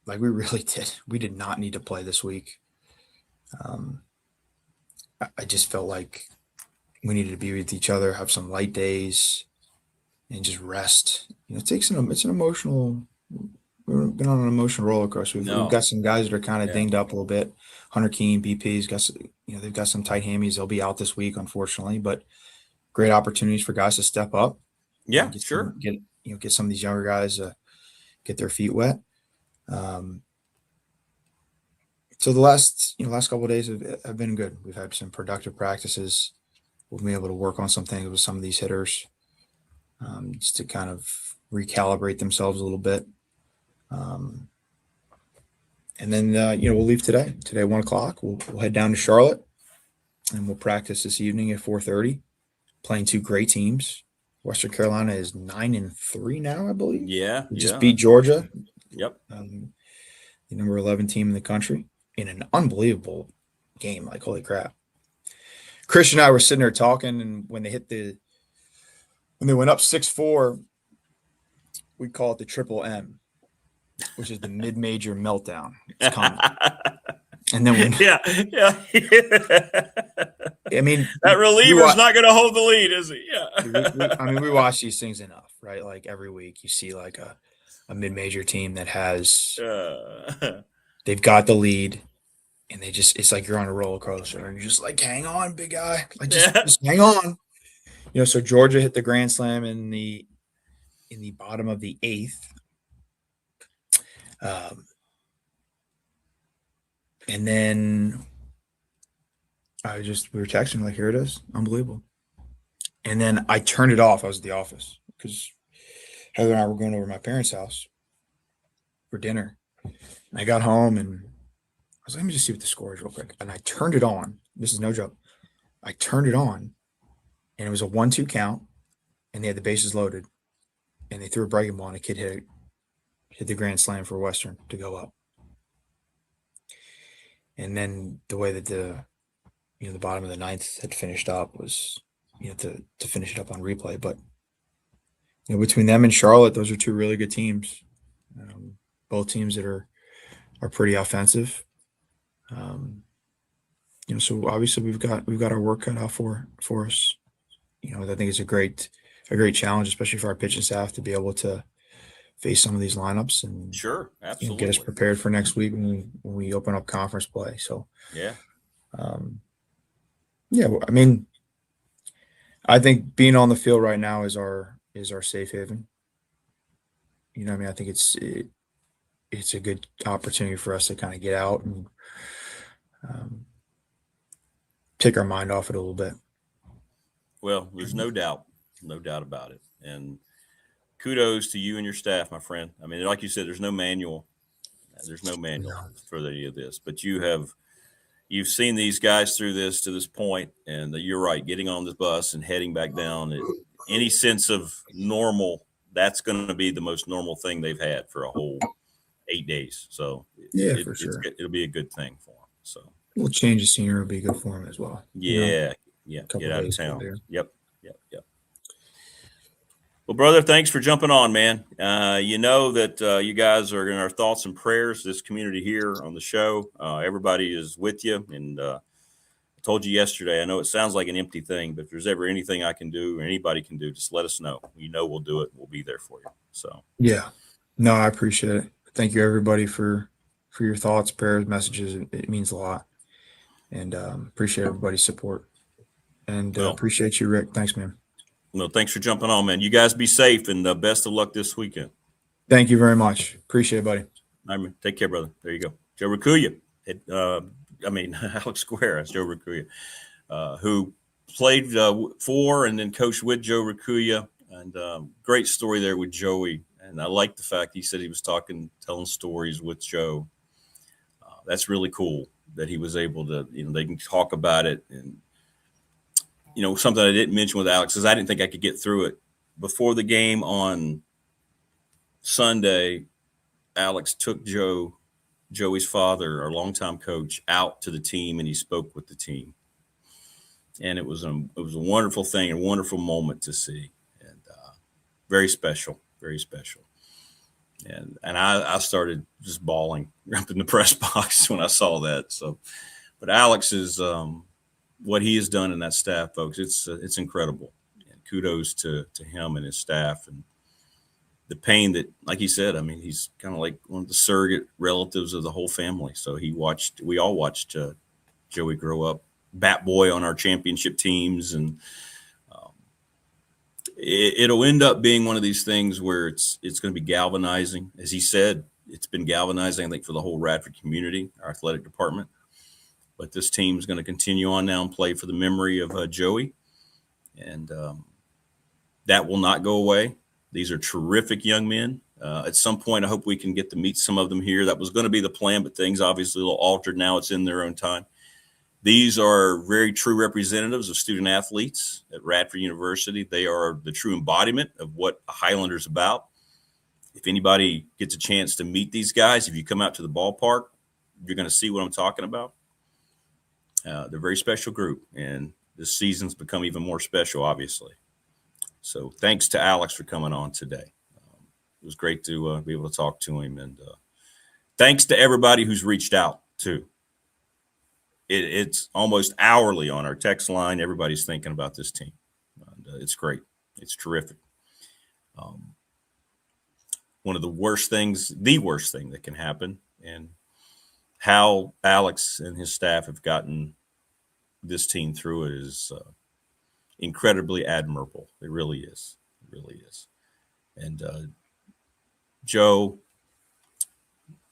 Like we really did. We did not need to play this week. I just felt like we needed to be with each other, have some light days, and just rest. It's an emotional we've been on an emotional roller coaster. We've got some guys that are kind of dinged up a little bit. Hunter Keene, BP's got they've got some tight hammies. They'll be out this week, unfortunately, but great opportunities for guys to step up. Yeah, Get some of these younger guys get their feet wet. So the last couple of days have been good. We've had some productive practices. We've been able to work on some things with some of these hitters, just to kind of recalibrate themselves a little bit. And then we'll leave today. Today, 1:00. We'll head down to Charlotte, and we'll practice this evening at 4:30. Playing two great teams. Western Carolina is 9-3 now, I believe. Yeah, we just beat Georgia. Yep. The number 11 team in the country in an unbelievable game. Like, holy crap. Chris and I were sitting there talking, and when they went up 6-4, we call it the triple M, which is the mid-major meltdown. It's coming. And then I mean, that reliever's not going to hold the lead, is he? Yeah. We watch these things enough, right? Like every week you see like a mid-major team that has they've got the lead, and it's like you're on a roller coaster, and you're just like, hang on, big guy. Like just hang on. So Georgia hit the grand slam in the bottom of the 8th. And then we were texting like, here it is. Unbelievable. And then I turned it off. I was at the office because Heather and I were going over to my parents' house for dinner. And I got home and I was like, let me just see what the score is real quick. And I turned it on. This is no joke. I turned it on, and it was a 1-2 count, and they had the bases loaded, and they threw a breaking ball, and a kid hit the grand slam for Western to go up. And then the way that the bottom of the 9th had finished up was, to finish it up on replay. But, between them and Charlotte, those are two really good teams. Both teams that are pretty offensive. So obviously we've got our work cut out for us. I think it's a great challenge, especially for our pitching staff, to be able to face some of these lineups and sure, absolutely, get us prepared for next week when we open up conference play. So I think being on the field right now is our safe haven. I think it's a good opportunity for us to kind of get out and take our mind off it a little bit. Well, there's no doubt about it. And kudos to you and your staff, my friend. I mean, like you said, there's no manual. For any of this, but you've seen these guys through this to this point, and you're right. Getting on this bus and heading back down, any sense of normal, that's going to be the most normal thing they've had for a whole 8 days. So for sure, it'll be a good thing for them. So we'll change the scenery will be good for him as well. Yeah. Get out of town. Yep. Well, brother, thanks for jumping on, man. That you guys are in our thoughts and prayers, this community here on the show. Everybody is with you. And I told you yesterday, I know it sounds like an empty thing, but if there's ever anything I can do or anybody can do, just let us know. We'll do it. We'll be there for you. So, yeah. No, I appreciate it. Thank you, everybody, for your thoughts, prayers, messages. It means a lot. And appreciate everybody's support. And appreciate you, Rick. Thanks, man. No, thanks for jumping on, man. You guys be safe, and best of luck this weekend. Thank you very much. Appreciate it, buddy. All right, man. Take care, brother. There you go. Joe Rakuya. Alex Guerra, Joe Rakuya, who played for and then coached with Joe Rakuya. And great story there with Joey. And I like the fact he said he was telling stories with Joe. That's really cool that he was able to, they can talk about it. And something I didn't mention with Alex is I didn't think I could get through it. Before the game on Sunday, Alex took Joey's father, our longtime coach, out to the team, and he spoke with the team. And it was a wonderful thing, a wonderful moment to see, and very special, very special. And I started just bawling up in the press box when I saw that. So, but Alex is what he has done in that staff, folks. It's incredible. And kudos to him and his staff. And the pain that, like he said, I mean, he's kind of like one of the surrogate relatives of the whole family. So we all watched Joey grow up, bat boy on our championship teams. And it'll end up being one of these things where it's going to be galvanizing. As he said, it's been galvanizing, I think, for the whole Radford community, our athletic department. But this team is going to continue on now and play for the memory of Joey. And that will not go away. These are terrific young men. At some point, I hope we can get to meet some of them here. That was going to be the plan, but things obviously a little altered. Now it's in their own time. These are very true representatives of student athletes at Radford University. They are the true embodiment of what a Highlander is about. If anybody gets a chance to meet these guys, if you come out to the ballpark, you're going to see what I'm talking about. They're a very special group, and this season's become even more special, obviously. So thanks to Alex for coming on today. It was great to be able to talk to him. And thanks to everybody who's reached out, too. It's almost hourly on our text line. Everybody's thinking about this team. And, it's great. It's terrific. One of the worst thing that can happen, and how Alex and his staff have gotten this team through it is incredibly admirable. It really is. It really is. And Joe,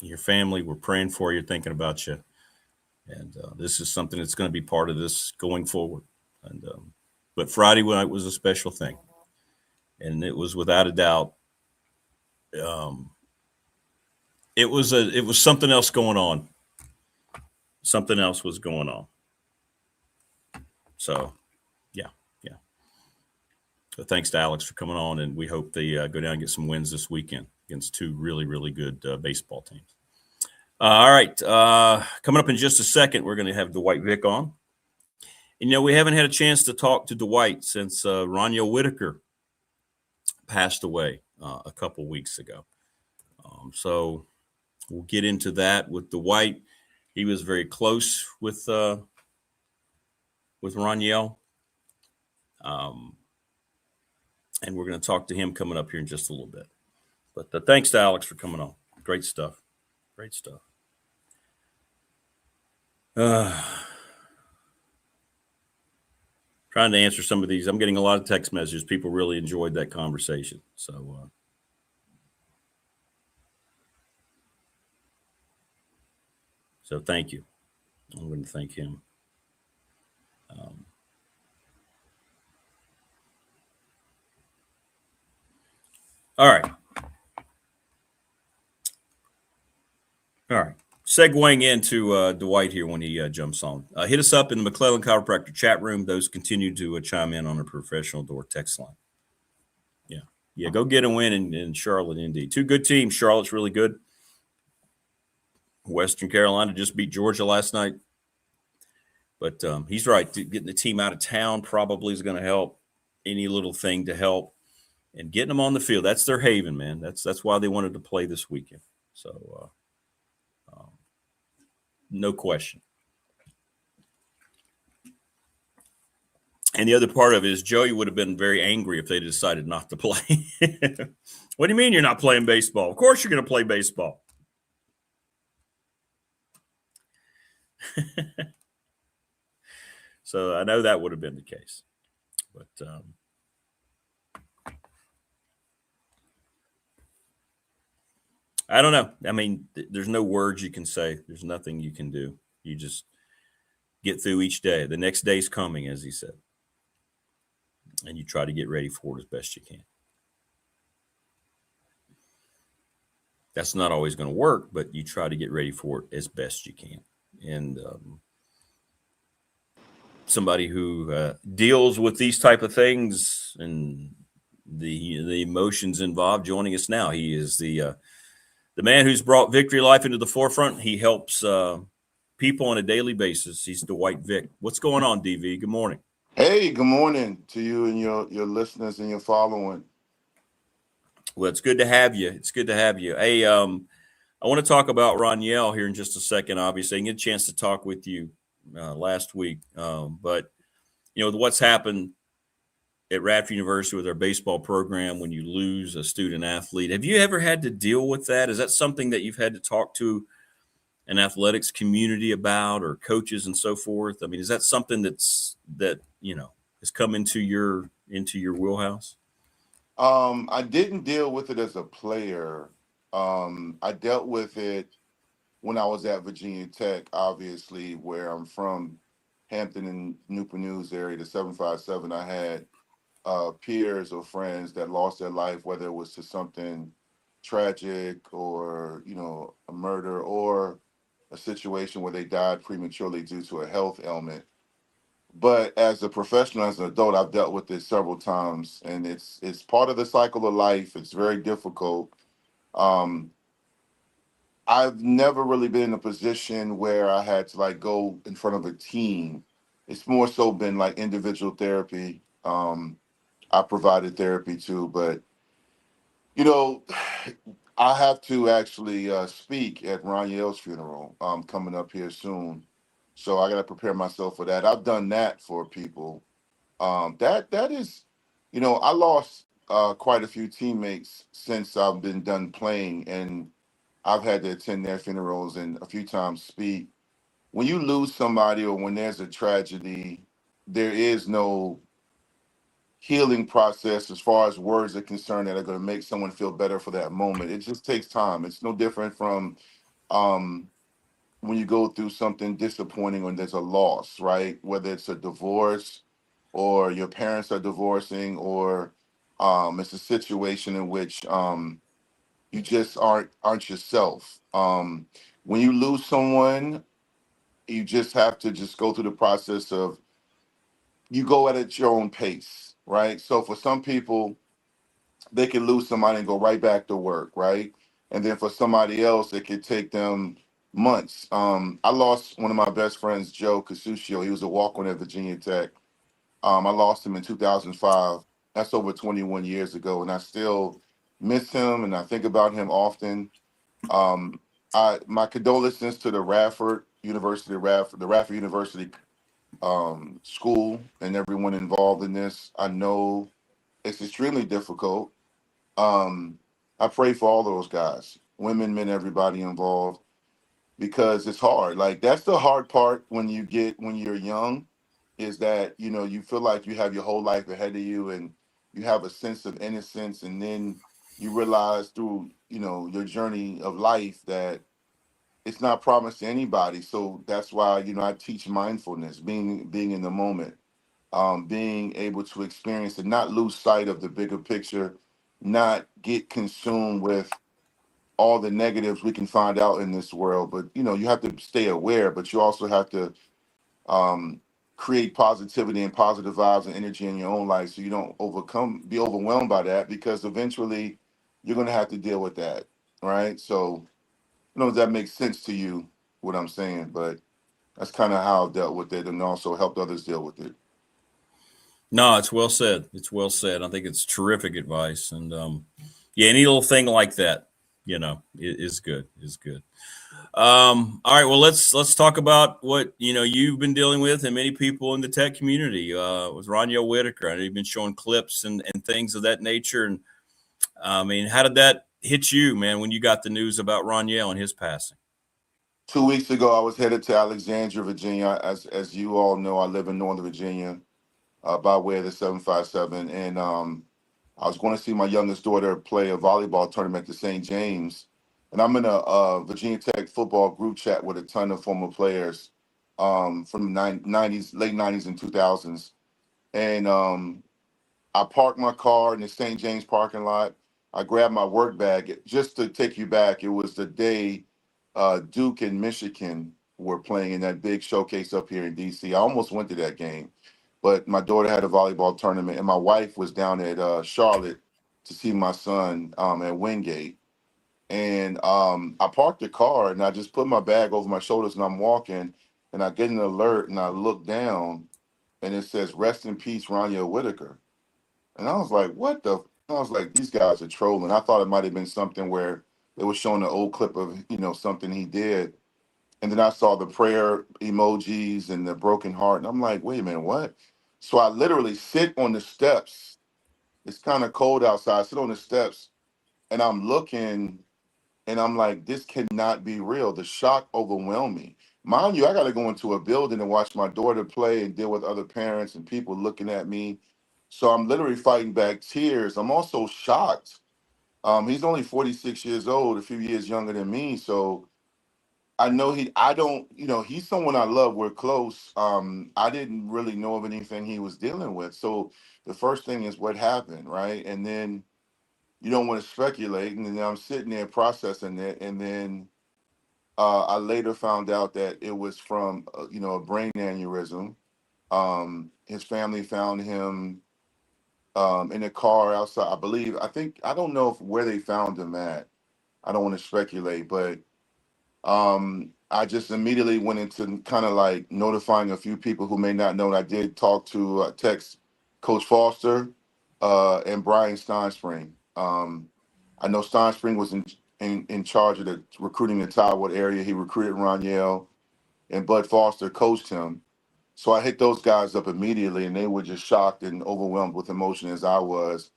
your family, we're praying for you, thinking about you. And this is something that's going to be part of this going forward. And but Friday night was a special thing, and it was without a doubt. It was something else going on. Something else was going on. So, yeah. So thanks to Alex for coming on, and we hope they go down and get some wins this weekend against two really, really good baseball teams. All right. Coming up in just a second, we're going to have Dwight Vick on. And, we haven't had a chance to talk to Dwight since Roniel Whitaker passed away a couple weeks ago. So we'll get into that with Dwight. He was very close with Roniel. And we're going to talk to him coming up here in just a little bit. But thanks to Alex for coming on. Great stuff. Great stuff. Trying to answer some of these. I'm getting a lot of text messages. People really enjoyed that conversation. So thank you. I'm going to thank him. All right. Segueing into Dwight here when he jumps on. Hit us up in the McClellan Chiropractor chat room. Those continue to chime in on our professional door text line. Yeah, go get a win in Charlotte, indeed. Two good teams. Charlotte's really good. Western Carolina just beat Georgia last night. But he's right. Getting the team out of town probably is going to help. Any little thing to help. And getting them on the field, that's their haven, man. That's why they wanted to play this weekend. So, no question. And the other part of it is Joey would have been very angry if they decided not to play. What do you mean you're not playing baseball? Of course you're going to play baseball. So I know that would have been the case. But I don't know. I mean, there's no words you can say. There's nothing you can do. You just get through each day. The next day's coming, as he said. And you try to get ready for it as best you can. That's not always going to work, but you try to get ready for it as best you can. And somebody who deals with these type of things and the emotions involved joining us now. He is the man who's brought Victory Life into the forefront. He helps people on a daily basis. He's Dwight Vick. What's going on, DV? Good morning. Hey, good morning to you and your listeners and your following. Well, it's good to have you. It's good to have you. Hey, I want to talk about Roniel here in just a second. Obviously, I didn't get a chance to talk with you last week. But, what's happened at Radford University with our baseball program when you lose a student athlete. Have you ever had to deal with that? Is that something that you've had to talk to an athletics community about, or coaches and so forth? I mean, is that something that has come into your wheelhouse? I didn't deal with it as a player. I dealt with it when I was at Virginia Tech, obviously, where I'm from, Hampton and Newport News area, the 757. I had peers or friends that lost their life, whether it was to something tragic or, a murder, or a situation where they died prematurely due to a health ailment. But as a professional, as an adult, I've dealt with it several times, and it's part of the cycle of life. It's very difficult. Um, I've never really been in a position where I had to like go in front of a team. It's more so been like individual therapy. I provided therapy too, but you know, I have to actually speak at Ron Yale's funeral coming up here soon. So I got to prepare myself for that. I've done that for people. That is, I lost quite a few teammates since I've been done playing, and I've had to attend their funerals and a few times speak. When you lose somebody or when there's a tragedy, there is no healing process as far as words are concerned that are going to make someone feel better for that moment. It just takes time. It's no different from um, when you go through something disappointing when there's a loss, right? Whether it's a divorce or your parents are divorcing, or it's a situation in which you just aren't yourself. When you lose someone, you just have to just go through the process of you go at your own pace, right? So for some people, they can lose somebody and go right back to work, right? And then for somebody else, it could take them months. I lost one of my best friends, Joe Casuccio. He was a walk-on at Virginia Tech. I lost him in 2005. That's over 21 years ago, and I still miss him, and I think about him often. Um, my condolences to the Radford University school, and everyone involved in this. I know it's extremely difficult. Um, I pray for all those guys, women, men, everybody involved, because it's hard. Like that's the hard part when you're young, is that you feel like you have your whole life ahead of you, and you have a sense of innocence, and then you realize through your journey of life that it's not promised to anybody. So that's why I teach mindfulness, being in the moment, being able to experience and not lose sight of the bigger picture, not get consumed with all the negatives we can find out in this world. But you have to stay aware, but you also have to um, create positivity and positive vibes and energy in your own life, so you don't be overwhelmed by that, because eventually you're going to have to deal with that, right? So if that makes sense to you, what I'm saying, but that's kind of how I've dealt with it, and also helped others deal with it. No, it's well said. It's well said. I think it's terrific advice. And yeah, any little thing like that, is good. Is good. All right. Well, let's talk about what you've been dealing with, and many people in the tech community with Ronyo Whitaker. I know you've been showing clips and things of that nature. And I mean, how did that hit you, man, when you got the news about Ronyo and his passing? 2 weeks ago, I was headed to Alexandria, Virginia. As you all know, I live in Northern Virginia, by way of the 757, and I was going to see my youngest daughter play a volleyball tournament at St. James, and I'm in a Virginia Tech football group chat with a ton of former players from the 90s, late 90s and 2000s, and I parked my car in the St. James parking lot. I grabbed my work bag. Just to take you back, it was the day Duke and Michigan were playing in that big showcase up here in D.C. I almost went to that game, but my daughter had a volleyball tournament, and my wife was down at Charlotte to see my son at Wingate. And I parked the car, and I just put my bag over my shoulders, and I'm walking, and I get an alert, and I look down, and it says, "Rest in peace, Ronyo Whitaker." And I was like, what the? I was like, these guys are trolling. I thought it might have been something where they were showing an old clip of, something he did. And then I saw the prayer emojis and the broken heart. And I'm like, wait a minute, what? So I literally sit on the steps. It's kind of cold outside. I sit on the steps and I'm looking and I'm like, this cannot be real. The shock overwhelmed me. Mind you, I got to go into a building and watch my daughter play and deal with other parents and people looking at me. So I'm literally fighting back tears. I'm also shocked. He's only 46 years old, a few years younger than me. So I know I don't, he's someone I love. We're close. I didn't really know of anything he was dealing with. So the first thing is what happened, right? And then you don't want to speculate. And then I'm sitting there processing it. And then I later found out that it was from, a brain aneurysm. His family found him in a car outside. I don't know where they found him at. I don't want to speculate, but I just immediately went into kind of like notifying a few people who may not know. I did talk to text Coach Foster and Brian Steinspring. I know Steinspring was in charge of the recruiting the Taiwood area. He recruited Ron Yale, and Bud Foster coached him. So I hit those guys up immediately, and they were just shocked and overwhelmed with emotion as I was.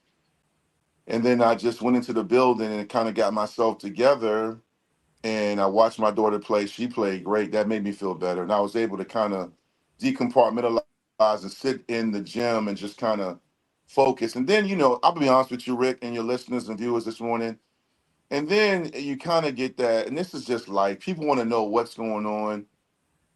And then I just went into the building and kind of got myself together, and I watched my daughter play. She played great. That made me feel better. And I was able to kind of decompartmentalize and sit in the gym and just kind of focus. And then, I'll be honest with you, Rick, and your listeners and viewers this morning. And then you kind of get that, and this is just like people want to know what's going on.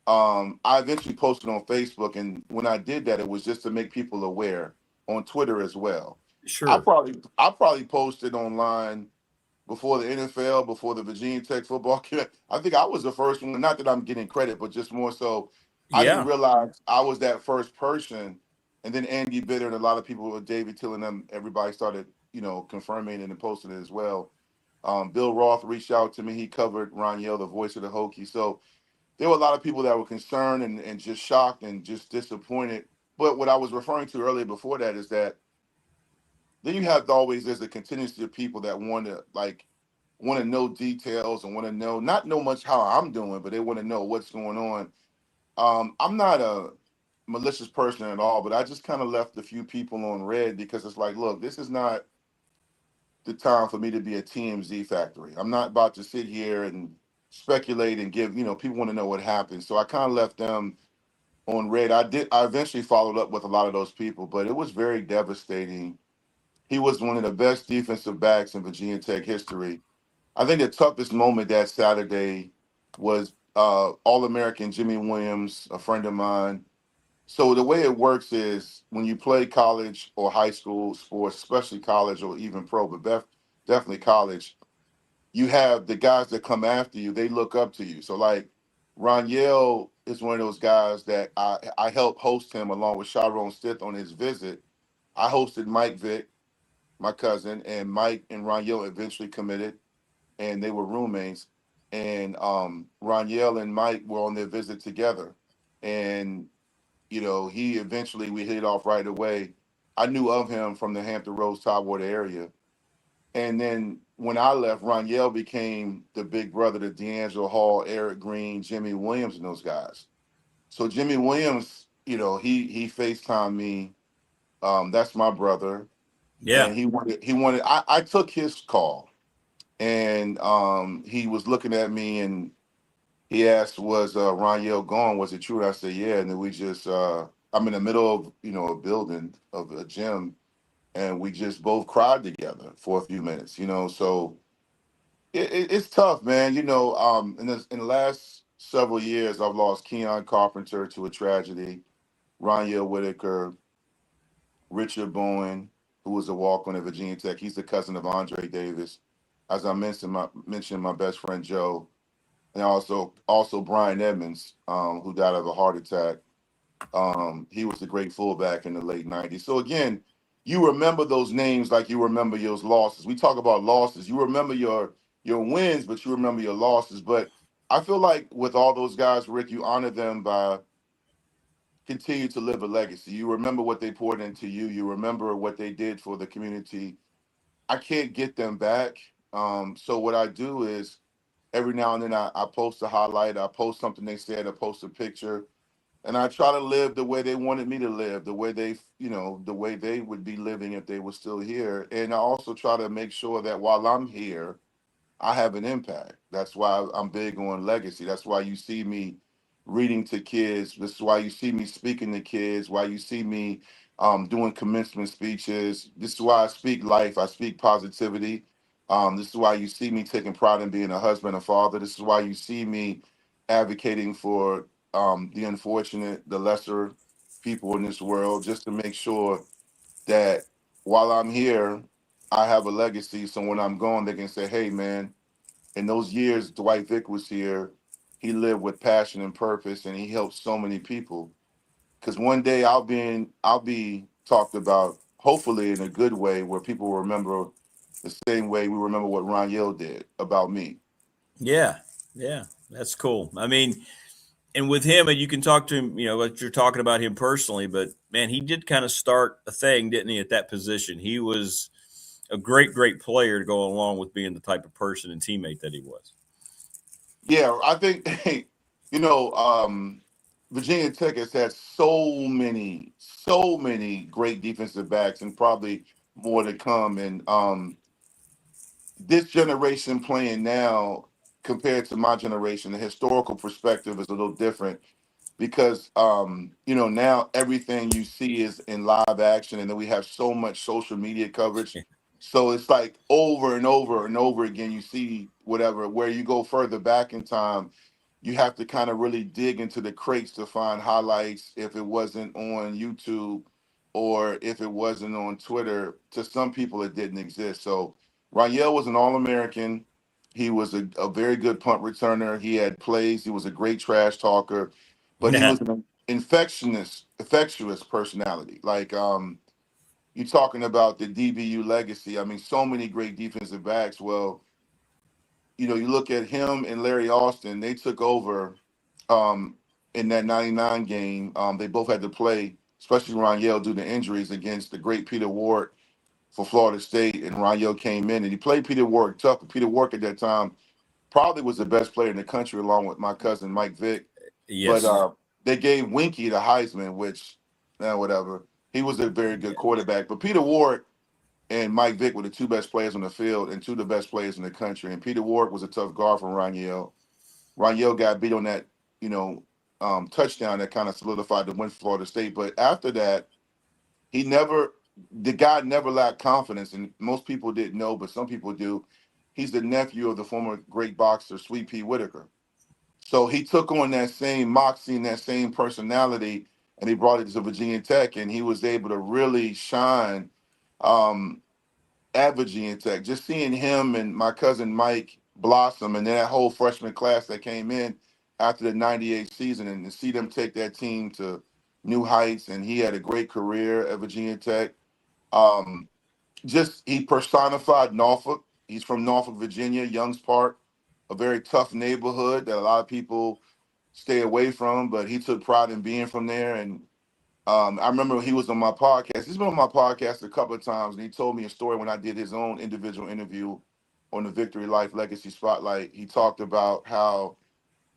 I eventually posted on Facebook, and when I did that, it was just to make people aware on Twitter as well. Sure. I probably posted online before the NFL, before the Virginia Tech football camp. I think I was the first one. Not that I'm getting credit, but just more so, I didn't realize I was that first person. And then Andy Bitter and a lot of people with David Till and them, everybody started, confirming it and posting it as well. Bill Roth reached out to me. He covered Ron Yale, the voice of the Hokies. So there were a lot of people that were concerned and just shocked and just disappointed. But what I was referring to earlier before that is that then you have there's a contingency of people that want to know details and want to know, not know much how I'm doing, but they want to know what's going on. I'm not a malicious person at all, but I just kind of left a few people on red because it's like, look, this is not the time for me to be a TMZ factory. I'm not about to sit here and speculate and give, people want to know what happened. So I kind of left them on red. I eventually followed up with a lot of those people, but it was very devastating. He was one of the best defensive backs in Virginia Tech history. I think the toughest moment that Saturday was All-American Jimmy Williams, a friend of mine. So the way it works is when you play college or high school sports, especially college or even pro, but definitely college, you have the guys that come after you, they look up to you. So like Ron Yale is one of those guys that I helped host him along with Sharon Stith on his visit. I hosted Mike Vick, my cousin, and Mike and Ron Yale eventually committed, and they were roommates. And Ron Yale and Mike were on their visit together. And, we hit it off right away. I knew of him from the Hampton Roads, Taiwood area. And then when I left, Ron Yale became the big brother to D'Angelo Hall, Eric Green, Jimmy Williams, and those guys. So Jimmy Williams, he FaceTimed me. That's my brother. Yeah. And I took his call, and he was looking at me and he asked, was Ron Yale gone? Was it true? And I said, yeah. And then we just, I'm in the middle of, a building of a gym, and we just both cried together for a few minutes, so it's tough, man. In the last several years, I've lost Keon Carpenter to a tragedy, Ronyel Whitaker, Richard Bowen, who was a walk-on at Virginia Tech. He's the cousin of Andre Davis. As I mentioned my best friend Joe, and also Brian Edmonds, who died of a heart attack. He was the great fullback in the late 90s. So again, you remember those names like you remember your losses. We talk about losses. You remember your wins, but you remember your losses. But I feel like with all those guys, Rick, you honor them by continue to live a legacy. You remember what they poured into you. You remember what they did for the community. I can't get them back. So what I do is every now and then I post a highlight. I post something they said. I post a picture. and I try to live the way they wanted me to live, the way they, the way they would be living if they were still here. And I also try to make sure that while I'm here, I have an impact. That's why I'm big on legacy. That's why you see me reading to kids. This is why you see me speaking to kids. Why you see me doing commencement speeches. This is why I speak life. I speak positivity. This is why you see me taking pride in being a husband and father. This is why you see me advocating for the unfortunate, the lesser people in this world, just to make sure that while I'm here, I have a legacy. So when I'm gone, they can say, hey, man, in those years Dwight Vick was here, he lived with passion and purpose, and he helped so many people. Because one day I'll be talked about, hopefully in a good way, where people will remember the same way we remember what Ron Yale did about me. Yeah, that's cool. I mean, and with him, and you can talk to him, what you're talking about him personally, but man, he did kind of start a thing, didn't he, at that position? He was a great player to go along with being the type of person and teammate that he was. Yeah, I think, Virginia Tech has had so many great defensive backs, and probably more to come. And this generation playing now compared to my generation, the historical perspective is a little different because now everything you see is in live action, and then we have so much social media coverage. So it's like over and over and over again, you see whatever. Where you go further back in time, you have to kind of really dig into the crates to find highlights if it wasn't on YouTube or if it wasn't on Twitter. To some people, it didn't exist. So Raniel was an All-American. He was a very good punt returner. He had plays. He was a great trash talker, but he was an infectious personality. Like you talking about the DBU legacy. I mean, so many great defensive backs. Well, you look at him and Larry Austin, they took over in that 99 game. They both had to play, especially Ron Yale, due to injuries against the great Peter Ward for Florida State. And Ron Yale came in and he played Peter Ward tough. But Peter Ward at that time probably was the best player in the country, along with my cousin Mike Vick. Yes. But they gave Winky the Heisman, which, whatever. He was a very good quarterback. But Peter Ward and Mike Vick were the two best players on the field and two of the best players in the country. And Peter Ward was a tough guard from Ron Yale. Ron Yale got beat on that, touchdown that kind of solidified the win for Florida State. But after that, the guy never lacked confidence. And most people didn't know, but some people do. He's the nephew of the former great boxer, Sweet Pea Whitaker. So he took on that same moxie and that same personality, and he brought it to Virginia Tech, and he was able to really shine at Virginia Tech. Just seeing him and my cousin Mike blossom, and then that whole freshman class that came in after the 98 season, and to see them take that team to new heights, and he had a great career at Virginia Tech. He personified Norfolk. He's from Norfolk, Virginia, Youngs Park, a very tough neighborhood that a lot of people stay away from, but he took pride in being from there. And I remember he was on my podcast. He's been on my podcast a couple of times, and he told me a story when I did his own individual interview on the Victory Life Legacy Spotlight. He talked about how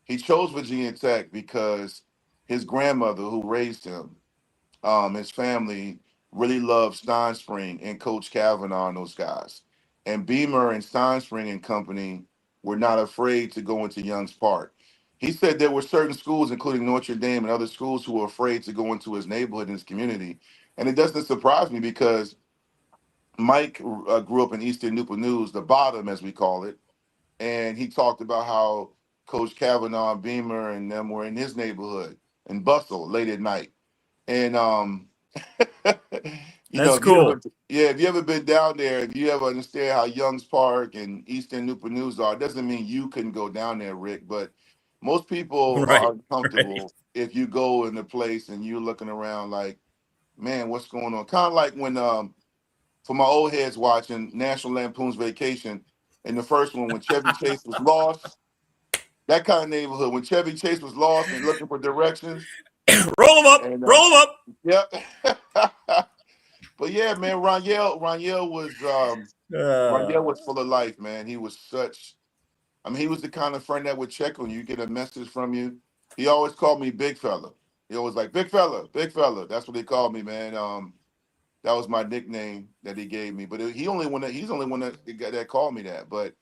he chose Virginia Tech because his grandmother, who raised him, his family really loved Stein Spring and Coach Kavanaugh and those guys. And Beamer and Stein Spring and company were not afraid to go into Youngs Park. He said there were certain schools, including Notre Dame and other schools, who were afraid to go into his neighborhood and his community. And it doesn't surprise me because Mike grew up in Eastern Newport News, the bottom, as we call it. And he talked about how Coach Kavanaugh, Beamer, and them were in his neighborhood and bustle late at night. And that's cool. If you ever been down there, if you ever understand how Youngs Park and Eastern Newport News are, it doesn't mean you couldn't go down there, Rick. But most people are uncomfortable if you go in a place and you're looking around like, man, what's going on? Kind of like when, for my old heads watching National Lampoon's Vacation, in the first one when Chevy Chase was lost, that kind of neighborhood. When Chevy Chase was lost and looking for directions. Roll them up. Yep. But yeah, man, Raniel was full of life, man. He was he was the kind of friend that would check on you, get a message from you. He always called me big fella. He always like, big fella, big fella. That's what they called me, man. That was my nickname that he gave me. But he's only one that called me that. But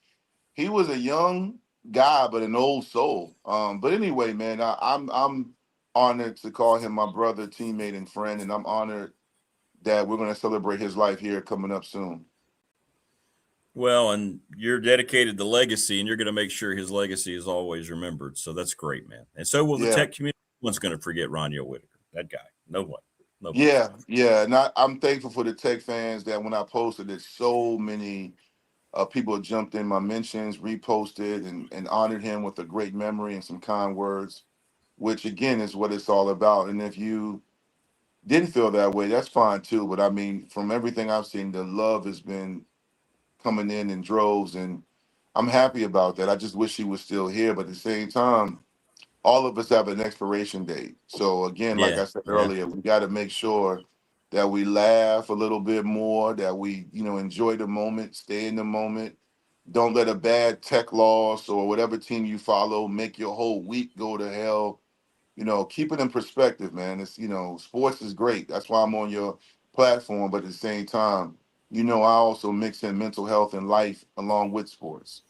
he was a young guy, but an old soul. But anyway, man, I'm honored to call him my brother, teammate, and friend, and I'm honored that we're going to celebrate his life here coming up soon. Well, and you're dedicated to legacy, and you're going to make sure his legacy is always remembered. So that's great, man. And so will the Tech community. No one's going to forget Ronyo Whitaker. That guy. No one. Yeah. And I'm thankful for the Tech fans that when I posted it, so many people jumped in my mentions, reposted, and honored him with a great memory and some kind words, which, again, is what it's all about. And if you didn't feel that way, that's fine, too. But, I mean, from everything I've seen, the love has been coming in droves, and I'm happy about that. I just wish he was still here, but at the same time, all of us have an expiration date. So again, like I said earlier, we got to make sure that we laugh a little bit more, that we, enjoy the moment, stay in the moment. Don't let a bad Tech loss or whatever team you follow make your whole week go to hell. Keep it in perspective, man. It's, sports is great. That's why I'm on your platform. But at the same time, I also mix in mental health and life along with sports.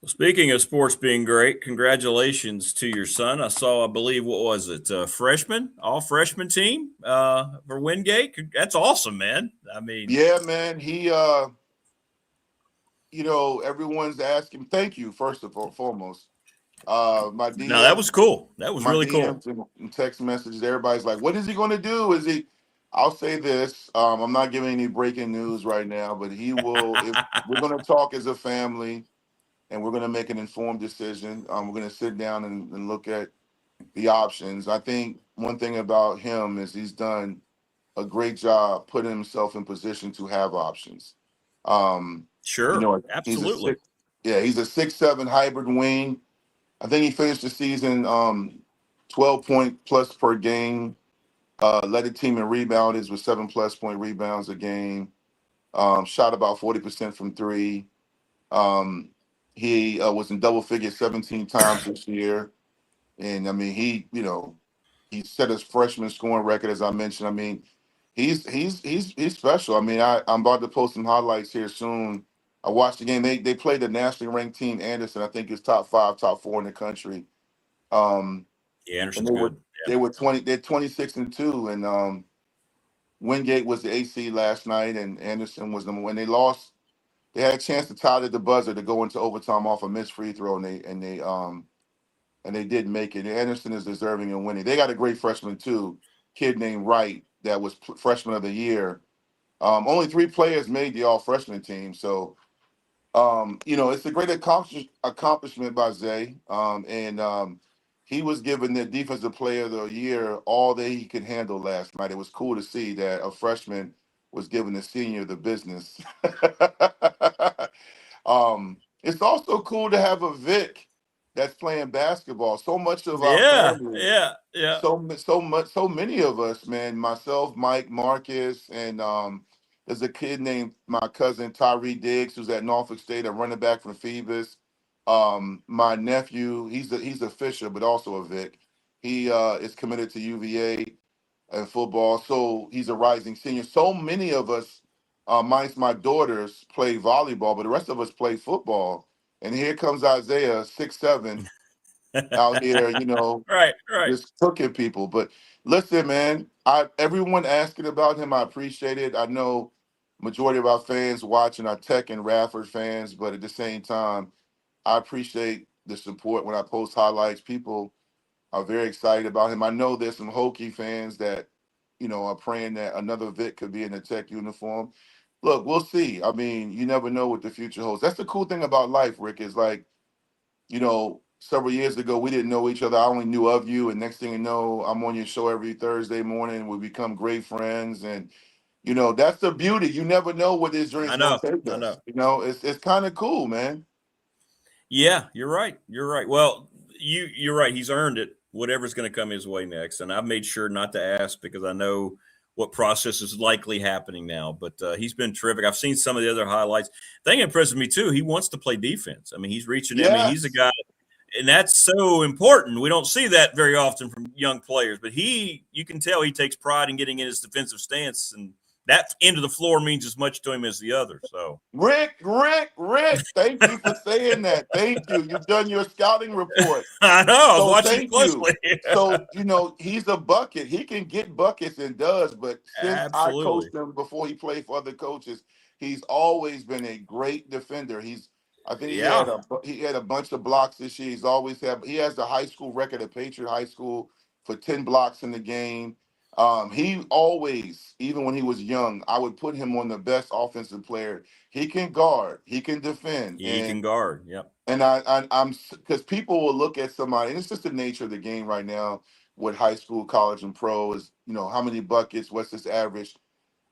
Well, speaking of sports being great, congratulations to your son. I saw, I believe, what was it, freshman, all freshman team for Wingate. That's awesome, man. I mean, yeah, man. He, everyone's asking. Thank you, first of all, foremost. My DM, no, that was cool. That was really cool. And text messages, everybody's like, "What is he going to do? Is he?" I'll say this: I'm not giving any breaking news right now, but he will. If we're going to talk as a family, and we're going to make an informed decision. We're going to sit down and look at the options. I think one thing about him is he's done a great job putting himself in position to have options. Sure, absolutely. He's a 6'7" hybrid wing. I think he finished the season 12 point plus per game. Led the team in rebounders with 7+ point rebounds a game. Shot about 40% from three. He was in double figures 17 times this year. And I mean, he set his freshman scoring record, as I mentioned. I mean, he's special. I mean, I'm about to post some highlights here soon. I watched the game. They played the nationally ranked team, Anderson. I think it's top 5, top 4 in the country. Anderson's good. They're 26-2, and Wingate was the AC last night, and Anderson was number 1. They lost. They had a chance to tie at the buzzer to go into overtime off a missed free throw, and they didn't make it. And Anderson is deserving of winning. They got a great freshman too, kid named Wright that was freshman of the year. Only 3 players made the all freshman team, so it's a great accomplishment by Zay. He was given the defensive player of the year all that he could handle last night. It was cool to see that a freshman was given the senior the business. It's also cool to have a Vic that's playing basketball. So much of our family, so many of us, man. Myself, Mike, Marcus, and there's a kid named my cousin Tyree Diggs who's at Norfolk State, a running back from Phoebus. My nephew, he's a Fisher, but also a Vic. He is committed to UVA in football, so he's a rising senior. So many of us, minus my daughters, play volleyball, but the rest of us play football. And here comes Isaiah, 6'7", out here, right, just cooking people. But listen, man, everyone asking about him, I appreciate it. I know majority of our fans watching are Tech and Radford fans, but at the same time, I appreciate the support when I post highlights. People are very excited about him. I know there's some Hokie fans that, are praying that another Vic could be in the Tech uniform. Look, we'll see. I mean, you never know what the future holds. That's the cool thing about life, Rick, is like, several years ago, we didn't know each other. I only knew of you. And next thing you know, I'm on your show every Thursday morning. We become great friends. And, that's the beauty. You never know what this journey is going to take us. It's kind of cool, man. Yeah, you're right. You're right. Well, you're right. He's earned it, whatever's going to come his way next. And I've made sure not to ask because I know what process is likely happening now. But he's been terrific. I've seen some of the other highlights. The thing impresses me, too, he wants to play defense. I mean, he's reaching in. I mean, he's a guy And that's so important. We don't see that very often from young players, but you can tell he takes pride in getting in his defensive stance, and that end of the floor means as much to him as the other. So, Rick, thank you for saying that. Thank you. You've done your scouting report. I know. I was So watching thank closely. you. So, he's a bucket. He can get buckets and does, but since I coached him before he played for other coaches, he's always been a great defender. I think he had a bunch of blocks this year. He has the high school record at Patriot High School for 10 blocks in the game. He always, even when he was young, I would put him on the best offensive player. He can guard, he can defend. He can guard, yep. And I'm because people will look at somebody, and it's just the nature of the game right now with high school, college, and pro is, how many buckets, what's this average?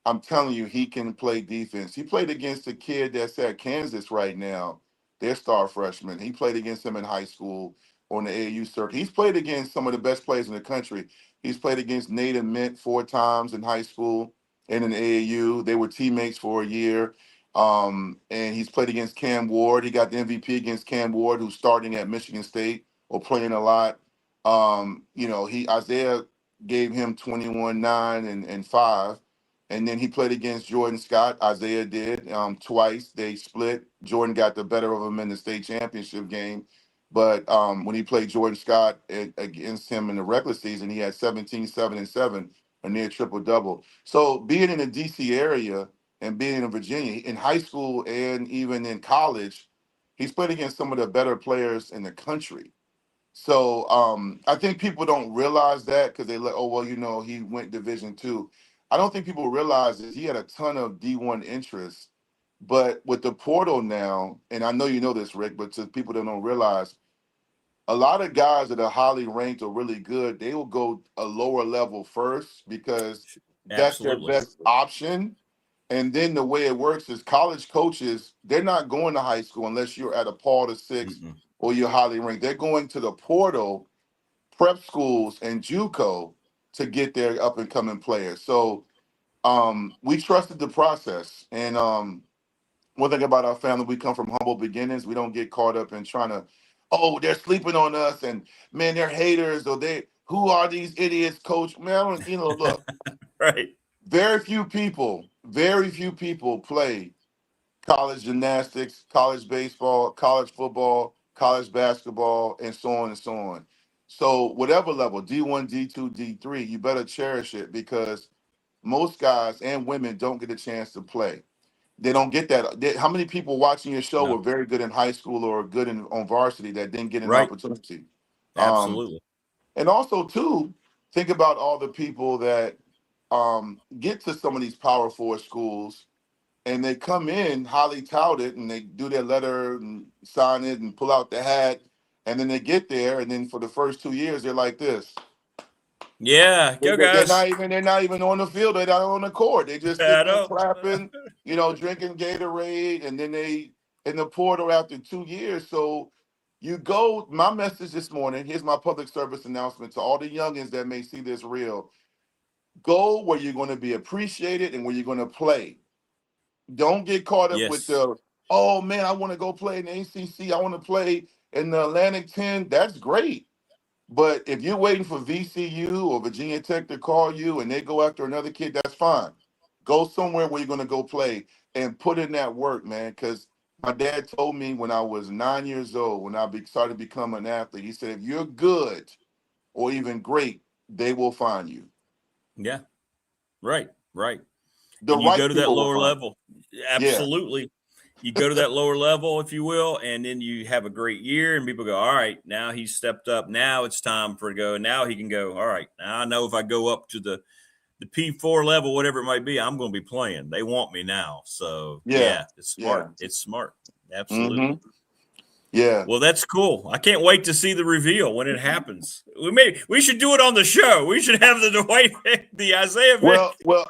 I'm telling you, he can play defense. He played against a kid that's at Kansas right now, their star freshman. He played against him in high school on the AAU circuit. He's played against some of the best players in the country. He's played against Nate and Mint 4 times in high school and in AAU. They were teammates for a year. And he's played against Cam Ward. He got the MVP against Cam Ward, who's starting at Michigan State or playing a lot. Isaiah gave him 21-9 and 5. And then he played against Jordan Scott. Isaiah did twice. They split. Jordan got the better of him in the state championship game. But when he played Jordan Scott against him in the regular season, he had 17, 7, and 7, a near triple-double. So being in the D.C. area and being in Virginia, in high school and even in college, he's played against some of the better players in the country. So I think people don't realize that because they he went Division II. I don't think people realize that he had a ton of D1 interest. But with the portal now, and I know you know this, Rick, but to people that don't realize, a lot of guys that are highly ranked or really good, they will go a lower level first because that's their best option. And then the way it works is college coaches, they're not going to high school unless you're at a Paul the Sixth or you're highly ranked. They're going to the portal, prep schools, and JUCO to get their up and coming players. So we trusted the process. And one thing about our family, we come from humble beginnings. We don't get caught up in trying to, they're sleeping on us and man, they're haters or who are these idiots, coach? Man, look. Right. Very few people play college gymnastics, college baseball, college football, college basketball, and so on and so on. So whatever level, D1, D2, D3, you better cherish it because most guys and women don't get a chance to play. They don't get that. How many people watching your show were very good in high school or good on varsity that didn't get an opportunity? Absolutely. And also, too, think about all the people that get to some of these Power 4 schools and they come in highly touted and they do their letter and sign it and pull out the hat. And then they get there. And then for the first 2 years, they're like this. Yeah, go guys. They're not even on the field. They're not on the court. They just sitting there clapping, drinking Gatorade, and then they in the portal after 2 years. So you go. My message this morning. Here's my public service announcement to all the youngins that may see this reel. Go where you're going to be appreciated and where you're going to play. Don't get caught up with oh man, I want to go play in the ACC. I want to play in the Atlantic 10. That's great. But if you're waiting for VCU or Virginia Tech to call you and they go after another kid, that's fine. Go somewhere where you're going to go play and put in that work, man. Because my dad told me when I was 9 years old, when I started to become an athlete, he said, if you're good or even great, they will find you. Yeah, right. The and you right go to that lower level. Absolutely. Yeah. You go to that lower level, if you will, and then you have a great year and people go, all right, now he's stepped up. Now it's time for to go. Now he can go, all right, now I know if I go up to the P4 level, whatever it might be, I'm going to be playing. They want me now. So, it's smart. Yeah. It's smart. Absolutely. Mm-hmm. Yeah. Well, that's cool. I can't wait to see the reveal when it happens. We should do it on the show. We should have the Dwight Vick, the Isaiah Vick. Well,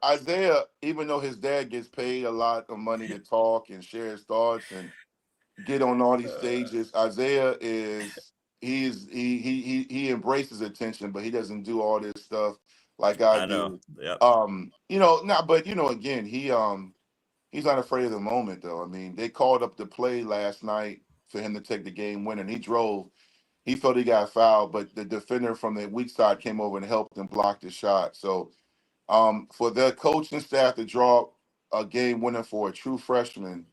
Isaiah, even though his dad gets paid a lot of money to talk and share his thoughts and get on all these stages, Isaiah he embraces attention, but he doesn't do all this stuff like I do. Yep. Again, he's not afraid of the moment, though. I mean, they called up the play last night for him to take the game winner. And he drove. He felt he got fouled, but the defender from the weak side came over and helped and blocked the shot. So for the coaching staff to draw a game winner for a true freshman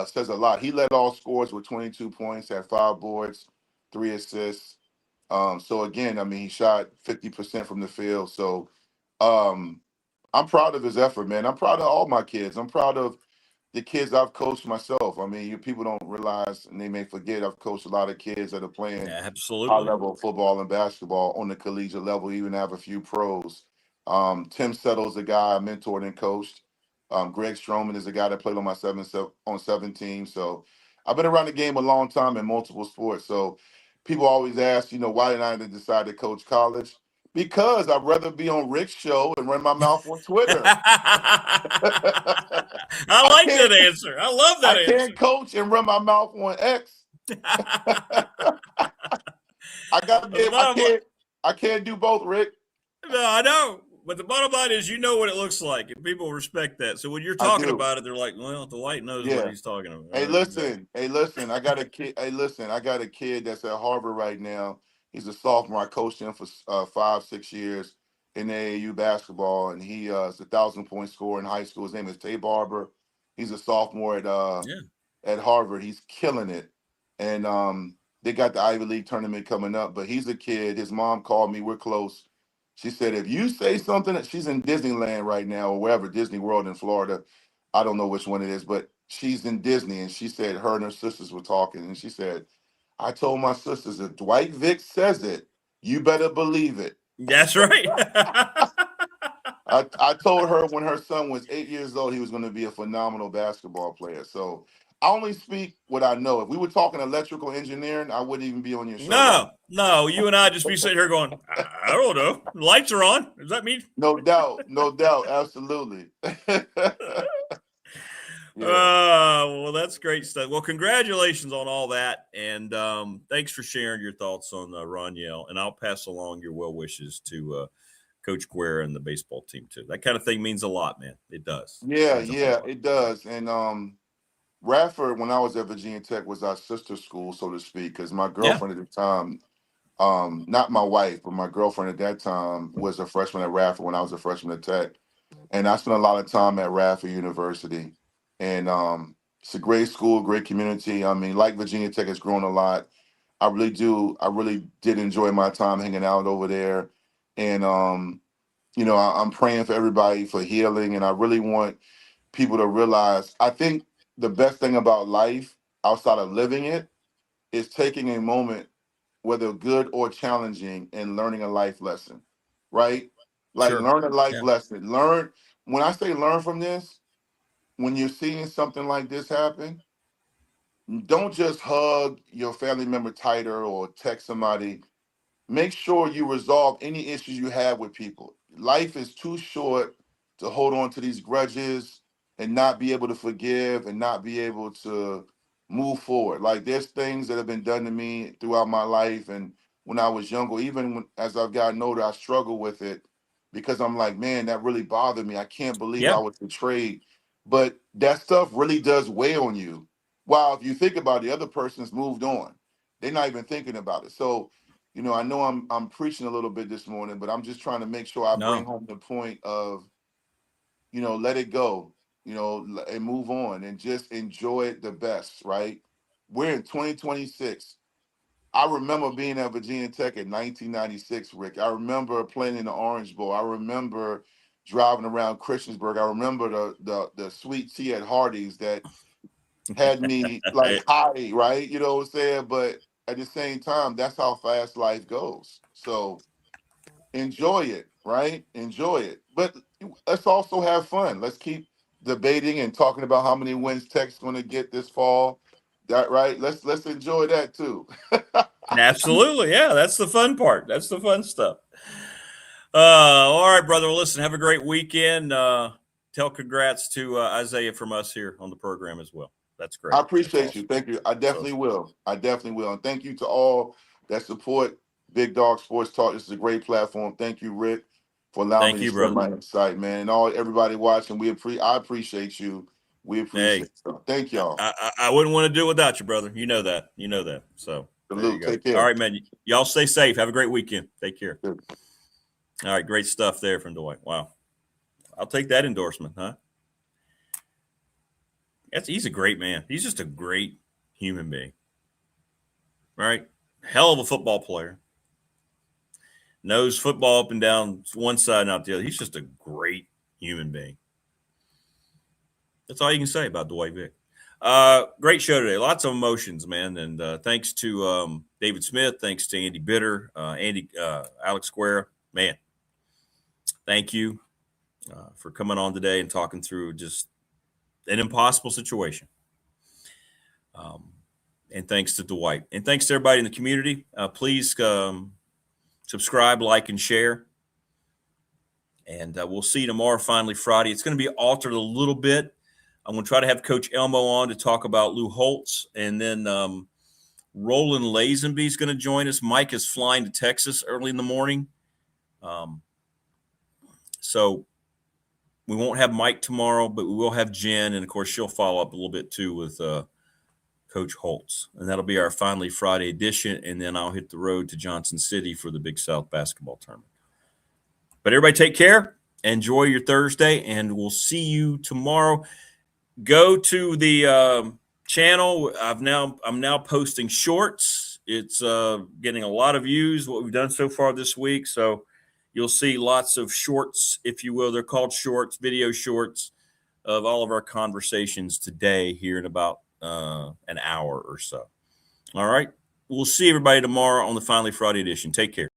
says a lot. He led all scores with 22 points, had 5 boards, 3 assists. So again, I mean, he shot 50% from the field. So I'm proud of his effort, man. I'm proud of all my kids. I'm proud of the kids I've coached myself. I mean, people don't realize, and they may forget, I've coached a lot of kids that are playing high-level football and basketball on the collegiate level, even have a few pros. Tim Settle's a guy I mentored and coached. Greg Stroman is a guy that played on my 7 team. So I've been around the game a long time in multiple sports. So people always ask, why did I decide to coach college? Because I'd rather be on Rick's show and run my mouth on Twitter. I like that answer. I love that answer. I can't coach and run my mouth on X. I can't do both, Rick. No, I know. But the bottom line is, what it looks like, and people respect that. So when you're talking about it, they're like, "Well, Dwight knows what he's talking about." Hey, listen. I got a kid. I got a kid that's at Harvard right now. He's a sophomore. I coached him for 5-6 years in AAU basketball, and he is a 1,000-point scorer in high school. His name is Tay Barber. He's a sophomore at Harvard. He's killing it, and they got the Ivy League tournament coming up. But he's a kid. His mom called me. We're close. She said, if you say something, she's in Disneyland right now or wherever, Disney World in Florida. I don't know which one it is, but she's in Disney. And she said her and her sisters were talking. And she said, I told my sisters, if Dwight Vick says it, you better believe it. That's right. I told her when her son was 8 years old, he was going to be a phenomenal basketball player. So I only speak what I know. If we were talking electrical engineering, I wouldn't even be on your show. No. You and I just be sitting here going, I don't know. Lights are on. Does that mean? No doubt. Absolutely. Well, that's great stuff. Well, congratulations on all that. And thanks for sharing your thoughts on Roniel. And I'll pass along your well wishes to Coach Guerra and the baseball team, too. That kind of thing means a lot, man. It does. Yeah, it does. And Radford, when I was at Virginia Tech, was our sister school, so to speak, because my girlfriend at the time, not my wife, but my girlfriend at that time was a freshman at Radford when I was a freshman at Tech. And I spent a lot of time at Radford University. And it's a great school, great community. I mean, like Virginia Tech has grown a lot. I really did enjoy my time hanging out over there. And, I'm praying for everybody for healing. And I really want people to realize, I think the best thing about life outside of living it is taking a moment, whether good or challenging, and learning a life lesson, right? Like learn a life lesson. When I say learn from this, when you're seeing something like this happen, don't just hug your family member tighter or text somebody. Make sure you resolve any issues you have with people. Life is too short to hold on to these grudges and not be able to forgive and not be able to move forward. Like there's things that have been done to me throughout my life. And when I was younger, even as I've gotten older, I struggle with it because I'm like, man, that really bothered me. I can't believe I was betrayed. But that stuff really does weigh on you. While if you think about it, the other person's moved on. They're not even thinking about it. So, I know I'm preaching a little bit this morning, but I'm just trying to make sure I bring home the point of, let it go, and move on and just enjoy it the best, right? We're in 2026. I remember being at Virginia Tech in 1996, Rick. I remember playing in the Orange Bowl. I remember driving around Christiansburg. I remember the sweet tea at Hardee's that had me like high, right? You know what I'm saying? But at the same time, that's how fast life goes. So enjoy it, right? Enjoy it. But let's also have fun. Let's keep debating and talking about how many wins Tech's going to get this fall. That right? Let's enjoy that too. Absolutely, yeah. That's the fun part. That's the fun stuff. All right, brother. Well, listen. Have a great weekend. Tell congrats to Isaiah from us here on the program as well. That's great. I appreciate you. Thank you. I definitely will. And thank you to all that support Big Dog Sports Talk. This is a great platform. Thank you, Rick, for allowing me to share my insight, man. And everybody watching, I appreciate you We appreciate it. So, thank y'all. I wouldn't want to do it without you, brother. You know that. You know that. So Salute. Take care. All right, man. Y'all stay safe. Have a great weekend. Take care. Good. All right, great stuff there from Dwight. Wow. I'll take that endorsement, huh? He's a great man. He's just a great human being. Right? Hell of a football player. Knows football up and down one side and out the other. He's just a great human being. That's all you can say about Dwight Vick. Great show today. Lots of emotions, man. And thanks to David Smith. Thanks to Andy Bitter, Alex Guerra. Man, thank you for coming on today and talking through just an impossible situation. And thanks to Dwight. And thanks to everybody in the community. Please subscribe, like, and share. And we'll see you tomorrow, finally Friday. It's going to be altered a little bit. I'm going to try to have Coach Elmo on to talk about Lou Holtz. And then Roland Lazenby is going to join us. Mike is flying to Texas early in the morning. So we won't have Mike tomorrow, but we will have Jen. And, of course, she'll follow up a little bit, too, with Coach Holtz. And that'll be our finally Friday edition. And then I'll hit the road to Johnson City for the Big South basketball tournament. But everybody take care. Enjoy your Thursday, and we'll see you tomorrow. Go to the channel. I'm now posting shorts. It's getting a lot of views, what we've done so far this week. So you'll see lots of shorts, if you will. They're called shorts, video shorts of all of our conversations today here in about an hour or so. All right. We'll see everybody tomorrow on the Finally Friday edition. Take care.